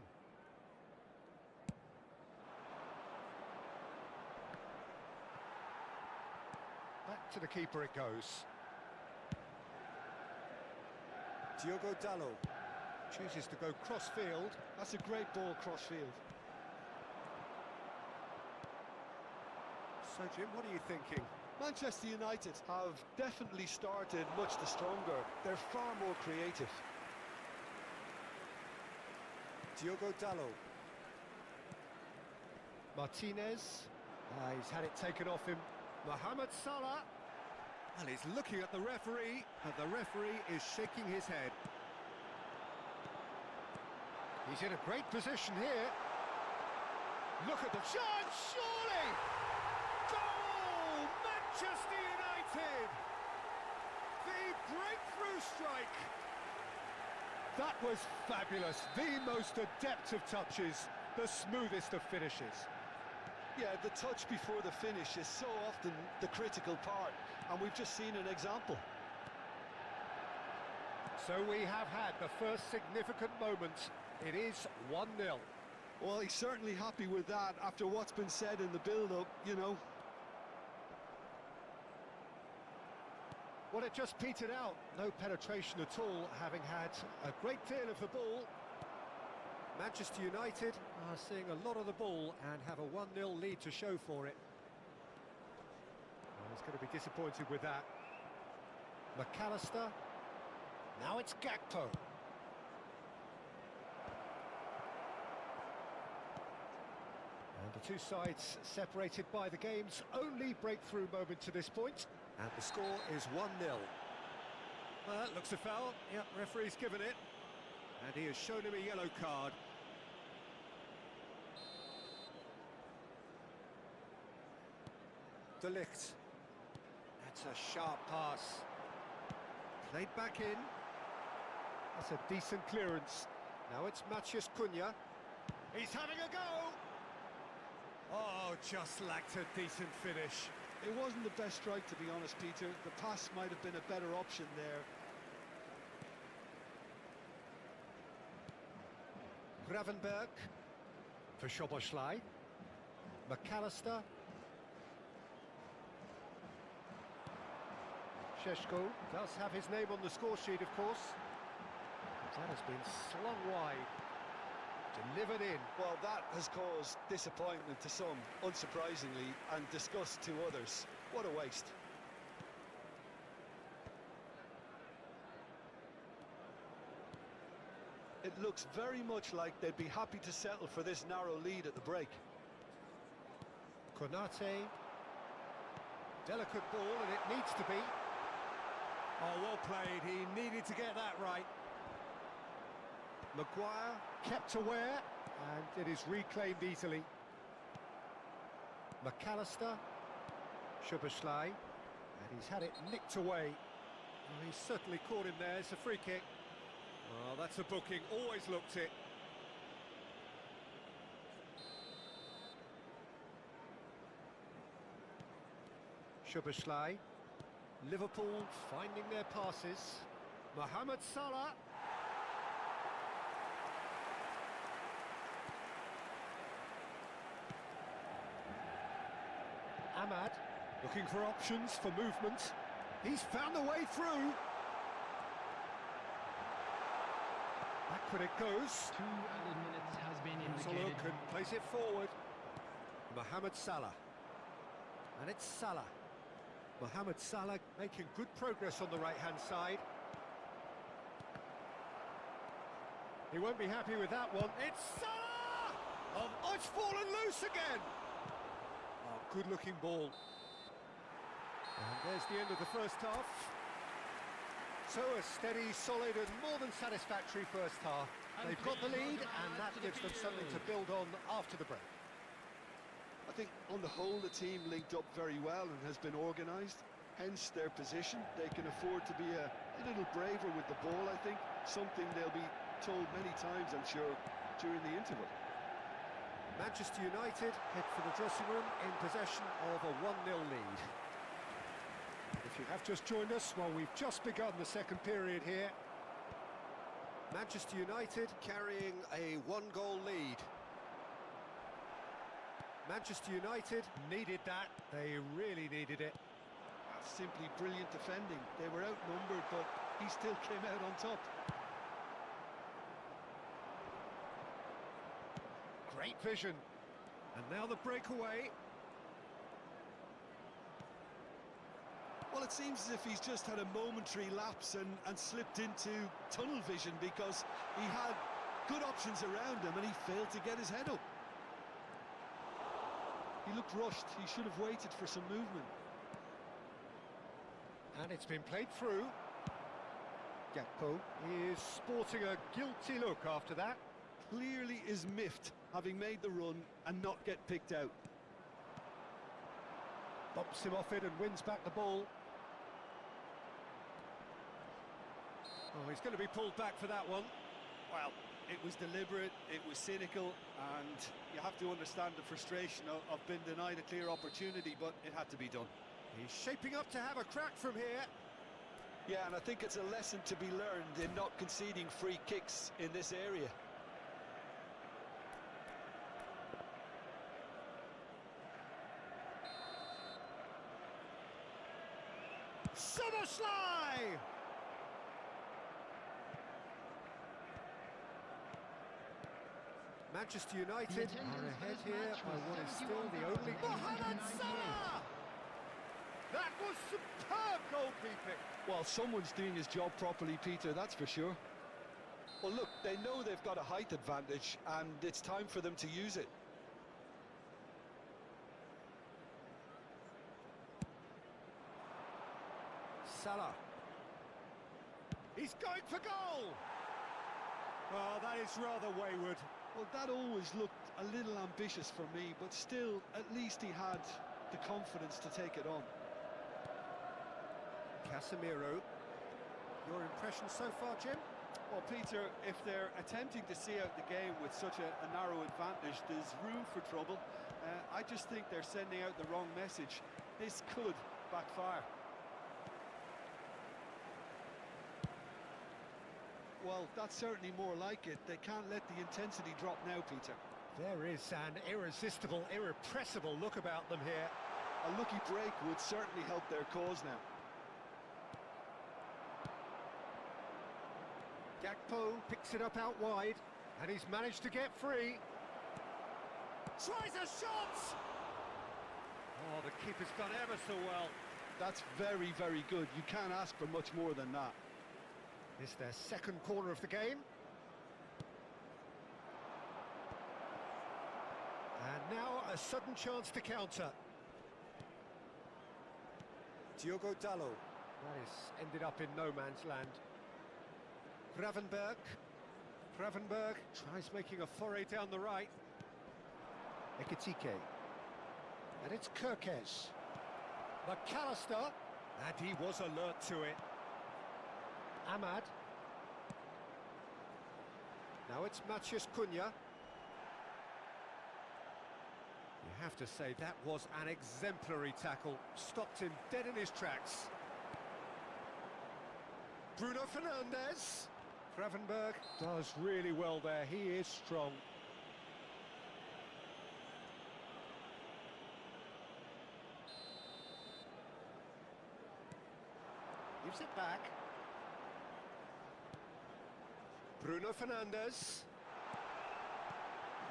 Back to the keeper it goes. Diogo Dalot chooses to go cross-field. That's a great ball cross-field. So, Jim, what are you thinking? Manchester United have definitely started much the stronger. They're far more creative. Diogo Dalot. Martinez. He's had it taken off him. Mohamed Salah. And he's looking at the referee, but the referee is shaking his head. He's in a great position here. Look at the chance, surely! Goal! Manchester United! The breakthrough strike! That was fabulous. The most adept of touches, the smoothest of finishes. Yeah, the touch before the finish is so often the critical part, and we've just seen an example. So we have had the first significant moment. It is 1-0. Well, he's certainly happy with that after what's been said in the build-up, you know. Well, it just petered out. No penetration at all, having had a great deal of the ball. Manchester United are seeing a lot of the ball and have a 1-0 lead to show for it. Well, he's going to be disappointed with that. McAllister. Now it's Gakpo. And the two sides separated by the game's only breakthrough moment to this point. And the score is 1-0. Well, that looks a foul. Yep, referee's given it. And he has shown him a yellow card. De Ligt. That's a sharp pass. Played back in. That's a decent clearance. Now it's Mathias Cunha. He's having a go! Oh, just lacked a decent finish. It wasn't the best strike, to be honest, Peter. The pass might have been a better option there. Gravenberch for Szoboszlai. McAllister. Šeško does have his name on the score sheet, of course. That has been slung wide. Delivered in. Well, that has caused disappointment to some, unsurprisingly, and disgust to others. What a waste. It looks very much like they'd be happy to settle for this narrow lead at the break. Konate. Delicate ball, and it needs to be. Oh, well played. He needed to get that right. Maguire kept aware, and it is reclaimed easily. McAllister. Szoboszlai. And he's had it nicked away. Well, he's certainly caught him there. It's a free kick. Well, that's a booking. Always looked it. Szoboszlai. Liverpool finding their passes. Mohamed Salah. Ahmad looking for options for movement. He's found the way through. Backward it goes. 2 added minutes has been So indicated. look and place it forward. Mohamed Salah. And it's Salah. Mohamed Salah making good progress on the right-hand side. He won't be happy with that one. It's Salah! Oh, it's fallen loose again! Oh, good-looking ball. And there's the end of the first half. So a steady, solid and more than satisfactory first half. They've got the lead and that gives them something to build on after the break. I think on the whole the team linked up very well and has been organised, hence their position. They can afford to be a little braver with the ball, I think, something they'll be told many times, I'm sure, during the interval. Manchester United head for the dressing room in possession of a 1-0 lead. If you have just joined us, well, we've just begun the second period here. Manchester United carrying a 1-goal lead. Manchester United needed that. They really needed it. That's simply brilliant defending. They were outnumbered, but he still came out on top. Great vision. And now the breakaway. Well, it seems as if he's just had a momentary lapse and slipped into tunnel vision, because he had good options around him and he failed to get his head up. He looked rushed. He should have waited for some movement. And it's been played through. Gakpo is sporting a guilty look after that. Clearly is miffed, having made the run and not get picked out. Bumps him off it and wins back the ball. Oh, he's going to be pulled back for that one. Well, it was deliberate, it was cynical, and you have to understand the frustration of being denied a clear opportunity, but it had to be done. He's shaping up to have a crack from here. Yeah, and I think it's a lesson to be learned in not conceding free kicks in this area. Szoboszlai! Manchester United are ahead here by what is still the only... Mohamed Salah! That was superb goalkeeping. Well, someone's doing his job properly, Peter, that's for sure. Well, look, they know they've got a height advantage, and it's time for them to use it. Salah. He's going for goal! Oh, that is rather wayward. Well, that always looked a little ambitious for me, but still, at least he had the confidence to take it on. Casemiro. Your impression so far, Jim? Well, Peter, if they're attempting to see out the game with such a narrow advantage, there's room for trouble. I just think they're sending out the wrong message. This could backfire. Well, that's certainly more like it. They can't let the intensity drop now, Peter. There is an irresistible, irrepressible look about them here. A lucky break would certainly help their cause now. Gakpo picks it up out wide, and he's managed to get free. Tries a shot! Oh, the keeper's done ever so well. That's very, very good. You can't ask for much more than that. It's their second corner of the game. And And now a sudden chance to counter. Diogo Dalot. That is ended up in no man's land. Gravenberg. Gravenberg tries making a foray down the right. Ekitike. And it's Kirkes. McAllister. And he was alert to it. Ahmad. Now it's Matheus Cunha. You have to say that was an exemplary tackle. Stopped him dead in his tracks. Bruno Fernandes. Gravenberg does really well there. He is strong. Gives it back. Bruno Fernandes.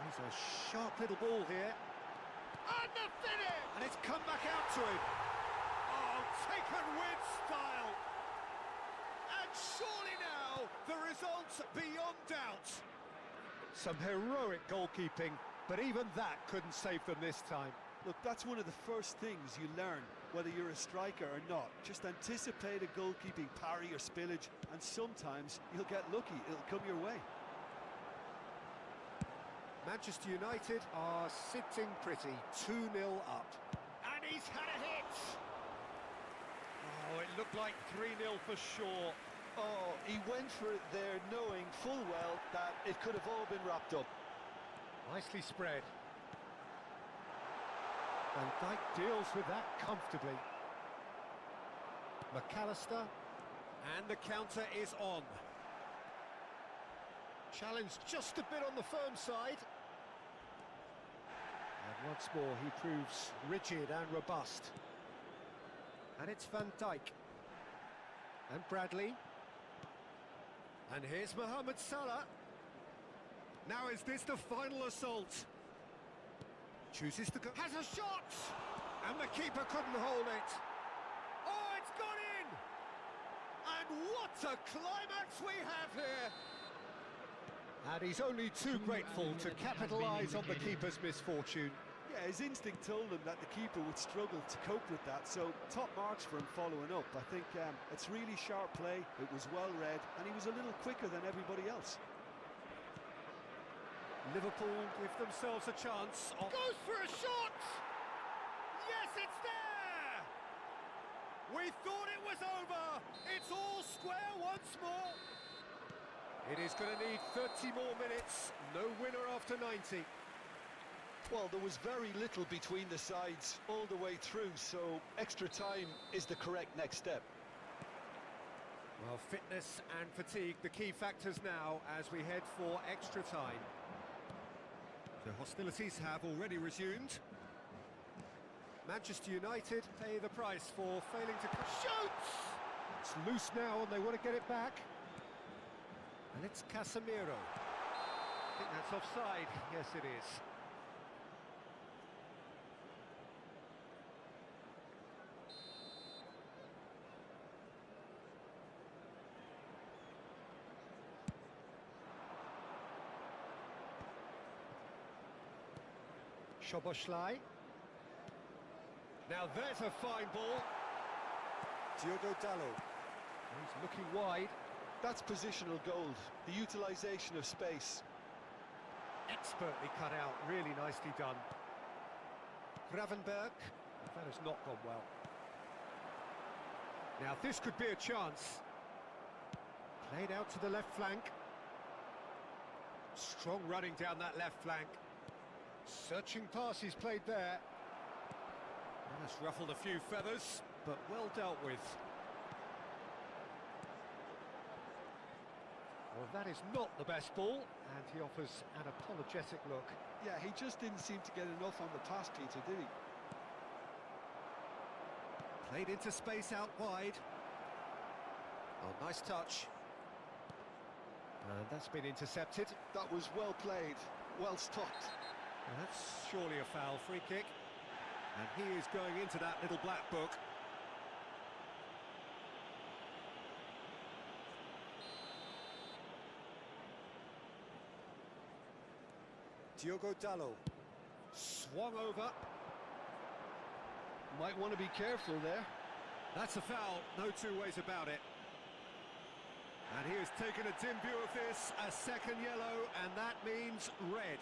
He's a sharp little ball here. And the finish! And it's come back out to him. Oh, taken with style. And surely now, the result's beyond doubt. Some heroic goalkeeping, but even that couldn't save them this time. Look, that's one of the first things you learn, whether you're a striker or not. Just anticipate a goalkeeping parry or spillage, and sometimes you'll get lucky, it'll come your way. Manchester United are sitting pretty, 2-0 up. And he's had a hit! Oh, it looked like 3-0 for sure. Oh, he went for it there, knowing full well that it could have all been wrapped up. Nicely spread. Van Dijk deals with that comfortably. McAllister, and the counter is on. Challenge just a bit on the firm side. And once more he proves rigid and robust. And it's Van Dijk. And Bradley. And here's Mohamed Salah. Now is this the final assault? Chooses to go, has a shot! And the keeper couldn't hold it. Oh, it's gone in! And what a climax we have here! And he's only too grateful to capitalise on the keeper's misfortune. Yeah, his instinct told him that the keeper would struggle to cope with that, so top marks for him following up. I think it's really sharp play, it was well read, and he was a little quicker than everybody else. Liverpool give themselves a chance. Oh. Goes for a shot! Yes, it's there! We thought it was over! It's all square once more! It is going to need 30 more minutes. No winner after 90. Well, there was very little between the sides all the way through, so extra time is the correct next step. Well, fitness and fatigue, the key factors now as we head for extra time. The hostilities have already resumed. Manchester United pay the price for failing to... Shoots! It's loose now and they want to get it back. And it's Casemiro. I think that's offside. Yes, it is. Szoboszlai. Now there's a fine ball. Diogo Dalot. He's looking wide. That's positional gold, the utilisation of space. Expertly cut out, really nicely done. Gravenberg. That has not gone well. Now this could be a chance. Played out to the left flank. Strong running down that left flank. Searching pass he's played there. That's ruffled a few feathers, but well dealt with. Well, that is not the best ball, and he offers an apologetic look. Yeah, he just didn't seem to get enough on the pass, Peter, did he? Played into space out wide. Oh, nice touch. And that's been intercepted. That was well played, well stopped. Well, that's surely a foul, free kick. And he is going into that little black book. Diogo Dalot. Swung over. Might want to be careful there. That's a foul, no two ways about it. And he has taken a dim view of this, a second yellow, and that means red.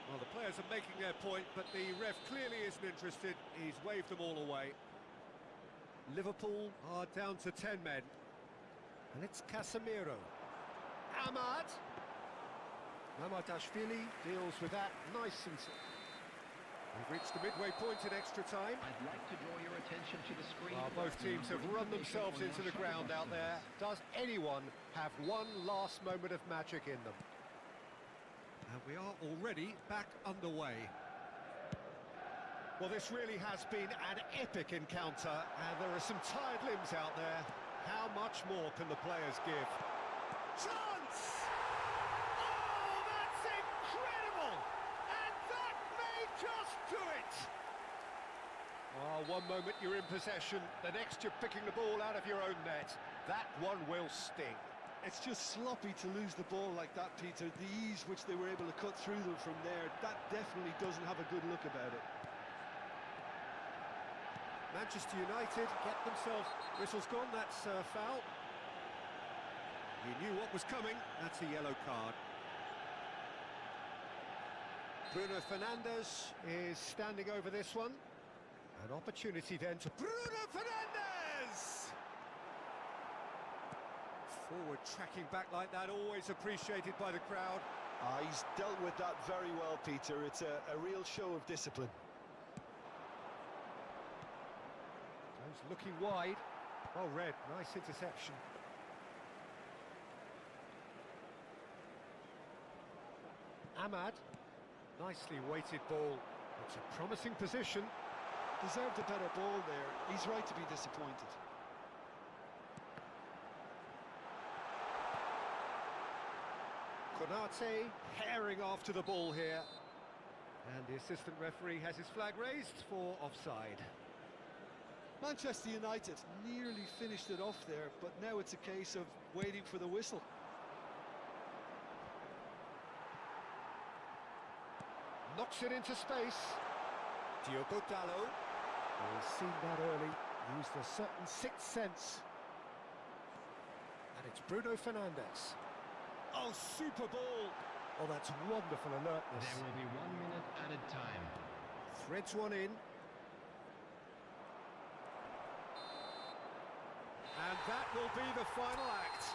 Well, the players are making their point, but the ref clearly isn't interested. He's waved them all away. Liverpool are down to 10 men. And it's Casemiro. Ahmad. Mamardashvili deals with that nice and... We've reached the midway point in extra time. I'd like to draw your attention to the screen. Well, both teams have run themselves into the ground out there. Does anyone have one last moment of magic in them? And we are already back underway. Well, this really has been an epic encounter, and there are some tired limbs out there. How much more can the players give? Chance! Oh, that's incredible! And that may just do it! Oh, one moment you're in possession, the next you're picking the ball out of your own net. That one will sting. It's just sloppy to lose the ball like that, Peter. The ease which they were able to cut through them from there, that definitely doesn't have a good look about it. Manchester United get themselves... Whistle's gone, that's a foul. You knew what was coming, that's a yellow card. Bruno Fernandes is standing over this one. An opportunity then to Bruno Fernandes! Forward tracking back like that, always appreciated by the crowd. He's dealt with that very well, Peter. It's a real show of discipline. Goes looking wide. Oh, red, nice interception. Ahmad, nicely weighted ball. It's a promising position. Deserved a better ball there. He's right to be disappointed. Konate herring after the ball here. And the assistant referee has his flag raised for offside. Manchester United nearly finished it off there, but now it's a case of waiting for the whistle. Knocks it into space. Diogo Dalot. He's seen that early, used a certain sixth sense. And it's Bruno Fernandes. Oh, super ball! Oh, that's wonderful alertness. There will be 1 minute added time. Threads one in. And that will be the final act.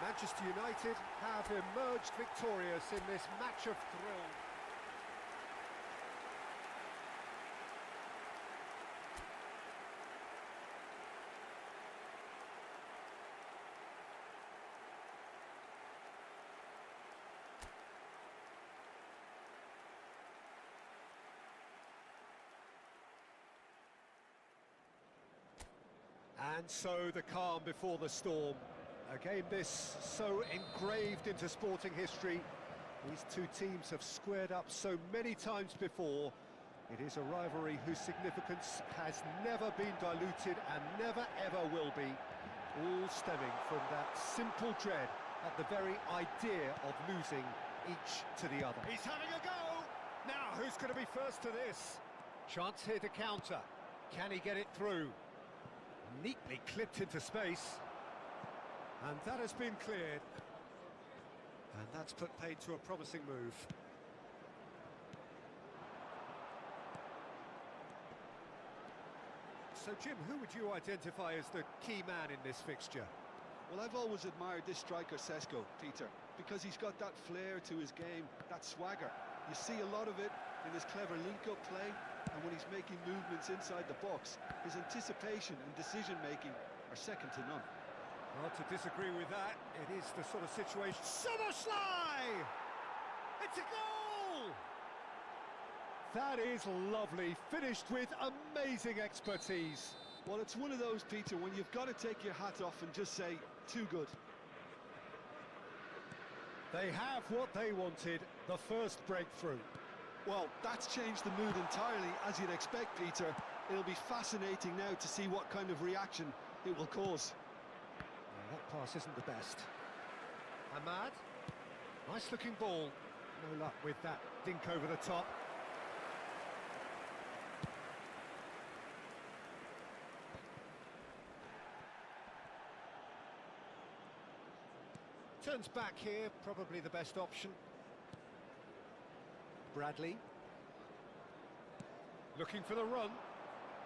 Manchester United have emerged victorious in this match of thrill. And so the calm before the storm. A game this so engraved into sporting history. These two teams have squared up so many times before. It is a rivalry whose significance has never been diluted and never ever will be. All stemming from that simple dread at the very idea of losing each to the other. He's having a go! Now, who's going to be first to this? Chance here to counter. Can he get it through? Neatly clipped into space. And that has been cleared. And that's put paid to a promising move. So, Jim, who would you identify as the key man in this fixture? Well, I've always admired this striker, Sesko, Peter, because he's got that flair to his game, that swagger. You see a lot of it in his clever link-up play, and when he's making movements inside the box, his anticipation and decision-making are second to none. Hard to disagree with that. It is the sort of situation... Summerslide! It's a goal! That is lovely, finished with amazing expertise. Well, it's one of those, Peter, when you've got to take your hat off and just say, too good. They have what they wanted, the first breakthrough. Well, that's changed the mood entirely, as you'd expect, Peter. It'll be fascinating now to see what kind of reaction it will cause. Yeah, that pass isn't the best. Ahmad, nice looking ball. No luck with that dink over the top. Turns back here, probably the best option. Bradley. Looking for the run.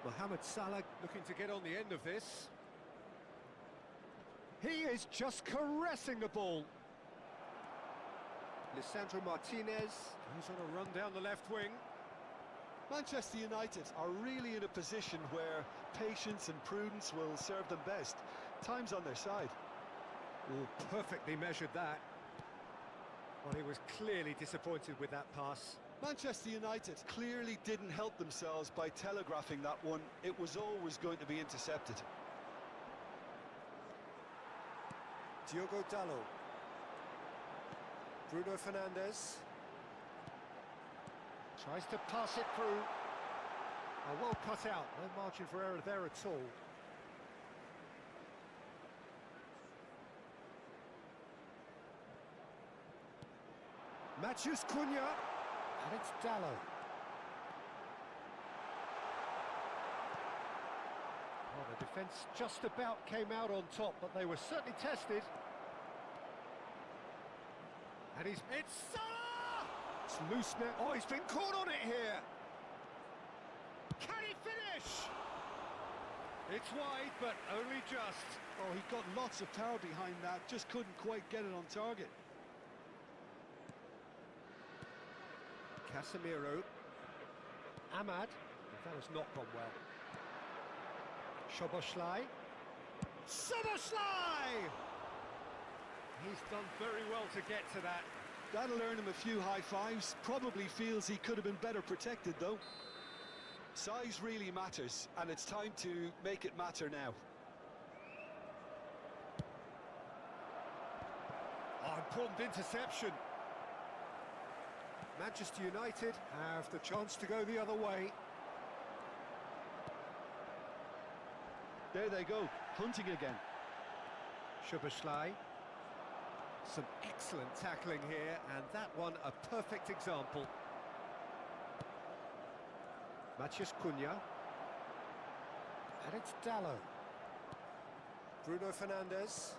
Mohamed Salah looking to get on the end of this. He is just caressing the ball. Lisandro Martinez, who's on a run down the left wing. Manchester United are really in a position where patience and prudence will serve them best. Time's on their side. Oh, perfectly measured that. Well, he was clearly disappointed with that pass. Manchester United clearly didn't help themselves by telegraphing that one. It was always going to be intercepted. Diogo Dalot. Bruno Fernandes. Tries to pass it through. Oh, well cut out. No margin for error there at all. Matheus Cunha. And it's Dalot. Well, the defence just about came out on top, but they were certainly tested. And it's Salah! It's loose now. Oh, he's been caught on it here. Can he finish? It's wide, but only just. Oh, he got lots of power behind that, just couldn't quite get it on target. Casemiro. Ahmad. That has not gone well. Szoboszlai. Szoboszlai! He's done very well to get to that. That'll earn him a few high fives. Probably feels he could have been better protected, though. Size really matters, and it's time to make it matter now. Oh, important interception. Manchester United have the chance to go the other way. There they go, hunting again. Szoboszlai. Some excellent tackling here, and that one a perfect example. Matheus Cunha. And it's Dalot. Bruno Fernandes.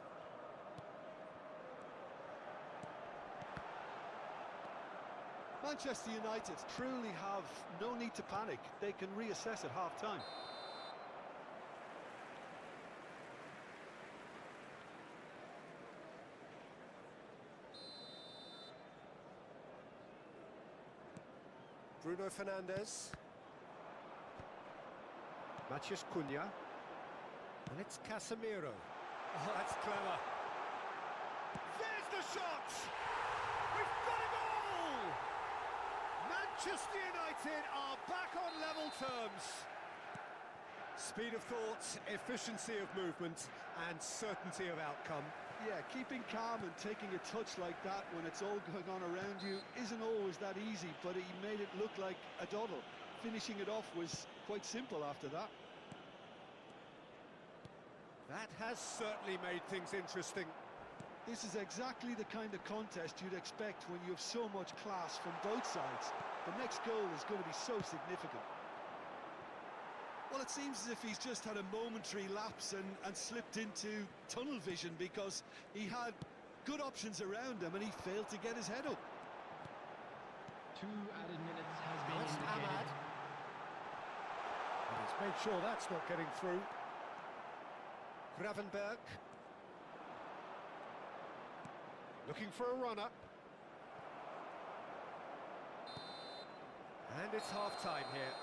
Manchester United truly have no need to panic. They can reassess at half-time. Bruno Fernandes. Matheus Cunha. And it's Casemiro. Oh, that's clever. There's the shot! We've got a goal! Manchester United are back on level terms. Speed of thought, efficiency of movement, and certainty of outcome. Yeah, keeping calm and taking a touch like that when it's all going on around you isn't always that easy, but he made it look like a doddle. Finishing it off was quite simple after that. That has certainly made things interesting. This is exactly the kind of contest you'd expect when you have so much class from both sides. The next goal is going to be so significant. Well, it seems as if he's just had a momentary lapse and slipped into tunnel vision, because he had good options around him and he failed to get his head up. 2 added minutes has been That's indicated. Ahmad. And he's made sure that's not getting through. Gravenberg. Looking for a runner. And it's half-time here.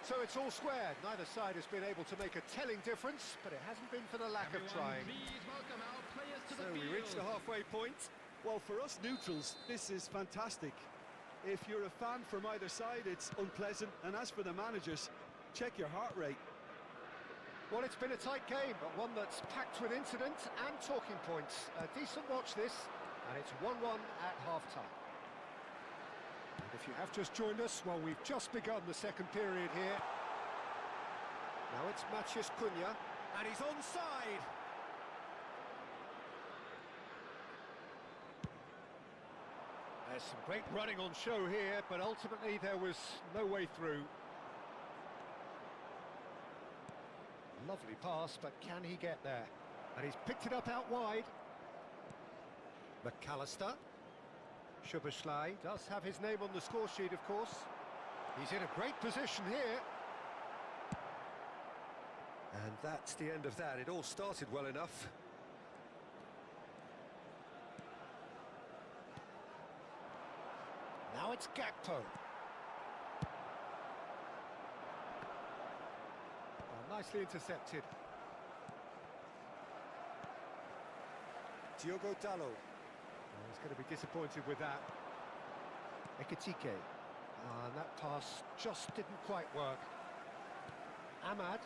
So it's all squared. Neither side has been able to make a telling difference, but it hasn't been for the lack of trying. Please welcome our players to So the we field. reach the halfway point. Well, for us neutrals, this is fantastic. If you're a fan from either side, it's unpleasant. And as for the managers, check your heart rate. Well, it's been a tight game, but one that's packed with incident and talking points. A decent watch this, and it's 1-1 at half-time. And if you have just joined us, well, we've just begun the second period here. Now it's Matheus Cunha, and he's onside. There's some great running on show here, but ultimately there was no way through. Lovely pass, but can he get there? And he's picked it up out wide. McAllister. Szoboszlai does have his name on the score sheet, of course. He's in a great position here. And that's the end of that. It all started well enough. Now it's Gakpo. Oh, nicely intercepted. Diogo Dalot. Oh, he's going to be disappointed with that. Ekitike. And that pass just didn't quite work. Ahmad.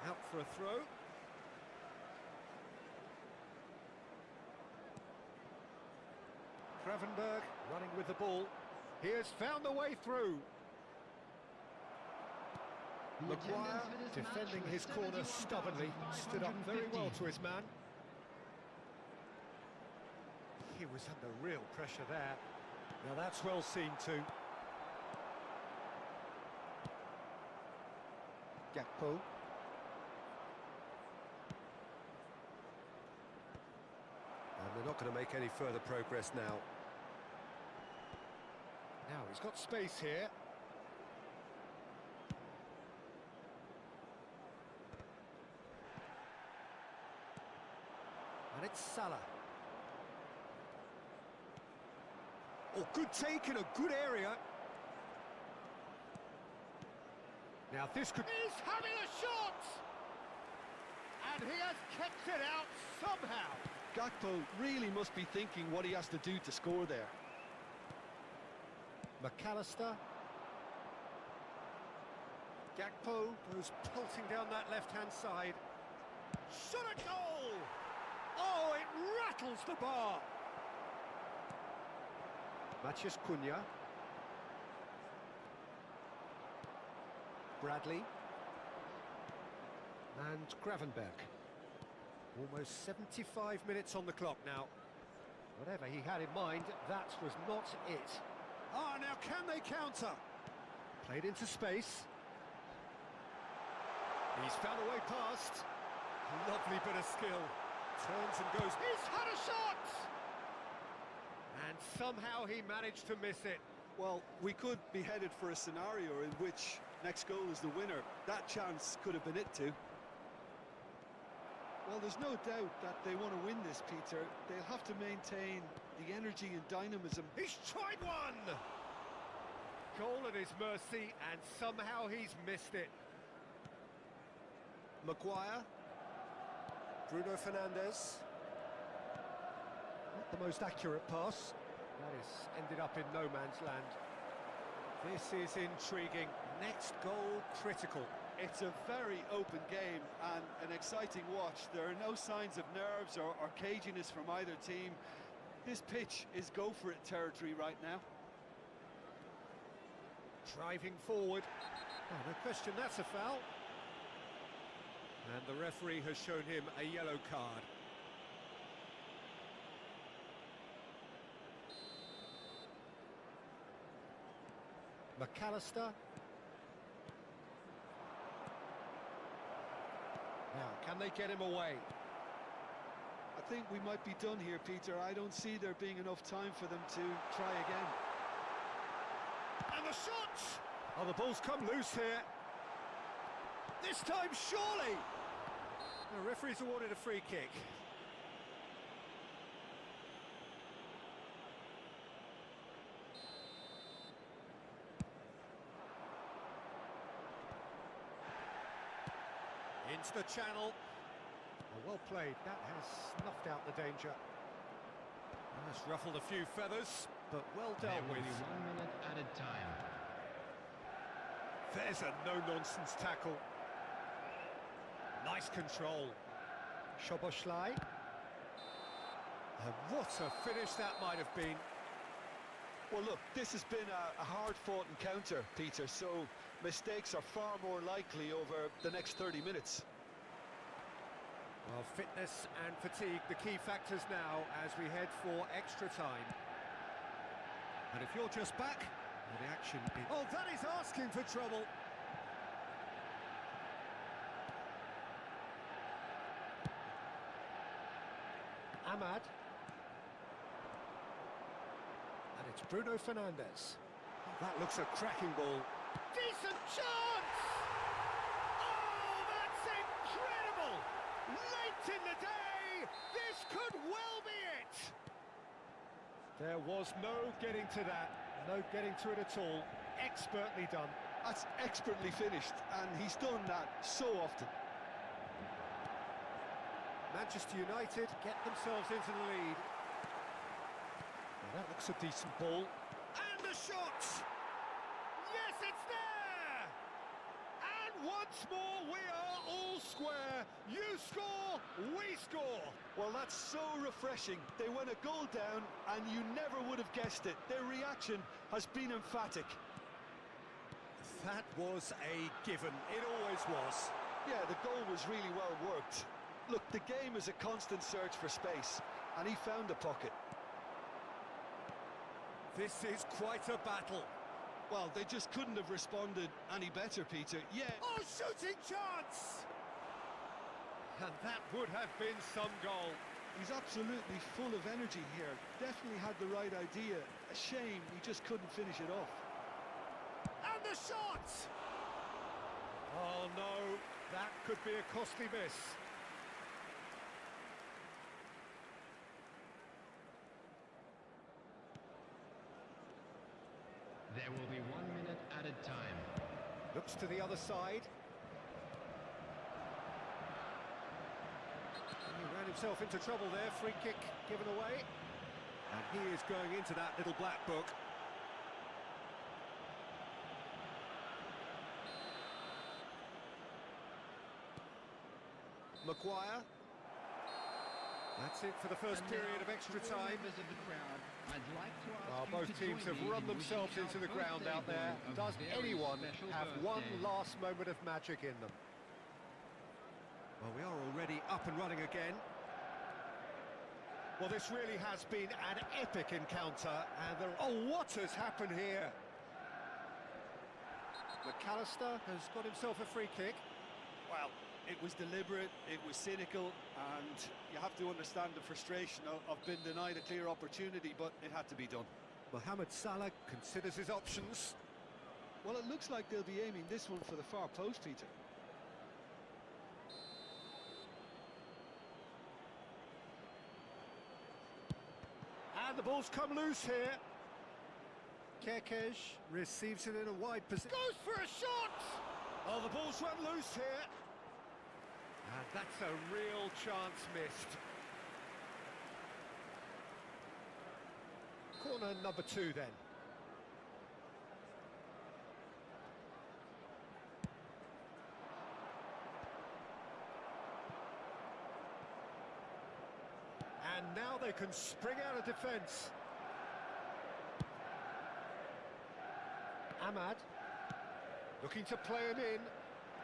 Out for a throw. Gravenberg running with the ball. He has found the way through. Maguire defending his corner stubbornly. Stood up very well to his man. He was under real pressure there. Now that's well seen too. Gakpo. And they're not going to make any further progress now. Now he's got space here. And it's Salah. Oh, good take in a good area. Now this could... He's having a shot! And he has kept it out somehow. Gakpo really must be thinking what he has to do to score there. McAllister. Gakpo goes pelting down that left-hand side. Shot a goal! Oh, it rattles the bar. Matheus Cunha. Bradley. And Gravenberg. Almost 75 minutes on the clock now. Whatever he had in mind, that was not it. Ah, now can they counter? Played into space. He's found a way past. Lovely bit of skill. Turns and goes. He's had a shot! And somehow he managed to miss it. Well, we could be headed for a scenario in which next goal is the winner. That chance could have been it too. Well, there's no doubt that they want to win this, Peter. They'll have to maintain the energy and dynamism. He's tried one! Goal at his mercy, and somehow he's missed it. Maguire. Bruno Fernandes. Not the most accurate pass. That is ended up in no man's land. This is intriguing. Next goal critical. It's a very open game and an exciting watch. There are no signs of nerves or caginess from either team. This pitch is go-for-it territory right now. Driving forward. Oh, no question, that's a foul. And the referee has shown him a yellow card. McAllister. Now, can they get him away? I think we might be done here, Peter. I don't see there being enough time for them to try again. And the shot! Oh, the ball's come loose here. This time, surely! The referee's awarded a free kick. Into the channel. Well played. That has snuffed out the danger. That's ruffled a few feathers, but well dealt with. 1 minute added time. There's a no-nonsense tackle. Nice control. Szoboszlai. And what a finish that might have been. Well, look, this has been a hard-fought encounter, Peter, so mistakes are far more likely over the next 30 minutes. Well, fitness and fatigue, the key factors now as we head for extra time. And if you're just back, well, the action is... Oh, that is asking for trouble. Ahmad. And it's Bruno Fernandes. That looks a cracking ball. Decent chance! Oh, that's incredible! Late in the day, this could well be it! There was no getting to that, no getting to it at all. Expertly done. That's expertly finished, and he's done that so often. Manchester United get themselves into the lead. Well, that looks a decent ball. And the shot! Yes, it's there! And once more, we are all square. You score, we score. Well, that's so refreshing. They went a goal down, and you never would have guessed it. Their reaction has been emphatic. That was a given. It always was. Yeah, the goal was really well worked. Look, the game is a constant search for space, and he found the pocket. This is quite a battle. Well, they just couldn't have responded any better, Peter. Yeah. Oh, shooting chance! And that would have been some goal. He's absolutely full of energy here. Definitely had the right idea. A shame he just couldn't finish it off. And the shot! Oh, no. That could be a costly miss. There will be 1 minute added time. Looks to the other side. He ran himself into trouble there. Free kick given away. And he is going into that little black book. Maguire. That's it for the first period of extra time. Both teams have run themselves into the ground out there. Does anyone have one last moment of magic in them? Well, we are already up and running again. Well, this really has been an epic encounter, and oh, what has happened here? McAllister has got himself a free kick. Well, it was deliberate, it was cynical, and you have to understand the frustration of being denied a clear opportunity, but it had to be done. Mohamed Salah considers his options. Well, it looks like they'll be aiming this one for the far post, Peter. And the ball's come loose here. Kekej receives it in a wide position. Goes for a shot! Oh, the ball's run loose here. And that's a real chance missed. Corner number 2 then. And now they can spring out of defence. Ahmad, looking to play him in.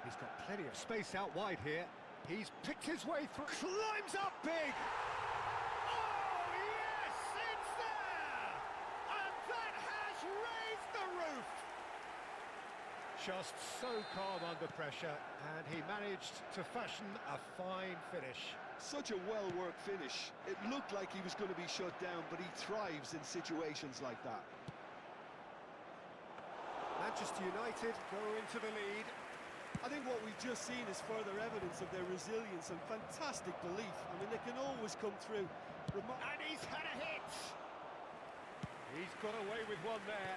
He's got plenty of space out wide here. He's picked his way through, climbs up big! Oh, yes, it's there! And that has raised the roof! Just so calm under pressure, and he managed to fashion a fine finish. Such a well-worked finish. It looked like he was going to be shut down, but he thrives in situations like that. Manchester United go into the lead. I think what we've just seen is further evidence of their resilience and fantastic belief. I mean, they can always come through. And he's had a hit! He's got away with one there.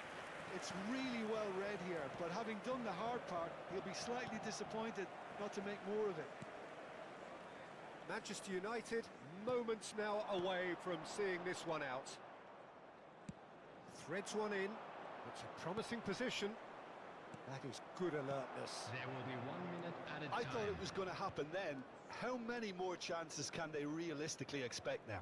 It's really well read here, but having done the hard part, he'll be slightly disappointed not to make more of it. Manchester United, moments now away from seeing this one out. Threads one in. It's a promising position. That is good alertness. There will be 1 minute added I time. thought it was going to happen then. How many more chances can they realistically expect now?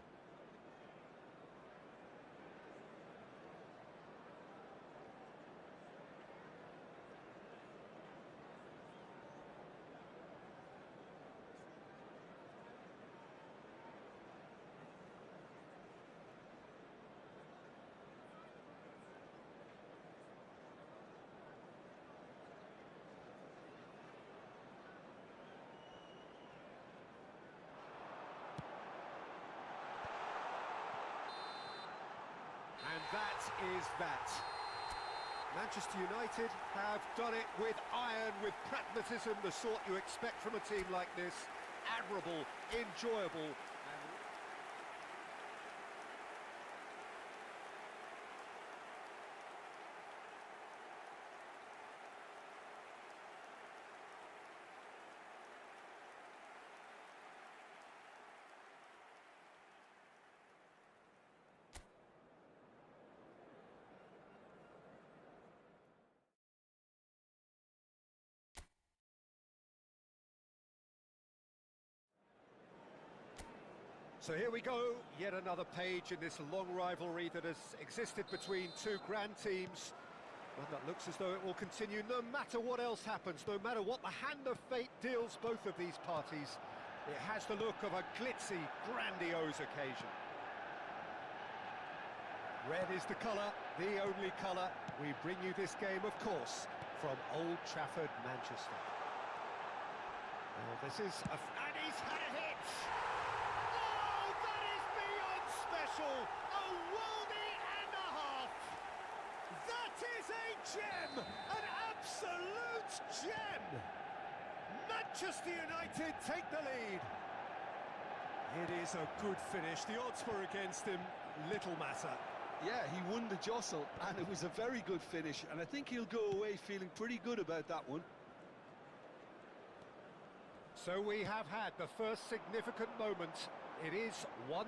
that is that. Manchester United have done it with iron, with pragmatism, the sort you expect from a team like this. Admirable, enjoyable. So here we go, yet another page in this long rivalry that has existed between two grand teams. One that looks as though it will continue no matter what else happens, no matter what the hand of fate deals both of these parties. It has the look of a glitzy, grandiose occasion. Red is the colour, the only colour. We bring you this game, of course, from Old Trafford, Manchester. Well, this is a... and he's had a hit! A worldie and a half. That is a gem, an absolute gem. Manchester United take the lead. It is a good finish. The odds were against him, little matter. Yeah, he won the jostle, and it was a very good finish, and I think he'll go away feeling pretty good about that one. So we have had the first significant moment. It is 1-0.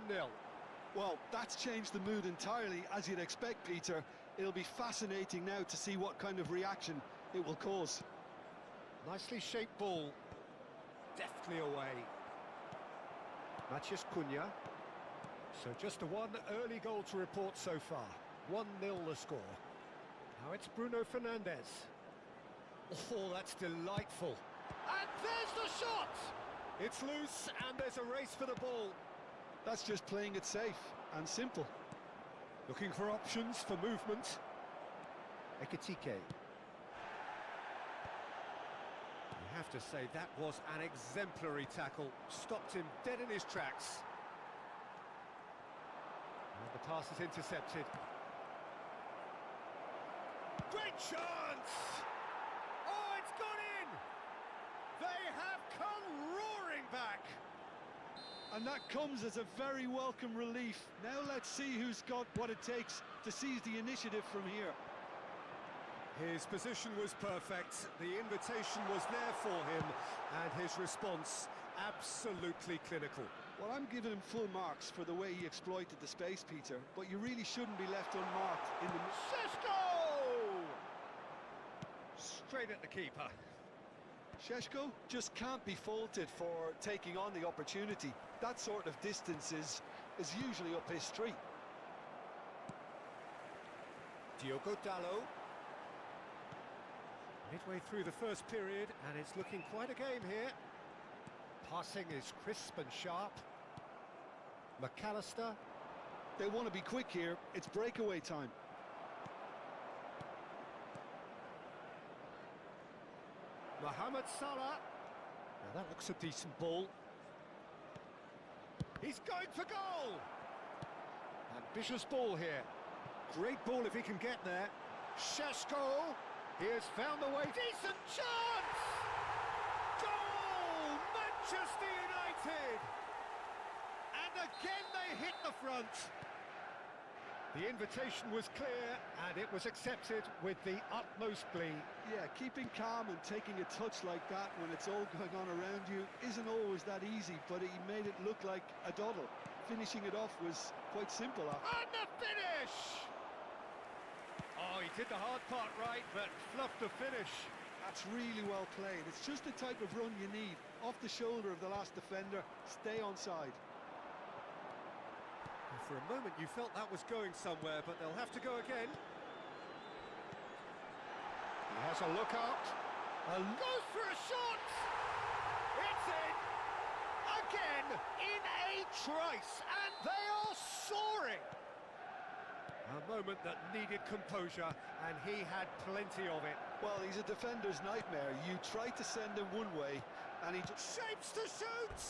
Well, that's changed the mood entirely, as you'd expect, Peter. It'll be fascinating now to see what kind of reaction it will cause. Nicely shaped ball. Deftly away. Matheus Cunha. So just the one early goal to report so far. 1-0 the score. Now it's Bruno Fernandes. Oh, that's delightful. And there's the shot! It's loose, and there's a race for the ball. That's just playing it safe and simple. Looking for options for movement. Ekitike. You have to say that was an exemplary tackle. Stopped him dead in his tracks. And the pass is intercepted. Great chance! Oh, it's gone in! They have come roaring back! And that comes as a very welcome relief. Now let's see who's got what it takes to seize the initiative from here. His position was perfect, the invitation was there for him, and his response absolutely clinical. Well, I'm giving him full marks for the way he exploited the space, Peter, but you really shouldn't be left unmarked in the... Šeško! Straight at the keeper. Šeško just can't be faulted for taking on the opportunity. That sort of distance is usually up his street. Diogo Dalot. Midway through the first period, and it's looking quite a game here. Passing is crisp and sharp. McAllister. They want to be quick here. It's breakaway time. Mohamed Salah. Now that looks a decent ball. He's going for goal! Ambitious ball here. Great ball if he can get there. Šeško. He has found the way. Decent chance! Goal! Manchester United! And again they hit the front. The invitation was clear, and it was accepted with the utmost glee. Yeah, keeping calm and taking a touch like that when it's all going on around you isn't always that easy, but he made it look like a doddle. Finishing it off was quite simple. And the finish! Oh, he did the hard part right, but fluffed the finish. That's really well played. It's just the type of run you need. Off the shoulder of the last defender, stay onside. For a moment you felt that was going somewhere, but they'll have to go again. He has a look out. And goes for a shot! It's in! Again, in a trice, and they are soaring! A moment that needed composure, and he had plenty of it. Well, he's a defender's nightmare. You try to send him one way, and he just shapes to shoot!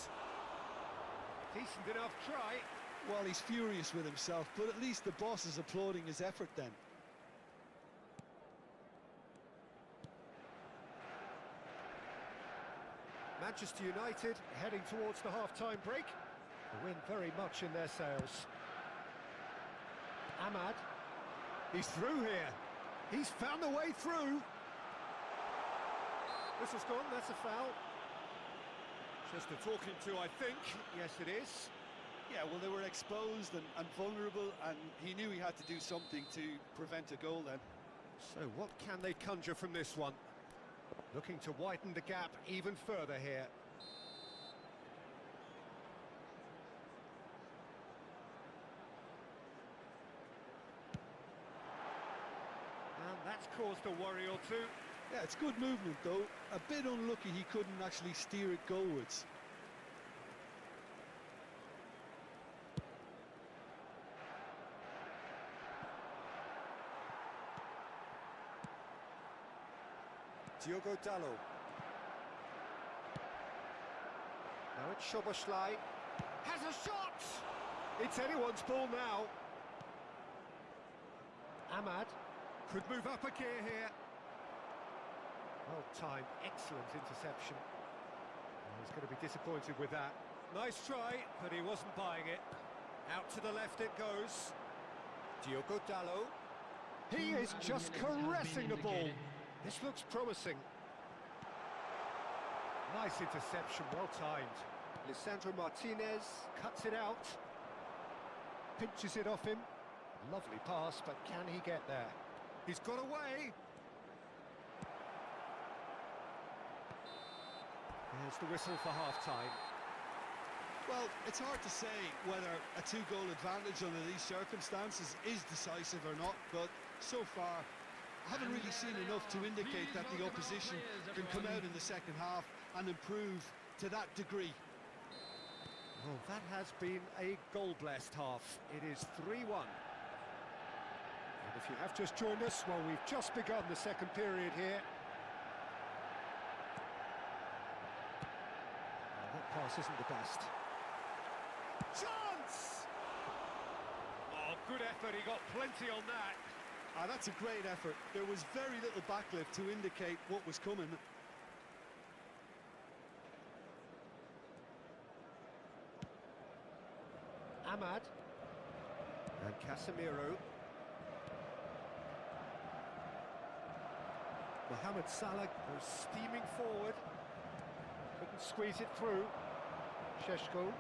Decent enough try. Well, he's furious with himself, but at least the boss is applauding his effort then. Manchester United heading towards the half-time break. The wind very much in their sails. Ahmad. He's through here. He's found a way through. This has gone, that's a foul. Just a talking to, I think. Yes, it is. Yeah, well, they were exposed and vulnerable, and he knew he had to do something to prevent a goal then. So what can they conjure from this one? Looking to widen the gap even further here. And that's caused a worry or two. Yeah, it's good movement though. A bit unlucky he couldn't actually steer it goalwards. Diogo Dallo. Now it's Szoboszlai. Has a shot! It's anyone's ball now. Ahmad could move up a gear here. Well timed, excellent interception. He's going to be disappointed with that. Nice try, but he wasn't buying it. Out to the left it goes. Diogo Dallo. He is just caressing the ball. This looks promising. Nice interception, well timed. Lisandro Martinez cuts it out. Pinches it off him. Lovely pass, but can he get there? He's got away. There's the whistle for half-time. Well, it's hard to say whether a two-goal advantage under these circumstances is decisive or not, but so far I haven't really seen enough to indicate that the opposition can come out in the second half and improve to that degree. Well, that has been a goal-blessed half. It is 3-1. And if you have just joined us, well, we've just begun the second period here. Well, that pass isn't the best. Chance! Oh, good effort. He got plenty on that. That's a great effort. There was very little backlift to indicate what was coming. Ahmad. And Casemiro. Mohamed Salah goes steaming forward. Couldn't squeeze it through. Šeško.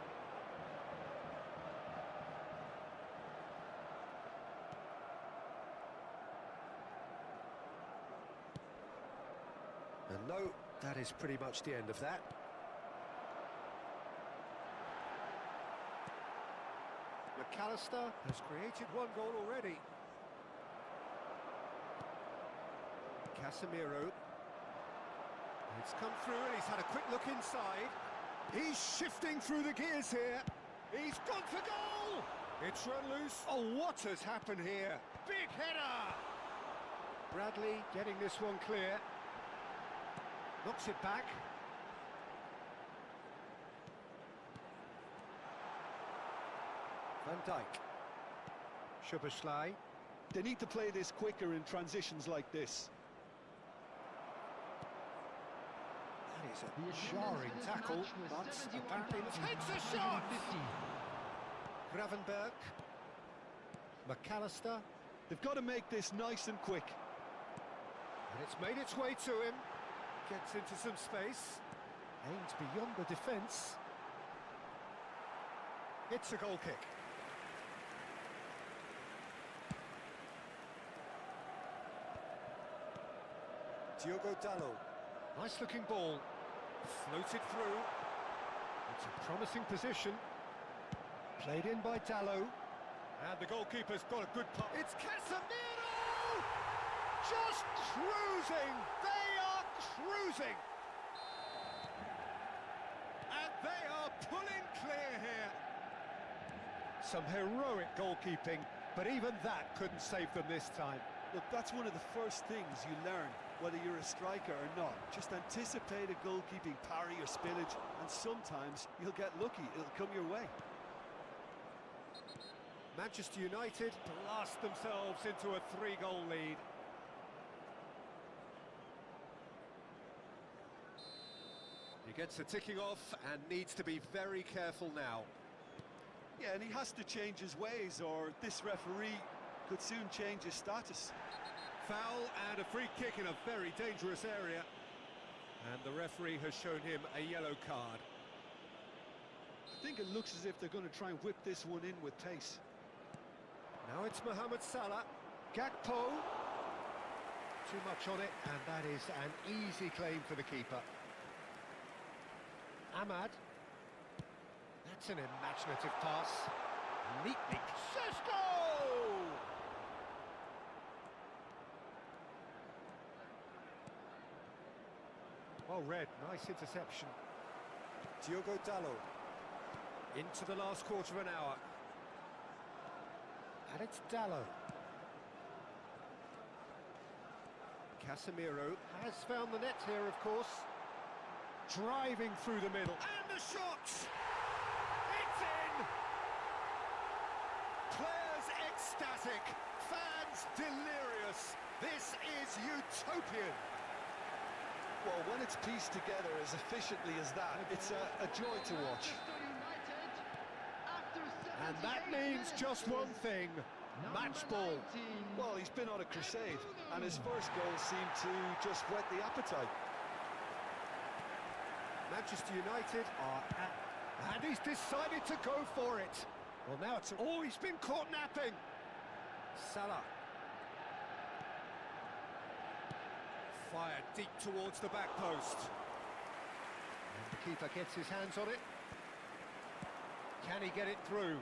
And no, that is pretty much the end of that. McAllister has created one goal already. Casemiro. It's come through and he's had a quick look inside. He's shifting through the gears here. He's gone for goal! It's run loose. Oh, what has happened here? Big header! Bradley getting this one clear. Knocks it back. Van Dijk. Szoboszlai. They need to play this quicker in transitions like this. That is a jarring tackle, but apparently takes a shot! Gravenberg. McAllister. They've got to make this nice and quick. And it's made its way to him. Gets into some space. Aims beyond the defence. It's a goal kick. Diogo Dallo. Nice looking ball. Floated through. It's a promising position. Played in by Dallo. And the goalkeeper's got a good puck. It's Casemiro! Just cruising! They are cruising! And they are pulling clear here. Some heroic goalkeeping, but even that couldn't save them this time. Look, that's one of the first things you learn, whether you're a striker or not. Just anticipate a goalkeeping parry or spillage, and sometimes you'll get lucky. It'll come your way. Manchester United blast themselves into a 3-goal lead. He gets the ticking off and needs to be very careful now. Yeah, and he has to change his ways, or this referee could soon change his status. Foul and a free kick in a very dangerous area. And the referee has shown him a yellow card. I think it looks as if they're going to try and whip this one in with pace. Now it's Mohamed Salah. Gakpo. Too much on it, and that is an easy claim for the keeper. Ahmad. That's an imaginative pass. Neatly. Sesko! Well read, nice interception. Diogo Dalot. Into the last quarter of an hour. And it's Dalot. Casemiro has found the net here, of course. Driving through the middle. And the shot! It's in! Players ecstatic. Fans delirious. This is utopian. Well, when it's pieced together as efficiently as that, it's a joy to watch. And that means just one thing, match ball. Well, he's been on a crusade, and his first goal seemed to just whet the appetite. Manchester United are at... And he's decided to go for it. Well, now it's... Oh, he's been caught napping. Salah. Fired deep towards the back post. And the keeper gets his hands on it. Can he get it through?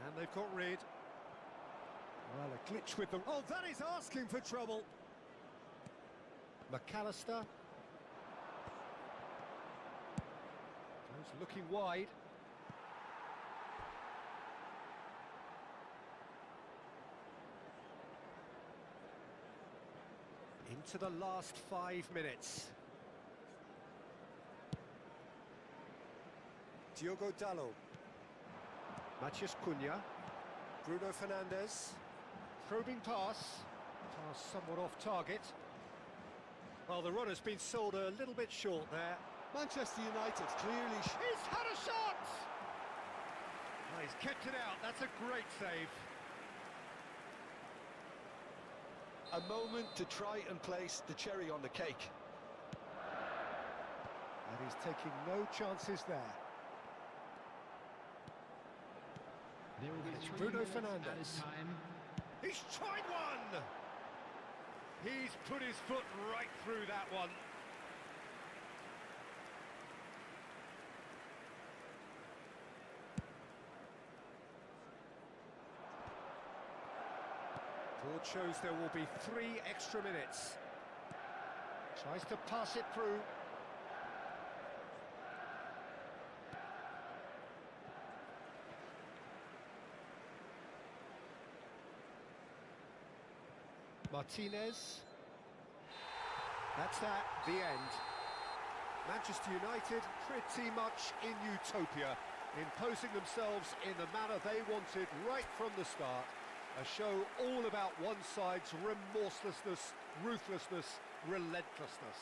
And they've got rid. Well, a glitch with them. Oh, that is asking for trouble. McAllister. Goes looking wide. Into the last 5 minutes. Diogo Dalot. Matheus Cunha. Bruno Fernandes. Probing pass. Pass somewhat off target. Well, the run has been sold a little bit short there. Manchester United clearly... He's had a shot! Oh, he's kept it out. That's a great save. A moment to try and place the cherry on the cake. And he's taking no chances there. There will be It's 3 Bruno minutes Fernandes. added time. He's tried one! He's put his foot right through that one. Board shows there will be 3 extra minutes. Tries to pass it through. Martinez. That's that, the end. Manchester United pretty much in utopia, imposing themselves in the manner they wanted right from the start. A show all about one side's remorselessness, ruthlessness, relentlessness.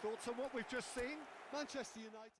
Thoughts on what we've just seen? Manchester United...